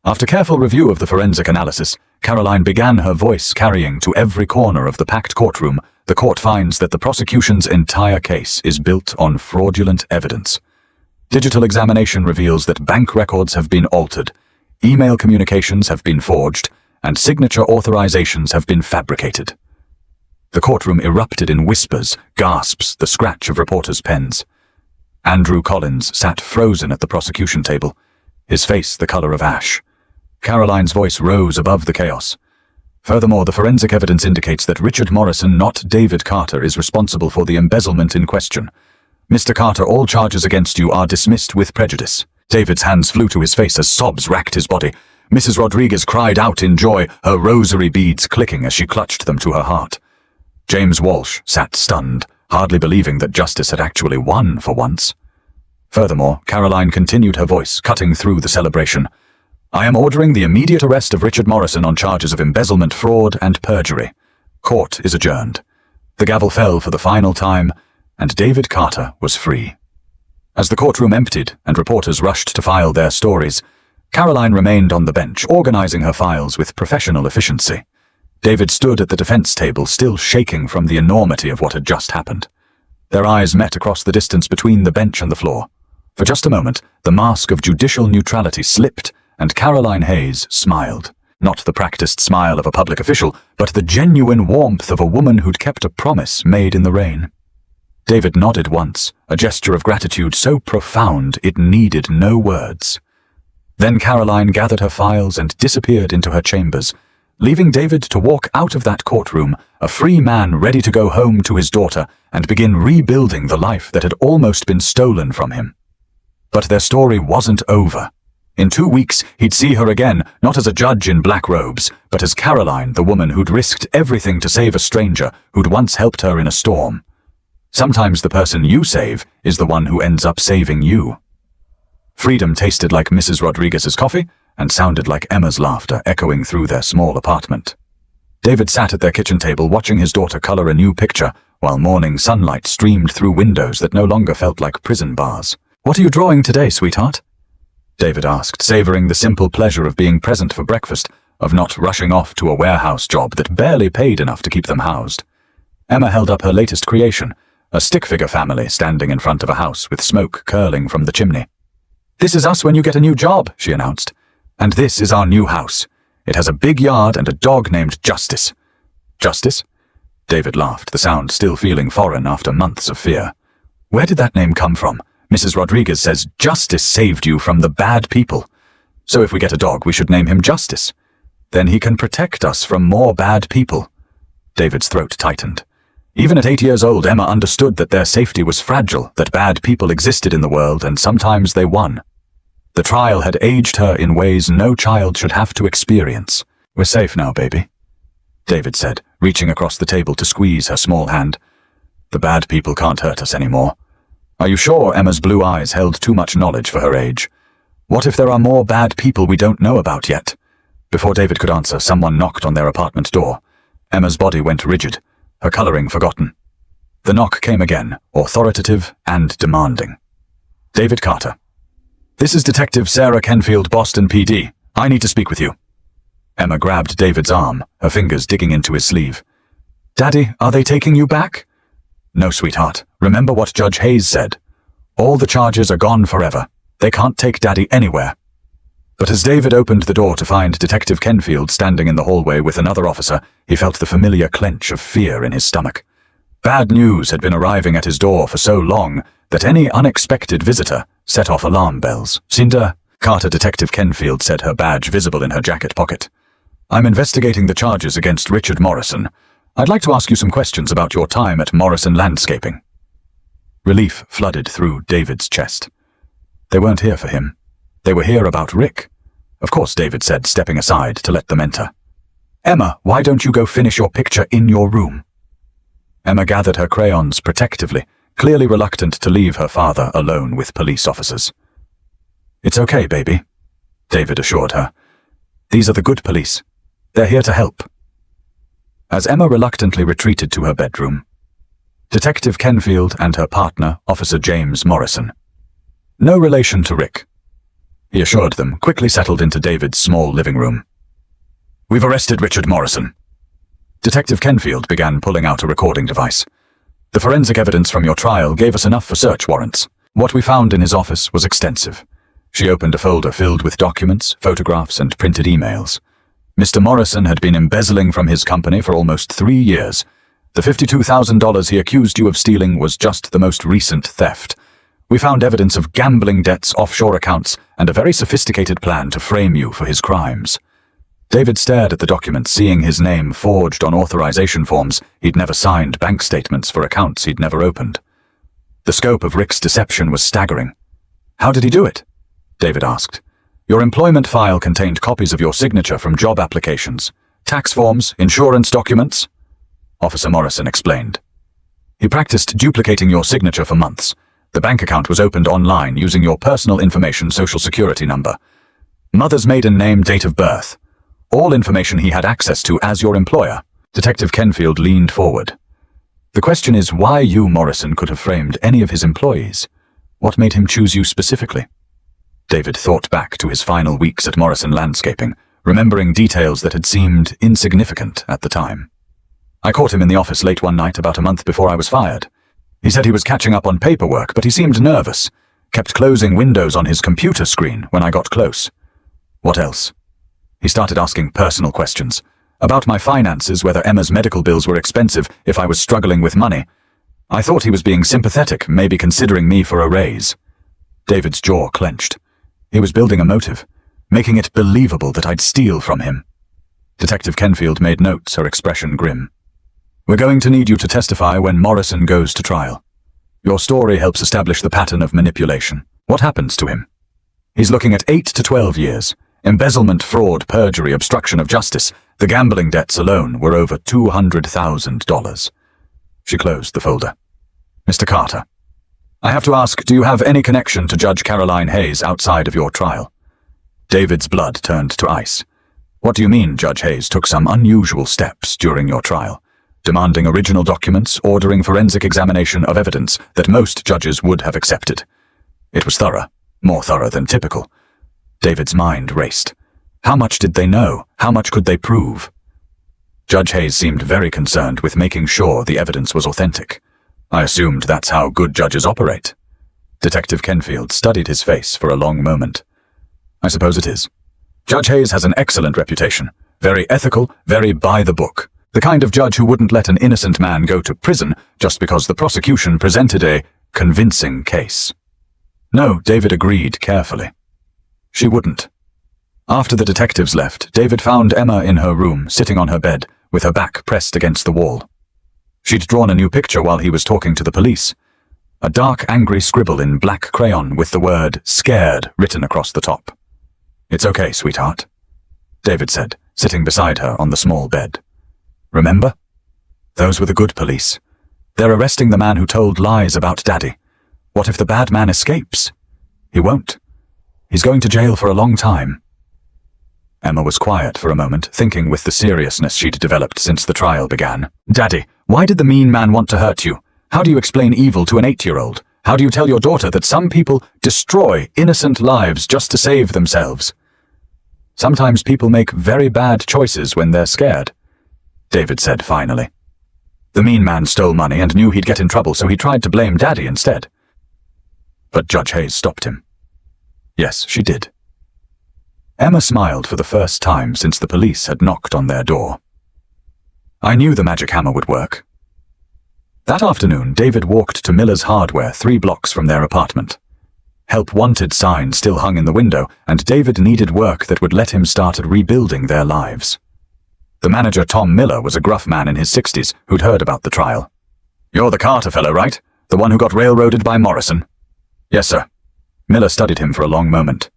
After careful review of the forensic analysis, Caroline began, her voice carrying to every corner of the packed courtroom. The court finds that the prosecution's entire case is built on fraudulent evidence. Digital examination reveals that bank records have been altered, email communications have been forged, and signature authorizations have been fabricated. The courtroom erupted in whispers, gasps, the scratch of reporters' pens. Andrew Collins sat frozen at the prosecution table, his face the color of ash. Caroline's voice rose above the chaos. Furthermore, the forensic evidence indicates that Richard Morrison, not David Carter, is responsible for the embezzlement in question. Mr. Carter, all charges against you are dismissed with prejudice. David's hands flew to his face as sobs racked his body. Mrs. Rodriguez cried out in joy, her rosary beads clicking as she clutched them to her heart. James Walsh sat stunned, hardly believing that justice had actually won for once. Furthermore, Caroline continued, her voice cutting through the celebration. I am ordering the immediate arrest of Richard Morrison on charges of embezzlement, fraud, and perjury. Court is adjourned. The gavel fell for the final time, and David Carter was free. As the courtroom emptied and reporters rushed to file their stories, Caroline remained on the bench, organizing her files with professional efficiency. David stood at the defense table, still shaking from the enormity of what had just happened. Their eyes met across the distance between the bench and the floor. For just a moment, the mask of judicial neutrality slipped, and Caroline Hayes smiled. Not the practiced smile of a public official, but the genuine warmth of a woman who'd kept a promise made in the rain. David nodded once, a gesture of gratitude so profound it needed no words. Then Caroline gathered her files and disappeared into her chambers, leaving David to walk out of that courtroom, a free man ready to go home to his daughter and begin rebuilding the life that had almost been stolen from him. But their story wasn't over. In 2 weeks, he'd see her again, not as a judge in black robes, but as Caroline, the woman who'd risked everything to save a stranger who'd once helped her in a storm. Sometimes the person you save is the one who ends up saving you. Freedom tasted like Mrs. Rodriguez's coffee and sounded like Emma's laughter echoing through their small apartment. David sat at their kitchen table watching his daughter color a new picture while morning sunlight streamed through windows that no longer felt like prison bars. What are you drawing today, sweetheart? David asked, savoring the simple pleasure of being present for breakfast, of not rushing off to a warehouse job that barely paid enough to keep them housed. Emma held up her latest creation, a stick-figure family standing in front of a house with smoke curling from the chimney. This is us when you get a new job, she announced. And this is our new house. It has a big yard and a dog named Justice. Justice? David laughed, the sound still feeling foreign after months of fear. Where did that name come from? Mrs. Rodriguez says Justice saved you from the bad people. So if we get a dog, we should name him Justice. Then he can protect us from more bad people. David's throat tightened. Even at 8 years old, Emma understood that their safety was fragile, that bad people existed in the world, and sometimes they won. The trial had aged her in ways no child should have to experience. We're safe now, baby, David said, reaching across the table to squeeze her small hand. The bad people can't hurt us anymore. Are you sure? Emma's blue eyes held too much knowledge for her age. What if there are more bad people we don't know about yet? Before David could answer, someone knocked on their apartment door. Emma's body went rigid, her coloring forgotten. The knock came again, authoritative and demanding. David Carter. This is Detective Sarah Kenfield, Boston PD. I need to speak with you. Emma grabbed David's arm, her fingers digging into his sleeve. Daddy, are they taking you back? No, sweetheart. Remember what Judge Hayes said. All the charges are gone forever. They can't take Daddy anywhere. But as David opened the door to find Detective Kenfield standing in the hallway with another officer, he felt the familiar clench of fear in his stomach. Bad news had been arriving at his door for so long that any unexpected visitor set off alarm bells. Cinder, Carter Detective Kenfield said, her badge visible in her jacket pocket. I'm investigating the charges against Richard Morrison. I'd like to ask you some questions about your time at Morrison Landscaping. Relief flooded through David's chest. They weren't here for him. They were here about Rick. Of course, David said, stepping aside to let them enter. Emma, why don't you go finish your picture in your room? Emma gathered her crayons protectively, clearly reluctant to leave her father alone with police officers. It's okay, baby, David assured her. These are the good police. They're here to help. as Emma reluctantly retreated to her bedroom. Detective Kenfield and her partner, Officer James Morrison. No relation to Rick, he assured them, quickly settled into David's small living room. We've arrested Richard Morrison. Detective Kenfield began pulling out a recording device. The forensic evidence from your trial gave us enough for search warrants. What we found in his office was extensive. She opened a folder filled with documents, photographs, and printed emails. Mr. Morrison had been embezzling from his company for almost 3 years. The $52,000 he accused you of stealing was just the most recent theft. We found evidence of gambling debts, offshore accounts, and a very sophisticated plan to frame you for his crimes. David stared at the documents, seeing his name forged on authorization forms he'd never signed, bank statements for accounts he'd never opened. The scope of Rick's deception was staggering. How did he do it? David asked. Your employment file contained copies of your signature from job applications, tax forms, insurance documents. Officer Morrison explained. He practiced duplicating your signature for months. The bank account was opened online using your personal information, social security number, mother's maiden name, date of birth. All information he had access to as your employer. Detective Kenfield leaned forward. The question is why you, Morrison, could have framed any of his employees. What made him choose you specifically? David thought back to his final weeks at Morrison Landscaping, remembering details that had seemed insignificant at the time. I caught him in the office late one night about a month before I was fired. He said he was catching up on paperwork, but he seemed nervous, kept closing windows on his computer screen when I got close. What else? He started asking personal questions. About my finances, whether Emma's medical bills were expensive, if I was struggling with money. I thought he was being sympathetic, maybe considering me for a raise. David's jaw clenched. He was building a motive, making it believable that I'd steal from him. Detective Kenfield made notes, her expression grim. We're going to need you to testify when Morrison goes to trial. Your story helps establish the pattern of manipulation. What happens to him? He's looking at 8 to 12 years. Embezzlement, fraud, perjury, obstruction of justice. The gambling debts alone were over $200,000. She closed the folder. Mr. Carter, I have to ask, do you have any connection to Judge Caroline Hayes outside of your trial? David's blood turned to ice. What do you mean Judge Hayes took some unusual steps during your trial? Demanding original documents, ordering forensic examination of evidence that most judges would have accepted. It was thorough, more thorough than typical. David's mind raced. How much did they know? How much could they prove? Judge Hayes seemed very concerned with making sure the evidence was authentic. I assumed that's how good judges operate. Detective Kenfield studied his face for a long moment. I suppose it is. Judge Hayes has an excellent reputation. Very ethical, very by the book. The kind of judge who wouldn't let an innocent man go to prison just because the prosecution presented a convincing case. No, David agreed carefully. She wouldn't. After the detectives left, David found Emma in her room, sitting on her bed, with her back pressed against the wall. She'd drawn a new picture while he was talking to the police. A dark, angry scribble in black crayon with the word "scared" written across the top. It's okay, sweetheart, David said, sitting beside her on the small bed. Remember? Those were the good police. They're arresting the man who told lies about Daddy. What if the bad man escapes? He won't. He's going to jail for a long time. Emma was quiet for a moment, thinking with the seriousness she'd developed since the trial began. Daddy, why did the mean man want to hurt you? How do you explain evil to an 8-year-old? How do you tell your daughter that some people destroy innocent lives just to save themselves? Sometimes people make very bad choices when they're scared, David said finally. The mean man stole money and knew he'd get in trouble, so he tried to blame Daddy instead. But Judge Hayes stopped him. Yes, she did. Emma smiled for the first time since the police had knocked on their door. I knew the magic hammer would work. That afternoon, David walked to Miller's Hardware 3 blocks from their apartment. Help wanted sign still hung in the window, and David needed work that would let him start rebuilding their lives. The manager, Tom Miller, was a gruff man in his 60s who'd heard about the trial. You're the Carter fellow, right? The one who got railroaded by Morrison? Yes, sir. Miller studied him for a long moment.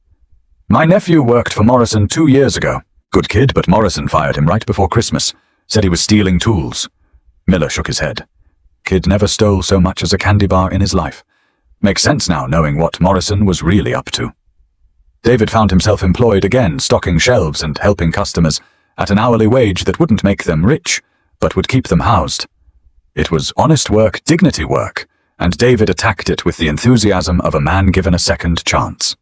My nephew worked for Morrison 2 years ago. Good kid, but Morrison fired him right before Christmas. Said he was stealing tools. Miller shook his head. Kid never stole so much as a candy bar in his life. Makes sense now, knowing what Morrison was really up to. David found himself employed again, stocking shelves and helping customers, at an hourly wage that wouldn't make them rich, but would keep them housed. It was honest work, dignity work, and David attacked it with the enthusiasm of a man given a second chance.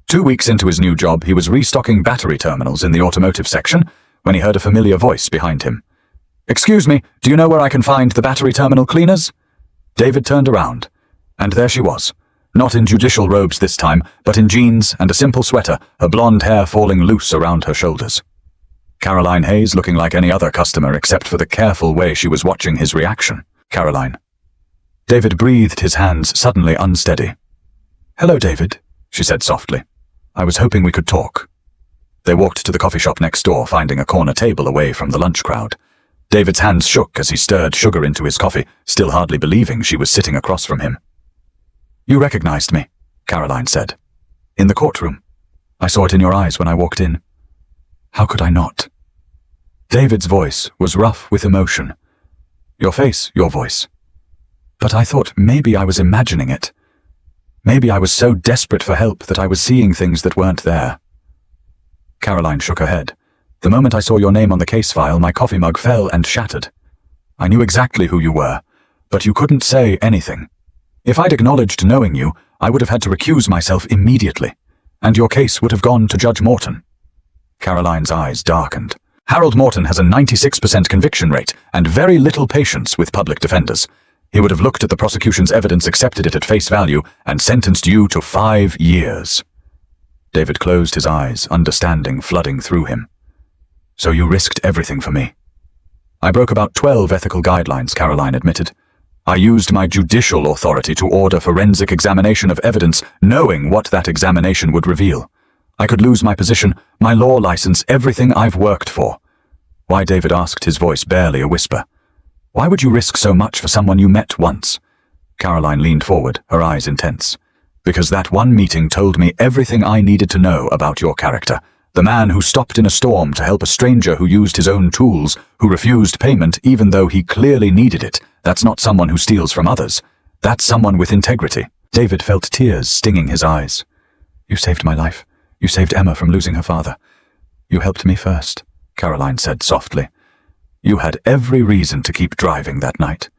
2 weeks into his new job, he was restocking battery terminals in the automotive section when he heard a familiar voice behind him. "Excuse me, do you know where I can find the battery terminal cleaners?" David turned around, and there she was, not in judicial robes this time, but in jeans and a simple sweater, her blonde hair falling loose around her shoulders. Caroline Hayes looking like any other customer except for the careful way she was watching his reaction. "Caroline." David breathed, his hands suddenly unsteady. "Hello, David," she said softly. "I was hoping we could talk." They walked to the coffee shop next door, finding a corner table away from the lunch crowd. David's hands shook as he stirred sugar into his coffee, still hardly believing she was sitting across from him. "You recognized me," Caroline said. "In the courtroom. I saw it in your eyes when I walked in. How could I not?" David's voice was rough with emotion. "Your face, your voice. But I thought maybe I was imagining it. Maybe I was so desperate for help that I was seeing things that weren't there." Caroline shook her head. "The moment I saw your name on the case file, my coffee mug fell and shattered. I knew exactly who you were, but you couldn't say anything. If I'd acknowledged knowing you, I would have had to recuse myself immediately, and your case would have gone to Judge Morton." Caroline's eyes darkened. "Harold Morton has a 96% conviction rate and very little patience with public defenders. He would have looked at the prosecution's evidence, accepted it at face value, and sentenced you to 5 years. David closed his eyes, understanding flooding through him. "So you risked everything for me." "I broke about 12 ethical guidelines," Caroline admitted. "I used my judicial authority to order forensic examination of evidence, knowing what that examination would reveal. I could lose my position, my law license, everything I've worked for." "Why?" David asked, his voice barely a whisper. "Why would you risk so much for someone you met once?" Caroline leaned forward, her eyes intense. "Because that one meeting told me everything I needed to know about your character. The man who stopped in a storm to help a stranger who used his own tools, who refused payment even though he clearly needed it. That's not someone who steals from others. That's someone with integrity." David felt tears stinging his eyes. "You saved my life. You saved Emma from losing her father. You helped me first," Caroline said softly. "You had every reason to keep driving that night.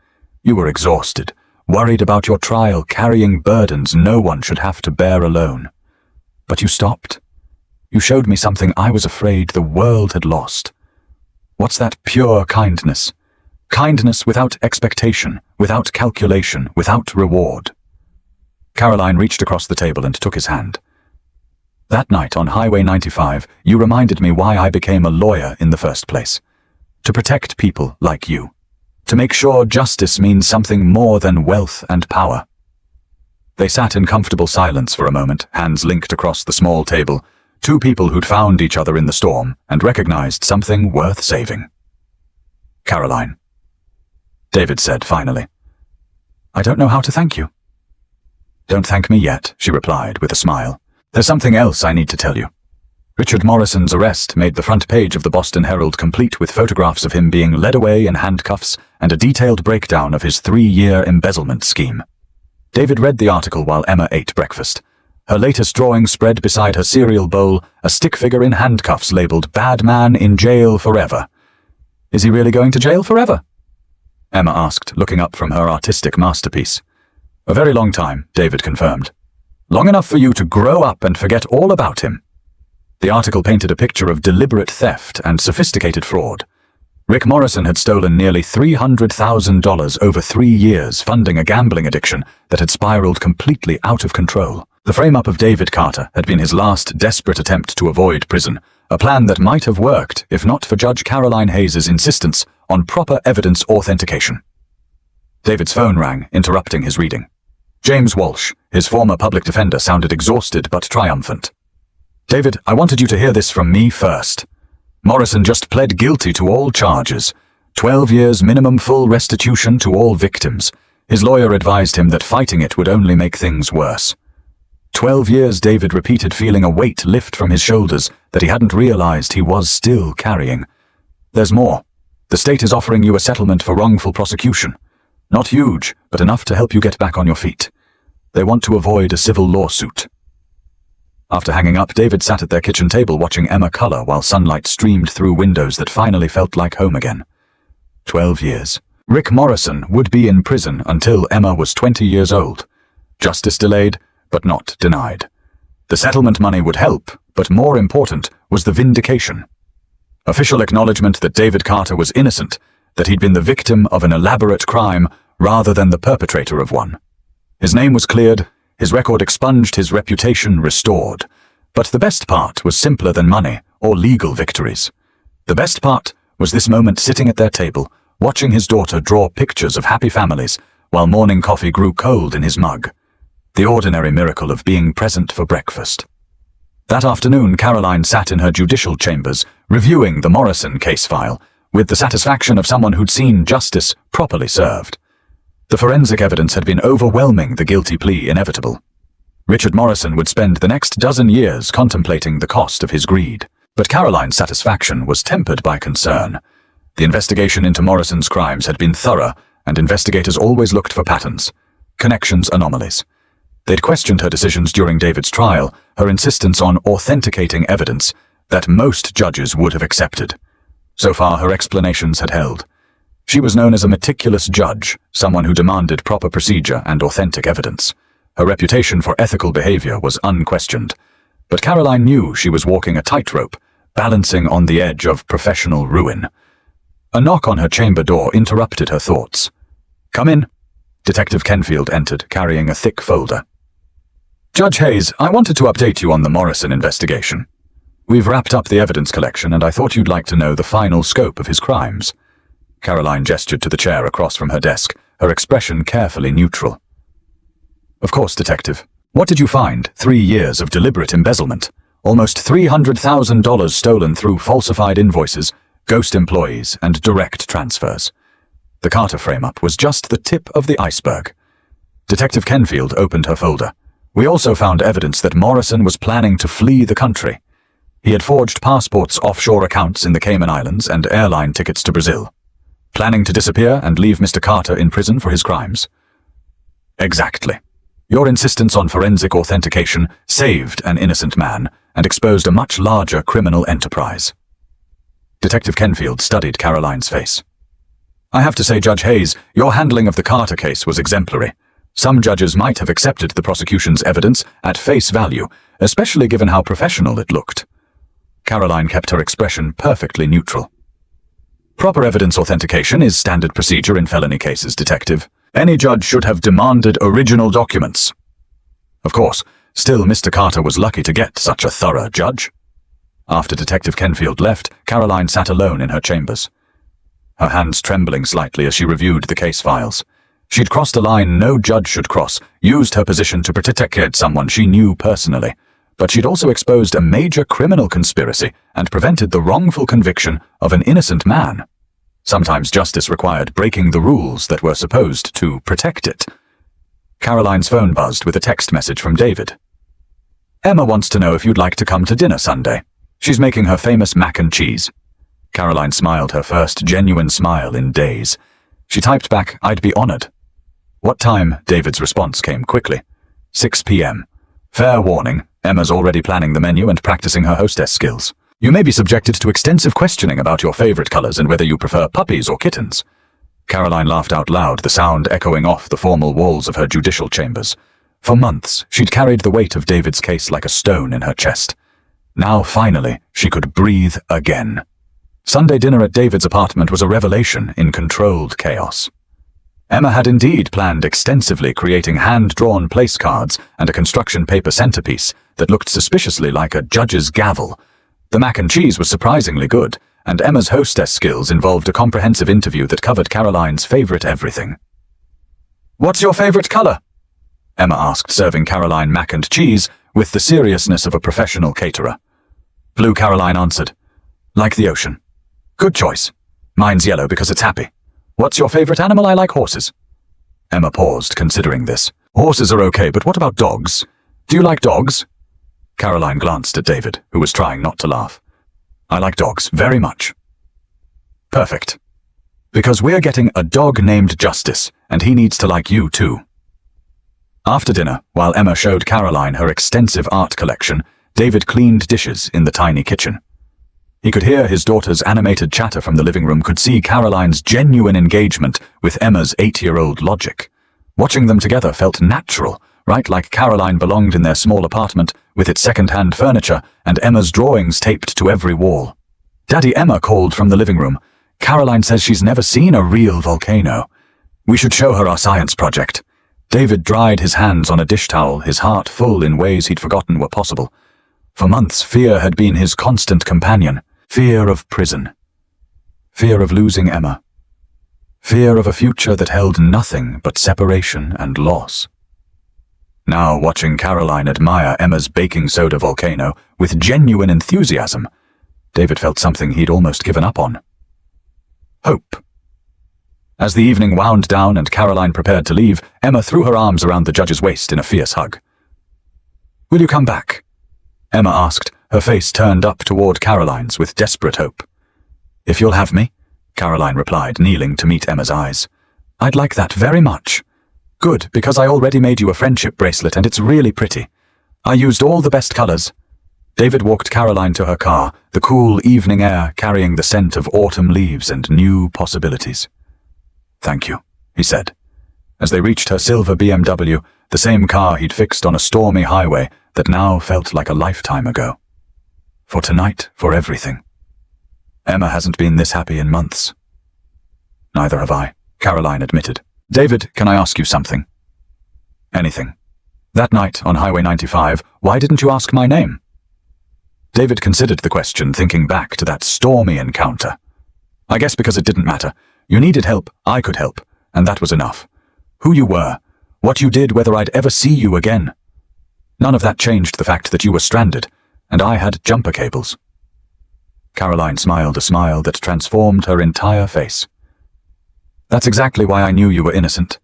You were exhausted, worried about your trial, carrying burdens no one should have to bear alone. But you stopped. You showed me something I was afraid the world had lost. What's that pure kindness? Kindness without expectation, without calculation, without reward." Caroline reached across the table and took his hand. "That night on Highway 95, you reminded me why I became a lawyer in the first place. To protect people like you. To make sure justice means something more than wealth and power." They sat in comfortable silence for a moment, hands linked across the small table, two people who'd found each other in the storm and recognized something worth saving. "Caroline," David said finally, "I don't know how to thank you." "Don't thank me yet," she replied with a smile. "There's something else I need to tell you. Richard Morrison's arrest made the front page of the Boston Herald complete with photographs of him being led away in handcuffs and a detailed breakdown of his 3-year embezzlement scheme." David read the article while Emma ate breakfast. Her latest drawing spread beside her cereal bowl, a stick figure in handcuffs labeled "Bad Man in Jail Forever." "Is he really going to jail forever?" Emma asked, looking up from her artistic masterpiece. "A very long time," David confirmed. "Long enough for you to grow up and forget all about him." The article painted a picture of deliberate theft and sophisticated fraud. Rick Morrison had stolen nearly $300,000 over 3 years, funding a gambling addiction that had spiraled completely out of control. The frame-up of David Carter had been his last desperate attempt to avoid prison, a plan that might have worked if not for Judge Caroline Hayes' insistence on proper evidence authentication. David's phone rang, interrupting his reading. James Walsh, his former public defender, sounded exhausted but triumphant. "David, I wanted you to hear this from me first. Morrison just pled guilty to all charges. 12 years minimum full restitution to all victims. His lawyer advised him that fighting it would only make things worse. 12 years, David repeated, feeling a weight lift from his shoulders that he hadn't realized he was still carrying. There's more. The state is offering you a settlement for wrongful prosecution. Not huge, but enough to help you get back on your feet. They want to avoid a civil lawsuit." After hanging up, David sat at their kitchen table watching Emma color while sunlight streamed through windows that finally felt like home again. 12 years. Rick Morrison would be in prison until Emma was 20 years old. Justice delayed, but not denied. The settlement money would help, but more important was the vindication. Official acknowledgement that David Carter was innocent, that he'd been the victim of an elaborate crime rather than the perpetrator of one. His name was cleared, his record expunged, his reputation restored. But the best part was simpler than money or legal victories. The best part was this moment sitting at their table, watching his daughter draw pictures of happy families while morning coffee grew cold in his mug. The ordinary miracle of being present for breakfast. That afternoon, Caroline sat in her judicial chambers, reviewing the Morrison case file, with the satisfaction of someone who'd seen justice properly served. The forensic evidence had been overwhelming the guilty plea inevitable. Richard Morrison would spend the next dozen years contemplating the cost of his greed. But Caroline's satisfaction was tempered by concern. The investigation into Morrison's crimes had been thorough, and investigators always looked for patterns, connections, anomalies. They'd questioned her decisions during David's trial, her insistence on authenticating evidence that most judges would have accepted. So far, her explanations had held. She was known as a meticulous judge, someone who demanded proper procedure and authentic evidence. Her reputation for ethical behavior was unquestioned. But Caroline knew she was walking a tightrope, balancing on the edge of professional ruin. A knock on her chamber door interrupted her thoughts. "Come in." Detective Kenfield entered, carrying a thick folder. "Judge Hayes, I wanted to update you on the Morrison investigation. We've wrapped up the evidence collection, and I thought you'd like to know the final scope of his crimes." Caroline gestured to the chair across from her desk, her expression carefully neutral. "Of course, Detective. What did you find? 3 years of deliberate embezzlement. Almost $300,000 stolen through falsified invoices, ghost employees, and direct transfers. The Carter frame-up was just the tip of the iceberg." Detective Kenfield opened her folder. "We also found evidence that Morrison was planning to flee the country. He had forged passports, offshore accounts in the Cayman Islands, and airline tickets to Brazil. Planning to disappear and leave Mr. Carter in prison for his crimes." "Exactly. Your insistence on forensic authentication saved an innocent man and exposed a much larger criminal enterprise." Detective Kenfield studied Caroline's face. "I have to say, Judge Hayes, your handling of the Carter case was exemplary. Some judges might have accepted the prosecution's evidence at face value, especially given how professional it looked." Caroline kept her expression perfectly neutral. "Proper evidence authentication is standard procedure in felony cases, Detective. Any judge should have demanded original documents." Of course, still Mr. Carter was lucky to get such a thorough judge. After Detective Kenfield left, Caroline sat alone in her chambers, her hands trembling slightly as she reviewed the case files. She'd crossed a line no judge should cross, used her position to protect someone she knew personally, but she'd also exposed a major criminal conspiracy and prevented the wrongful conviction of an innocent man. Sometimes justice required breaking the rules that were supposed to protect it. Caroline's phone buzzed with a text message from David. "Emma wants to know if you'd like to come to dinner Sunday. She's making her famous mac and cheese." Caroline smiled, her first genuine smile in days. She typed back, "I'd be honored." "What time?" David's response came quickly. 6 p.m. Fair warning, Emma's already planning the menu and practicing her hostess skills. "You may be subjected to extensive questioning about your favorite colors and whether you prefer puppies or kittens." Caroline laughed out loud, the sound echoing off the formal walls of her judicial chambers. For months, she'd carried the weight of David's case like a stone in her chest. Now, finally, she could breathe again. Sunday dinner at David's apartment was a revelation in controlled chaos. Emma had indeed planned extensively, creating hand-drawn place cards and a construction paper centerpiece that looked suspiciously like a judge's gavel. The mac and cheese was surprisingly good, and Emma's hostess skills involved a comprehensive interview that covered Caroline's favorite everything. "What's your favorite color?" Emma asked, serving Caroline mac and cheese with the seriousness of a professional caterer. "Blue," Caroline answered. "Like the ocean." "Good choice. Mine's yellow because it's happy." "What's your favorite animal?" "I like horses." Emma paused, considering this. "Horses are okay, but what about dogs? Do you like dogs?" Caroline glanced at David, who was trying not to laugh. "I like dogs very much." "Perfect. Because we're getting a dog named Justice, and he needs to like you too." After dinner, while Emma showed Caroline her extensive art collection, David cleaned dishes in the tiny kitchen. He could hear his daughter's animated chatter from the living room, could see Caroline's genuine engagement with Emma's 8-year-old logic. Watching them together felt natural, right like Caroline belonged in their small apartment with its second-hand furniture and Emma's drawings taped to every wall. Daddy, Emma called from the living room. Caroline says she's never seen a real volcano. We should show her our science project. David dried his hands on a dish towel, his heart full in ways he'd forgotten were possible. For months, fear had been his constant companion. Fear of prison. Fear of losing Emma. Fear of a future that held nothing but separation and loss. Now, watching Caroline admire Emma's baking soda volcano with genuine enthusiasm, David felt something he'd almost given up on. Hope. As the evening wound down and Caroline prepared to leave, Emma threw her arms around the judge's waist in a fierce hug. "Will you come back?" Emma asked, her face turned up toward Caroline's with desperate hope. "If you'll have me," Caroline replied, kneeling to meet Emma's eyes. "I'd like that very much." "Good, because I already made you a friendship bracelet and it's really pretty. I used all the best colors." David walked Caroline to her car, the cool evening air carrying the scent of autumn leaves and new possibilities. "Thank you," he said. As they reached her silver BMW, the same car he'd fixed on a stormy highway that now felt like a lifetime ago. For tonight, for everything. Emma hasn't been this happy in months. "Neither have I," Caroline admitted. "David, can I ask you something?" "Anything." "That night on Highway 95, why didn't you ask my name?" David considered the question, thinking back to that stormy encounter. "I guess because it didn't matter. You needed help, I could help, and that was enough. Who you were, what you did, whether I'd ever see you again. None of that changed the fact that you were stranded, and I had jumper cables." Caroline smiled a smile that transformed her entire face. "That's exactly why I knew you were innocent."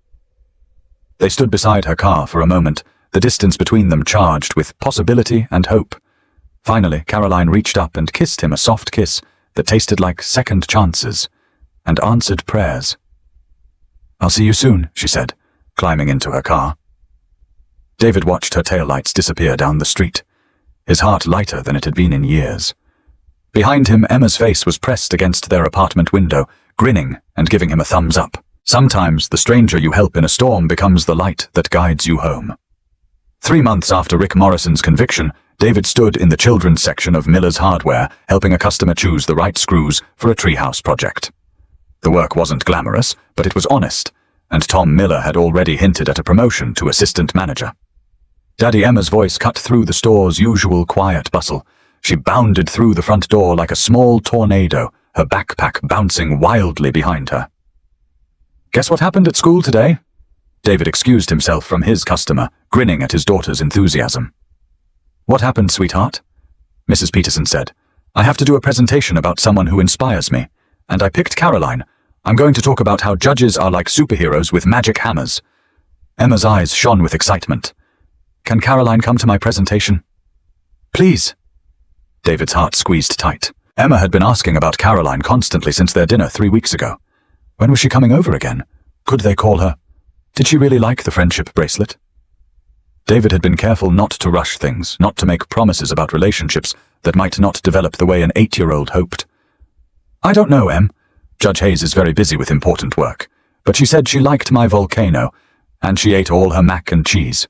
They stood beside her car for a moment, the distance between them charged with possibility and hope. Finally, Caroline reached up and kissed him a soft kiss that tasted like second chances and answered prayers. "I'll see you soon," she said, climbing into her car. David watched her taillights disappear down the street, his heart lighter than it had been in years. Behind him, Emma's face was pressed against their apartment window, grinning and giving him a thumbs up. Sometimes the stranger you help in a storm becomes the light that guides you home. 3 months after Rick Morrison's conviction, David stood in the children's section of Miller's Hardware, helping a customer choose the right screws for a treehouse project. The work wasn't glamorous, but it was honest, and Tom Miller had already hinted at a promotion to assistant manager. Daddy Emma's voice cut through the store's usual quiet bustle. She bounded through the front door like a small tornado, her backpack bouncing wildly behind her. "Guess what happened at school today?" David excused himself from his customer, grinning at his daughter's enthusiasm. "What happened, sweetheart?" Mrs. Peterson said. "I have to do a presentation about someone who inspires me, and I picked Caroline. I'm going to talk about how judges are like superheroes with magic hammers." Emma's eyes shone with excitement. "Can Caroline come to my presentation?" "Please." David's heart squeezed tight. Emma had been asking about Caroline constantly since their dinner 3 weeks ago. When was she coming over again? Could they call her? Did she really like the friendship bracelet? David had been careful not to rush things, not to make promises about relationships that might not develop the way an 8-year-old hoped. "I don't know, Em. Judge Hayes is very busy with important work, but she said she liked my volcano, and she ate all her mac and cheese."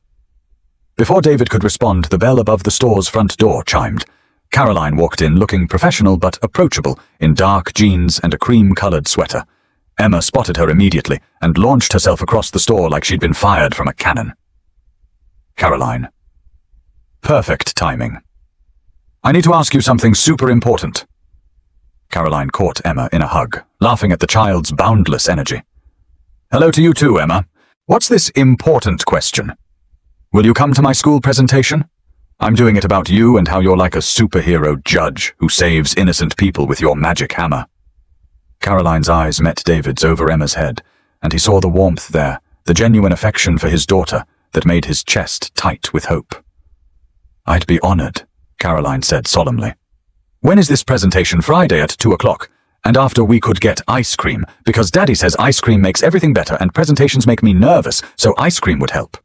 Before David could respond, the bell above the store's front door chimed. Caroline walked in looking professional but approachable in dark jeans and a cream-colored sweater. Emma spotted her immediately and launched herself across the store like she'd been fired from a cannon. Caroline. Perfect timing. "I need to ask you something super important." Caroline caught Emma in a hug, laughing at the child's boundless energy. "Hello to you too, Emma. What's this important question? Will you come to my school presentation? I'm doing it about you and how you're like a superhero judge who saves innocent people with your magic hammer." Caroline's eyes met David's over Emma's head, and he saw the warmth there, the genuine affection for his daughter that made his chest tight with hope. "I'd be honored," Caroline said solemnly. "When is this presentation?" "Friday at 2 o'clock, and after we could get ice cream, because Daddy says ice cream makes everything better and presentations make me nervous, so ice cream would help."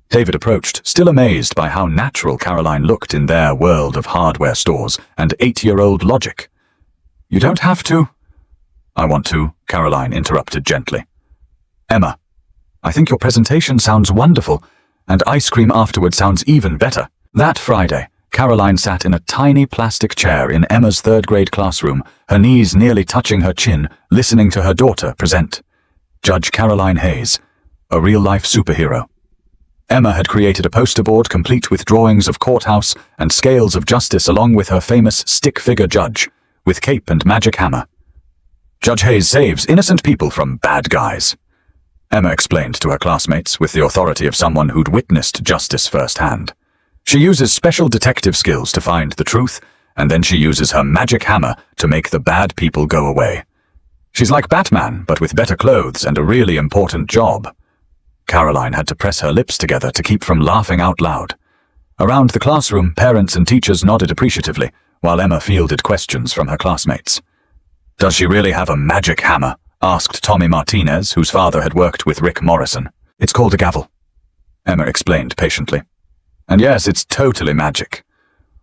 David approached, still amazed by how natural Caroline looked in their world of hardware stores and 8-year-old logic. "You don't have to." "I want to," Caroline interrupted gently. "Emma, I think your presentation sounds wonderful, and ice cream afterward sounds even better." That Friday, Caroline sat in a tiny plastic chair in Emma's third-grade classroom, her knees nearly touching her chin, listening to her daughter present. Judge Caroline Hayes, a real-life superhero. Emma had created a poster board complete with drawings of courthouse and scales of justice along with her famous stick-figure judge, with cape and magic hammer. "Judge Hayes saves innocent people from bad guys," Emma explained to her classmates with the authority of someone who'd witnessed justice firsthand. "She uses special detective skills to find the truth, and then she uses her magic hammer to make the bad people go away. She's like Batman, but with better clothes and a really important job." Caroline had to press her lips together to keep from laughing out loud. Around the classroom, parents and teachers nodded appreciatively, while Emma fielded questions from her classmates. "Does she really have a magic hammer?" asked Tommy Martinez, whose father had worked with Rick Morrison. "It's called a gavel," Emma explained patiently. "And yes, it's totally magic.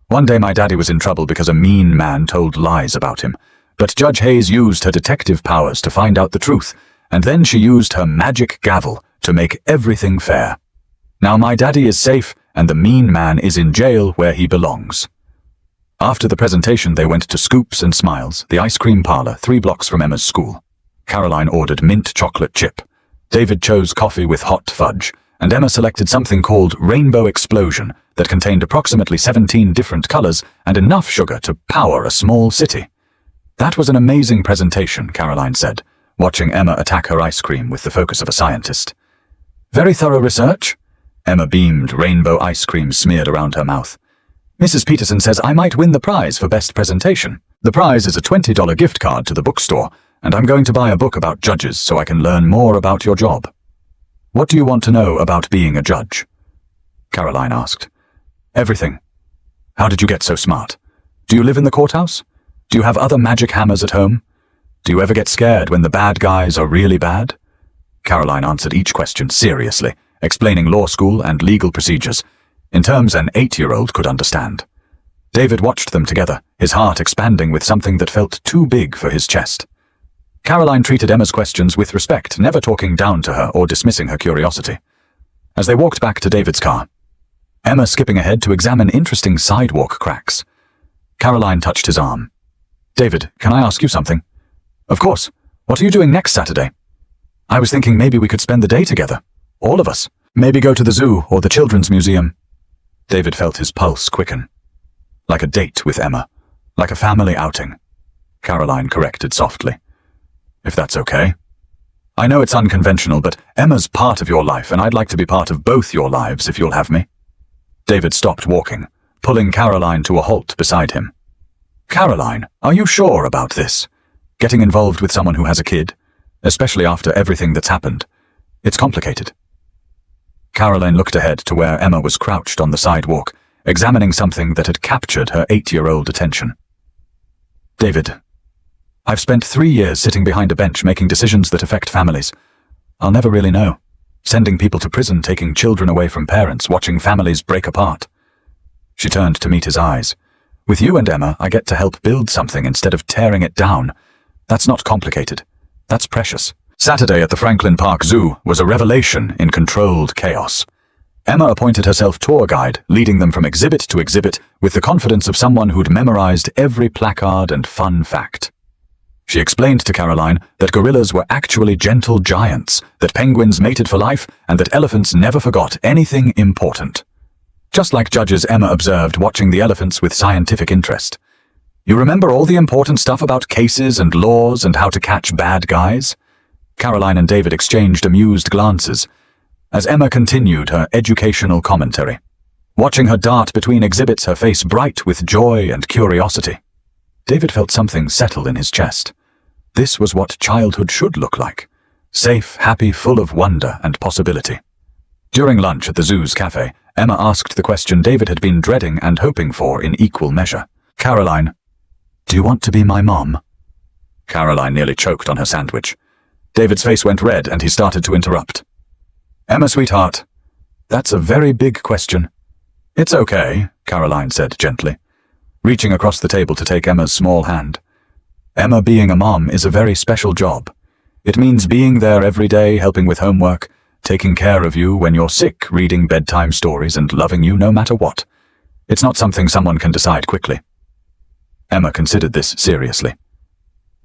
One day my daddy was in trouble because a mean man told lies about him, but Judge Hayes used her detective powers to find out the truth, and then she used her magic gavel to make everything fair. Now my daddy is safe, and the mean man is in jail where he belongs." After the presentation, they went to Scoops and Smiles, the ice cream parlor 3 blocks from Emma's school. Caroline ordered mint chocolate chip. David chose coffee with hot fudge, and Emma selected something called Rainbow Explosion that contained approximately 17 different colors and enough sugar to power a small city. "That was an amazing presentation," Caroline said, watching Emma attack her ice cream with the focus of a scientist. "Very thorough research?" Emma beamed, rainbow ice cream smeared around her mouth. "Mrs. Peterson says I might win the prize for best presentation. The prize is a $20 gift card to the bookstore, and I'm going to buy a book about judges so I can learn more about your job." "What do you want to know about being a judge?" Caroline asked. "Everything. How did you get so smart? Do you live in the courthouse? Do you have other magic hammers at home? Do you ever get scared when the bad guys are really bad?" Caroline answered each question seriously, explaining law school and legal procedures, in terms an 8-year-old could understand. David watched them together, his heart expanding with something that felt too big for his chest. Caroline treated Emma's questions with respect, never talking down to her or dismissing her curiosity. As they walked back to David's car, Emma skipping ahead to examine interesting sidewalk cracks. Caroline touched his arm. "David, can I ask you something?" "Of course. What are you doing next Saturday?" "I was thinking maybe we could spend the day together. All of us. Maybe go to the zoo or the children's museum." David felt his pulse quicken. "Like a date with Emma. Like a family outing," Caroline corrected softly. "If that's okay. I know it's unconventional, but Emma's part of your life, and I'd like to be part of both your lives if you'll have me." David stopped walking, pulling Caroline to a halt beside him. "Caroline, are you sure about this? Getting involved with someone who has a kid? Especially after everything that's happened. It's complicated." Caroline looked ahead to where Emma was crouched on the sidewalk, examining something that had captured her 8-year-old attention. "David, I've spent 3 years sitting behind a bench making decisions that affect families. I'll never really know. Sending people to prison, taking children away from parents, watching families break apart." She turned to meet his eyes. "With you and Emma, I get to help build something instead of tearing it down. That's not complicated. That's precious." Saturday at the Franklin Park Zoo was a revelation in controlled chaos. Emma appointed herself tour guide, leading them from exhibit to exhibit with the confidence of someone who'd memorized every placard and fun fact. She explained to Caroline that gorillas were actually gentle giants, that penguins mated for life, and that elephants never forgot anything important. Just like judges, Emma observed, watching the elephants with scientific interest. "You remember all the important stuff about cases and laws and how to catch bad guys?" Caroline and David exchanged amused glances as Emma continued her educational commentary. Watching her dart between exhibits, her face bright with joy and curiosity. David felt something settle in his chest. This was what childhood should look like. Safe, happy, full of wonder and possibility. During lunch at the zoo's cafe, Emma asked the question David had been dreading and hoping for in equal measure. "Caroline, do you want to be my mom?" Caroline nearly choked on her sandwich. David's face went red and he started to interrupt. "Emma, sweetheart, That's a very big question. It's okay, Caroline said gently, reaching across the table to take Emma's small hand. Emma, being a mom is a very special job. It means being there every day, helping with homework, taking care of you when you're sick, reading bedtime stories, and loving you no matter what. It's not something someone can decide quickly. Emma considered this seriously.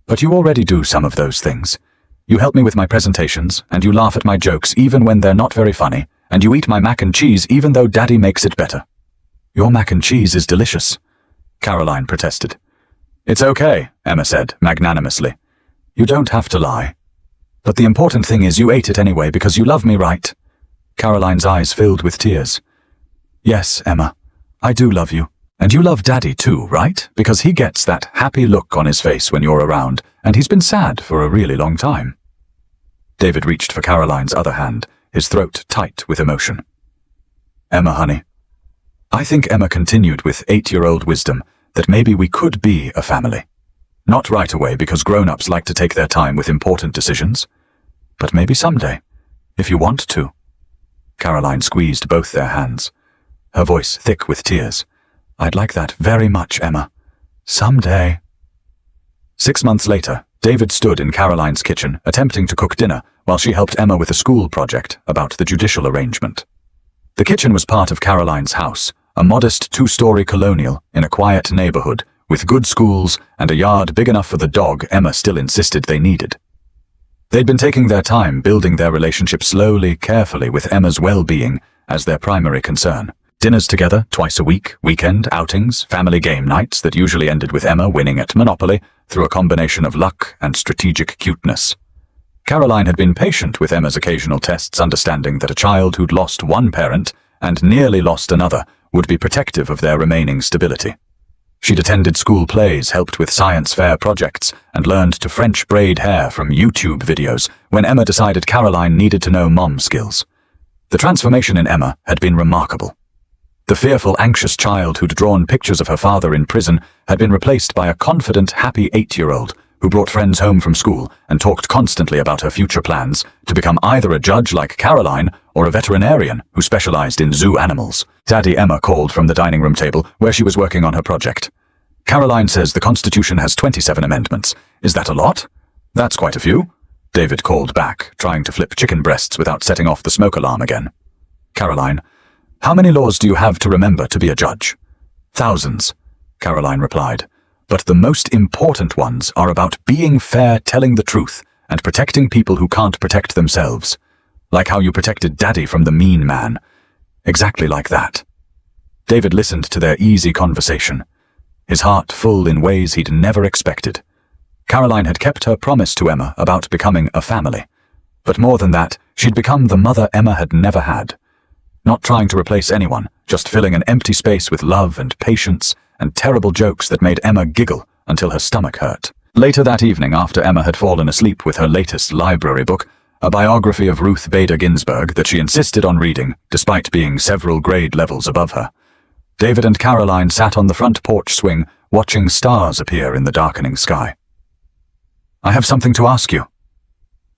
But you already do some of those things. You help me with my presentations, and you laugh at my jokes even when they're not very funny, and you eat my mac and cheese even though Daddy makes it better. Your mac and cheese is delicious, Caroline protested. It's okay, Emma said magnanimously. You don't have to lie. But the important thing is you ate it anyway because you love me, right? Caroline's eyes filled with tears. Yes, Emma, I do love you. And you love Daddy too, right? Because he gets that happy look on his face when you're around, and he's been sad for a really long time. David reached for Caroline's other hand, his throat tight with emotion. Emma, honey. I think Emma continued with 8-year-old wisdom that maybe we could be a family. Not right away because grown-ups like to take their time with important decisions, but maybe someday, if you want to. Caroline squeezed both their hands, her voice thick with tears. I'd like that very much, Emma. Someday. 6 months later, David stood in Caroline's kitchen, attempting to cook dinner while she helped Emma with a school project about the judicial arrangement. The kitchen was part of Caroline's house, a modest 2-story colonial in a quiet neighborhood with good schools and a yard big enough for the dog Emma still insisted they needed. They'd been taking their time building their relationship slowly, carefully, with Emma's well-being as their primary concern. Dinners together twice a week, weekend outings, family game nights that usually ended with Emma winning at Monopoly through a combination of luck and strategic cuteness. Caroline had been patient with Emma's occasional tests, understanding that a child who'd lost one parent and nearly lost another would be protective of their remaining stability. She'd attended school plays, helped with science fair projects, and learned to French braid hair from YouTube videos when Emma decided Caroline needed to know mom skills. The transformation in Emma had been remarkable. The fearful, anxious child who'd drawn pictures of her father in prison had been replaced by a confident, happy 8-year-old who brought friends home from school and talked constantly about her future plans to become either a judge like Caroline or a veterinarian who specialized in zoo animals. Daddy, Emma called from the dining room table where she was working on her project. Caroline says the Constitution has 27 amendments. Is that a lot? That's quite a few, David called back, trying to flip chicken breasts without setting off the smoke alarm again. Caroline, how many laws do you have to remember to be a judge? Thousands, Caroline replied. But the most important ones are about being fair, telling the truth, and protecting people who can't protect themselves. Like how you protected Daddy from the mean man. Exactly like that. David listened to their easy conversation, his heart full in ways he'd never expected. Caroline had kept her promise to Emma about becoming a family. But more than that, she'd become the mother Emma had never had. Not trying to replace anyone, just filling an empty space with love and patience and terrible jokes that made Emma giggle until her stomach hurt. Later that evening, after Emma had fallen asleep with her latest library book, a biography of Ruth Bader Ginsburg that she insisted on reading, despite being several grade levels above her, David and Caroline sat on the front porch swing, watching stars appear in the darkening sky. I have something to ask you,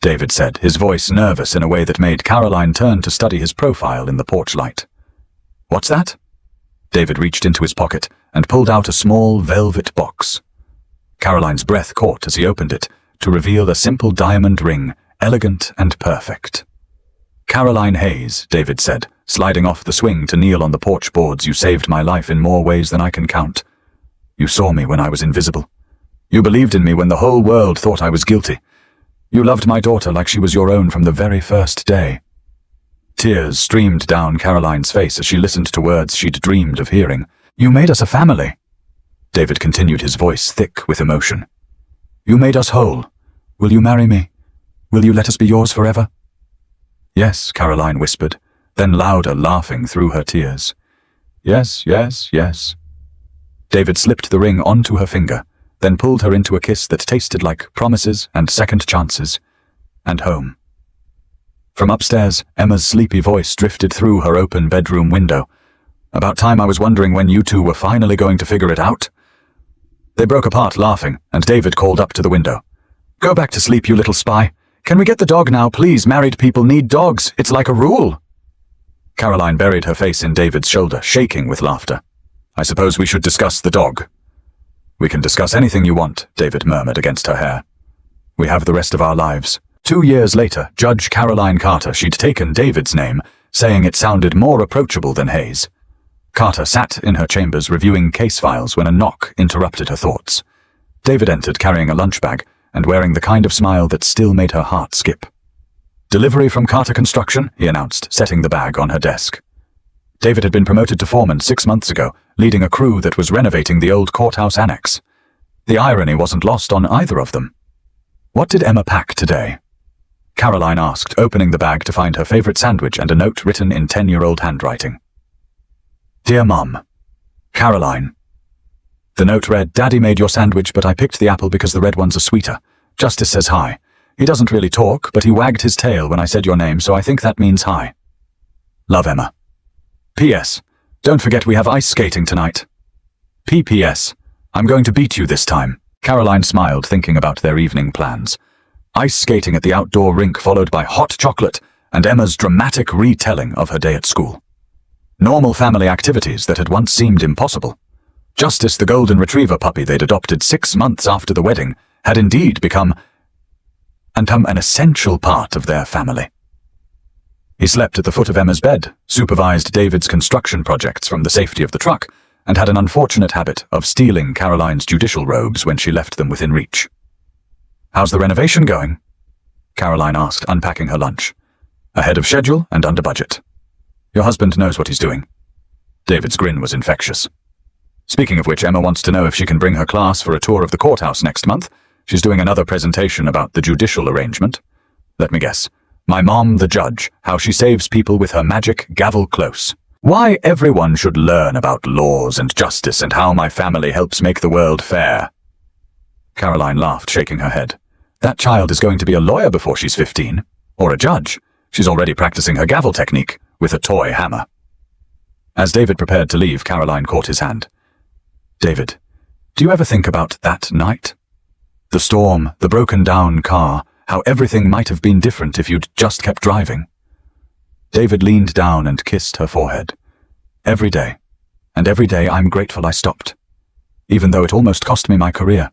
David said, his voice nervous in a way that made Caroline turn to study his profile in the porch light. What's that? David reached into his pocket and pulled out a small velvet box. Caroline's breath caught as he opened it to reveal a simple diamond ring, elegant and perfect. Caroline Hayes, David said, sliding off the swing to kneel on the porch boards, you saved my life in more ways than I can count. You saw me when I was invisible. You believed in me when the whole world thought I was guilty. You loved my daughter like she was your own from the very first day. Tears streamed down Caroline's face as she listened to words she'd dreamed of hearing. You made us a family. David continued, his voice thick with emotion. You made us whole. Will you marry me? Will you let us be yours forever? Yes, Caroline whispered, then louder, laughing through her tears. Yes, yes, yes. David slipped the ring onto her finger, then pulled her into a kiss that tasted like promises and second chances, and home. From upstairs, Emma's sleepy voice drifted through her open bedroom window. About time I was wondering when you two were finally going to figure it out. They broke apart laughing, and David called up to the window. Go back to sleep, you little spy. Can we get the dog now, please? Married people need dogs. It's like a rule. Caroline buried her face in David's shoulder, shaking with laughter. I suppose we should discuss the dog. We can discuss anything you want, David murmured against her hair. We have the rest of our lives. 2 years later, Judge Caroline Carter, she'd taken David's name, saying it sounded more approachable than Hayes. Carter sat in her chambers reviewing case files when a knock interrupted her thoughts. David entered carrying a lunch bag and wearing the kind of smile that still made her heart skip. Delivery from Carter Construction, he announced, setting the bag on her desk. David had been promoted to foreman 6 months ago, leading a crew that was renovating the old courthouse annex. The irony wasn't lost on either of them. What did Emma pack today? Caroline asked, opening the bag to find her favorite sandwich and a note written in 10-year-old handwriting. Dear Mum, Caroline. The note read, Daddy made your sandwich, but I picked the apple because the red ones are sweeter. Justice says hi. He doesn't really talk, but he wagged his tail when I said your name, so I think that means hi. Love, Emma. P.S. Don't forget we have ice skating tonight. P.P.S. I'm going to beat you this time. Caroline smiled, thinking about their evening plans. Ice skating at the outdoor rink followed by hot chocolate and Emma's dramatic retelling of her day at school. Normal family activities that had once seemed impossible. Justice, the golden retriever puppy they'd adopted 6 months after the wedding, had indeed become an essential part of their family. He slept at the foot of Emma's bed, supervised David's construction projects from the safety of the truck, and had an unfortunate habit of stealing Caroline's judicial robes when she left them within reach. How's the renovation going? Caroline asked, unpacking her lunch. Ahead of schedule and under budget. Your husband knows what he's doing. David's grin was infectious. Speaking of which, Emma wants to know if she can bring her class for a tour of the courthouse next month. She's doing another presentation about the judicial arrangement. Let me guess. My mom, the judge, how she saves people with her magic gavel close. Why everyone should learn about laws and justice and how my family helps make the world fair. Caroline laughed, shaking her head. That child is going to be a lawyer before she's 15. Or a judge. She's already practicing her gavel technique with a toy hammer. As David prepared to leave, Caroline caught his hand. David, do you ever think about that night? The storm, the broken-down car, how everything might have been different if you'd just kept driving. David leaned down and kissed her forehead. Every day, and every day I'm grateful I stopped. Even though it almost cost me my career.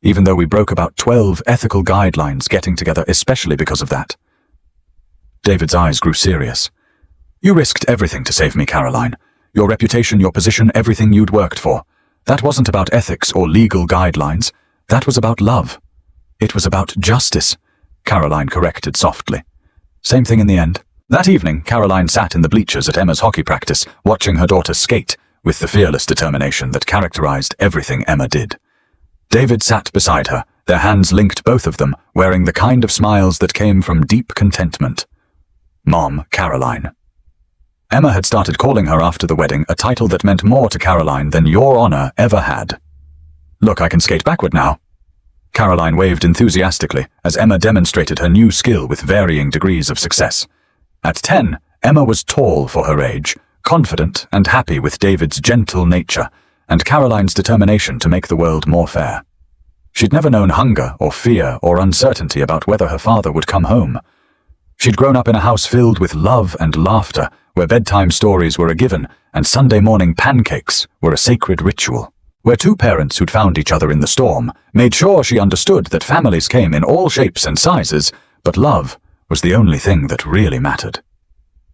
Even though we broke about 12 ethical guidelines getting together, especially because of that. David's eyes grew serious. You risked everything to save me, Caroline. Your reputation, your position, everything you'd worked for. That wasn't about ethics or legal guidelines. That was about love. It was about justice, Caroline corrected softly. Same thing in the end. That evening, Caroline sat in the bleachers at Emma's hockey practice, watching her daughter skate with the fearless determination that characterized everything Emma did. David sat beside her, their hands linked, both of them, wearing the kind of smiles that came from deep contentment. Mom, Caroline. Emma had started calling her after the wedding, a title that meant more to Caroline than Your Honor ever had. Look, I can skate backward now. Caroline waved enthusiastically as Emma demonstrated her new skill with varying degrees of success. At 10, Emma was tall for her age, confident and happy with David's gentle nature and Caroline's determination to make the world more fair. She'd never known hunger or fear or uncertainty about whether her father would come home. She'd grown up in a house filled with love and laughter, where bedtime stories were a given and Sunday morning pancakes were a sacred ritual. Where two parents who'd found each other in the storm made sure she understood that families came in all shapes and sizes, but love was the only thing that really mattered.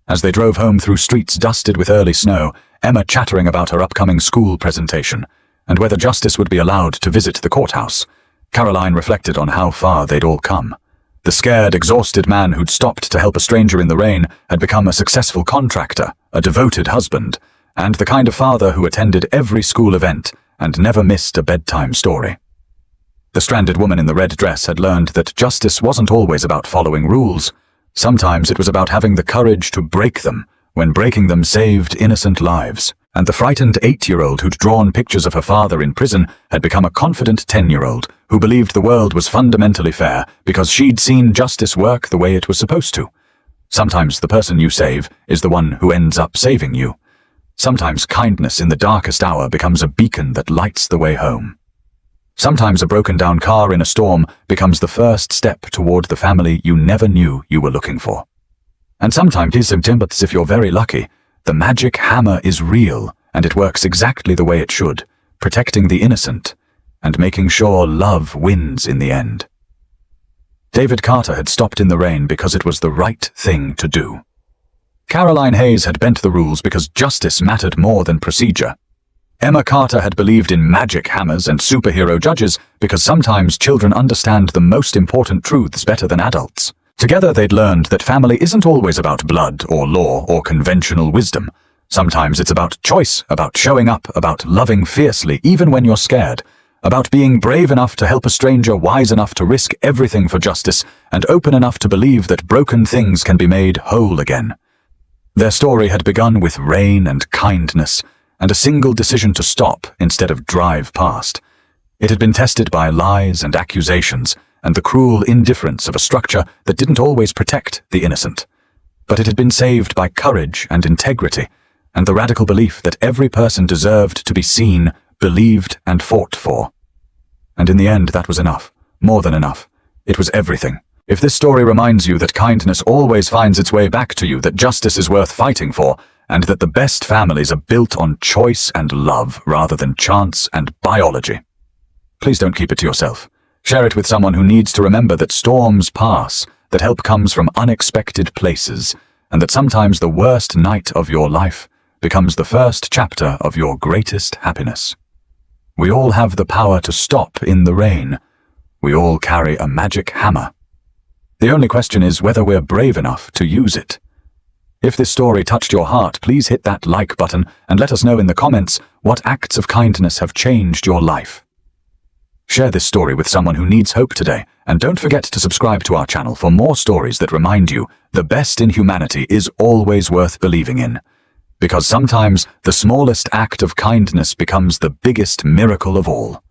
As they drove home through streets dusted with early snow, Emma chattering about her upcoming school presentation and whether Justice would be allowed to visit the courthouse, Caroline reflected on how far they'd all come. The scared, exhausted man who'd stopped to help a stranger in the rain had become a successful contractor, a devoted husband, and the kind of father who attended every school event and never missed a bedtime story. The stranded woman in the red dress had learned that justice wasn't always about following rules. Sometimes it was about having the courage to break them, when breaking them saved innocent lives. And the frightened 8-year-old who'd drawn pictures of her father in prison had become a confident 10-year-old who believed the world was fundamentally fair because she'd seen justice work the way it was supposed to. Sometimes the person you save is the one who ends up saving you. Sometimes kindness in the darkest hour becomes a beacon that lights the way home. Sometimes a broken-down car in a storm becomes the first step toward the family you never knew you were looking for. And sometimes, if you're very lucky, the magic hammer is real and it works exactly the way it should, protecting the innocent and making sure love wins in the end. David Carter had stopped in the rain because it was the right thing to do. Caroline Hayes had bent the rules because justice mattered more than procedure. Emma Carter had believed in magic hammers and superhero judges because sometimes children understand the most important truths better than adults. Together they'd learned that family isn't always about blood or law or conventional wisdom. Sometimes it's about choice, about showing up, about loving fiercely even when you're scared, about being brave enough to help a stranger, wise enough to risk everything for justice, and open enough to believe that broken things can be made whole again. Their story had begun with rain and kindness, and a single decision to stop instead of drive past. It had been tested by lies and accusations, and the cruel indifference of a structure that didn't always protect the innocent. But it had been saved by courage and integrity, and the radical belief that every person deserved to be seen, believed, and fought for. And in the end, that was enough. More than enough. It was everything. If this story reminds you that kindness always finds its way back to you, that justice is worth fighting for, and that the best families are built on choice and love rather than chance and biology, please don't keep it to yourself. Share it with someone who needs to remember that storms pass, that help comes from unexpected places, and that sometimes the worst night of your life becomes the first chapter of your greatest happiness. We all have the power to stop in the rain. We all carry a magic hammer. The only question is whether we're brave enough to use it. If this story touched your heart, please hit that like button and let us know in the comments what acts of kindness have changed your life. Share this story with someone who needs hope today, and don't forget to subscribe to our channel for more stories that remind you the best in humanity is always worth believing in. Because sometimes the smallest act of kindness becomes the biggest miracle of all.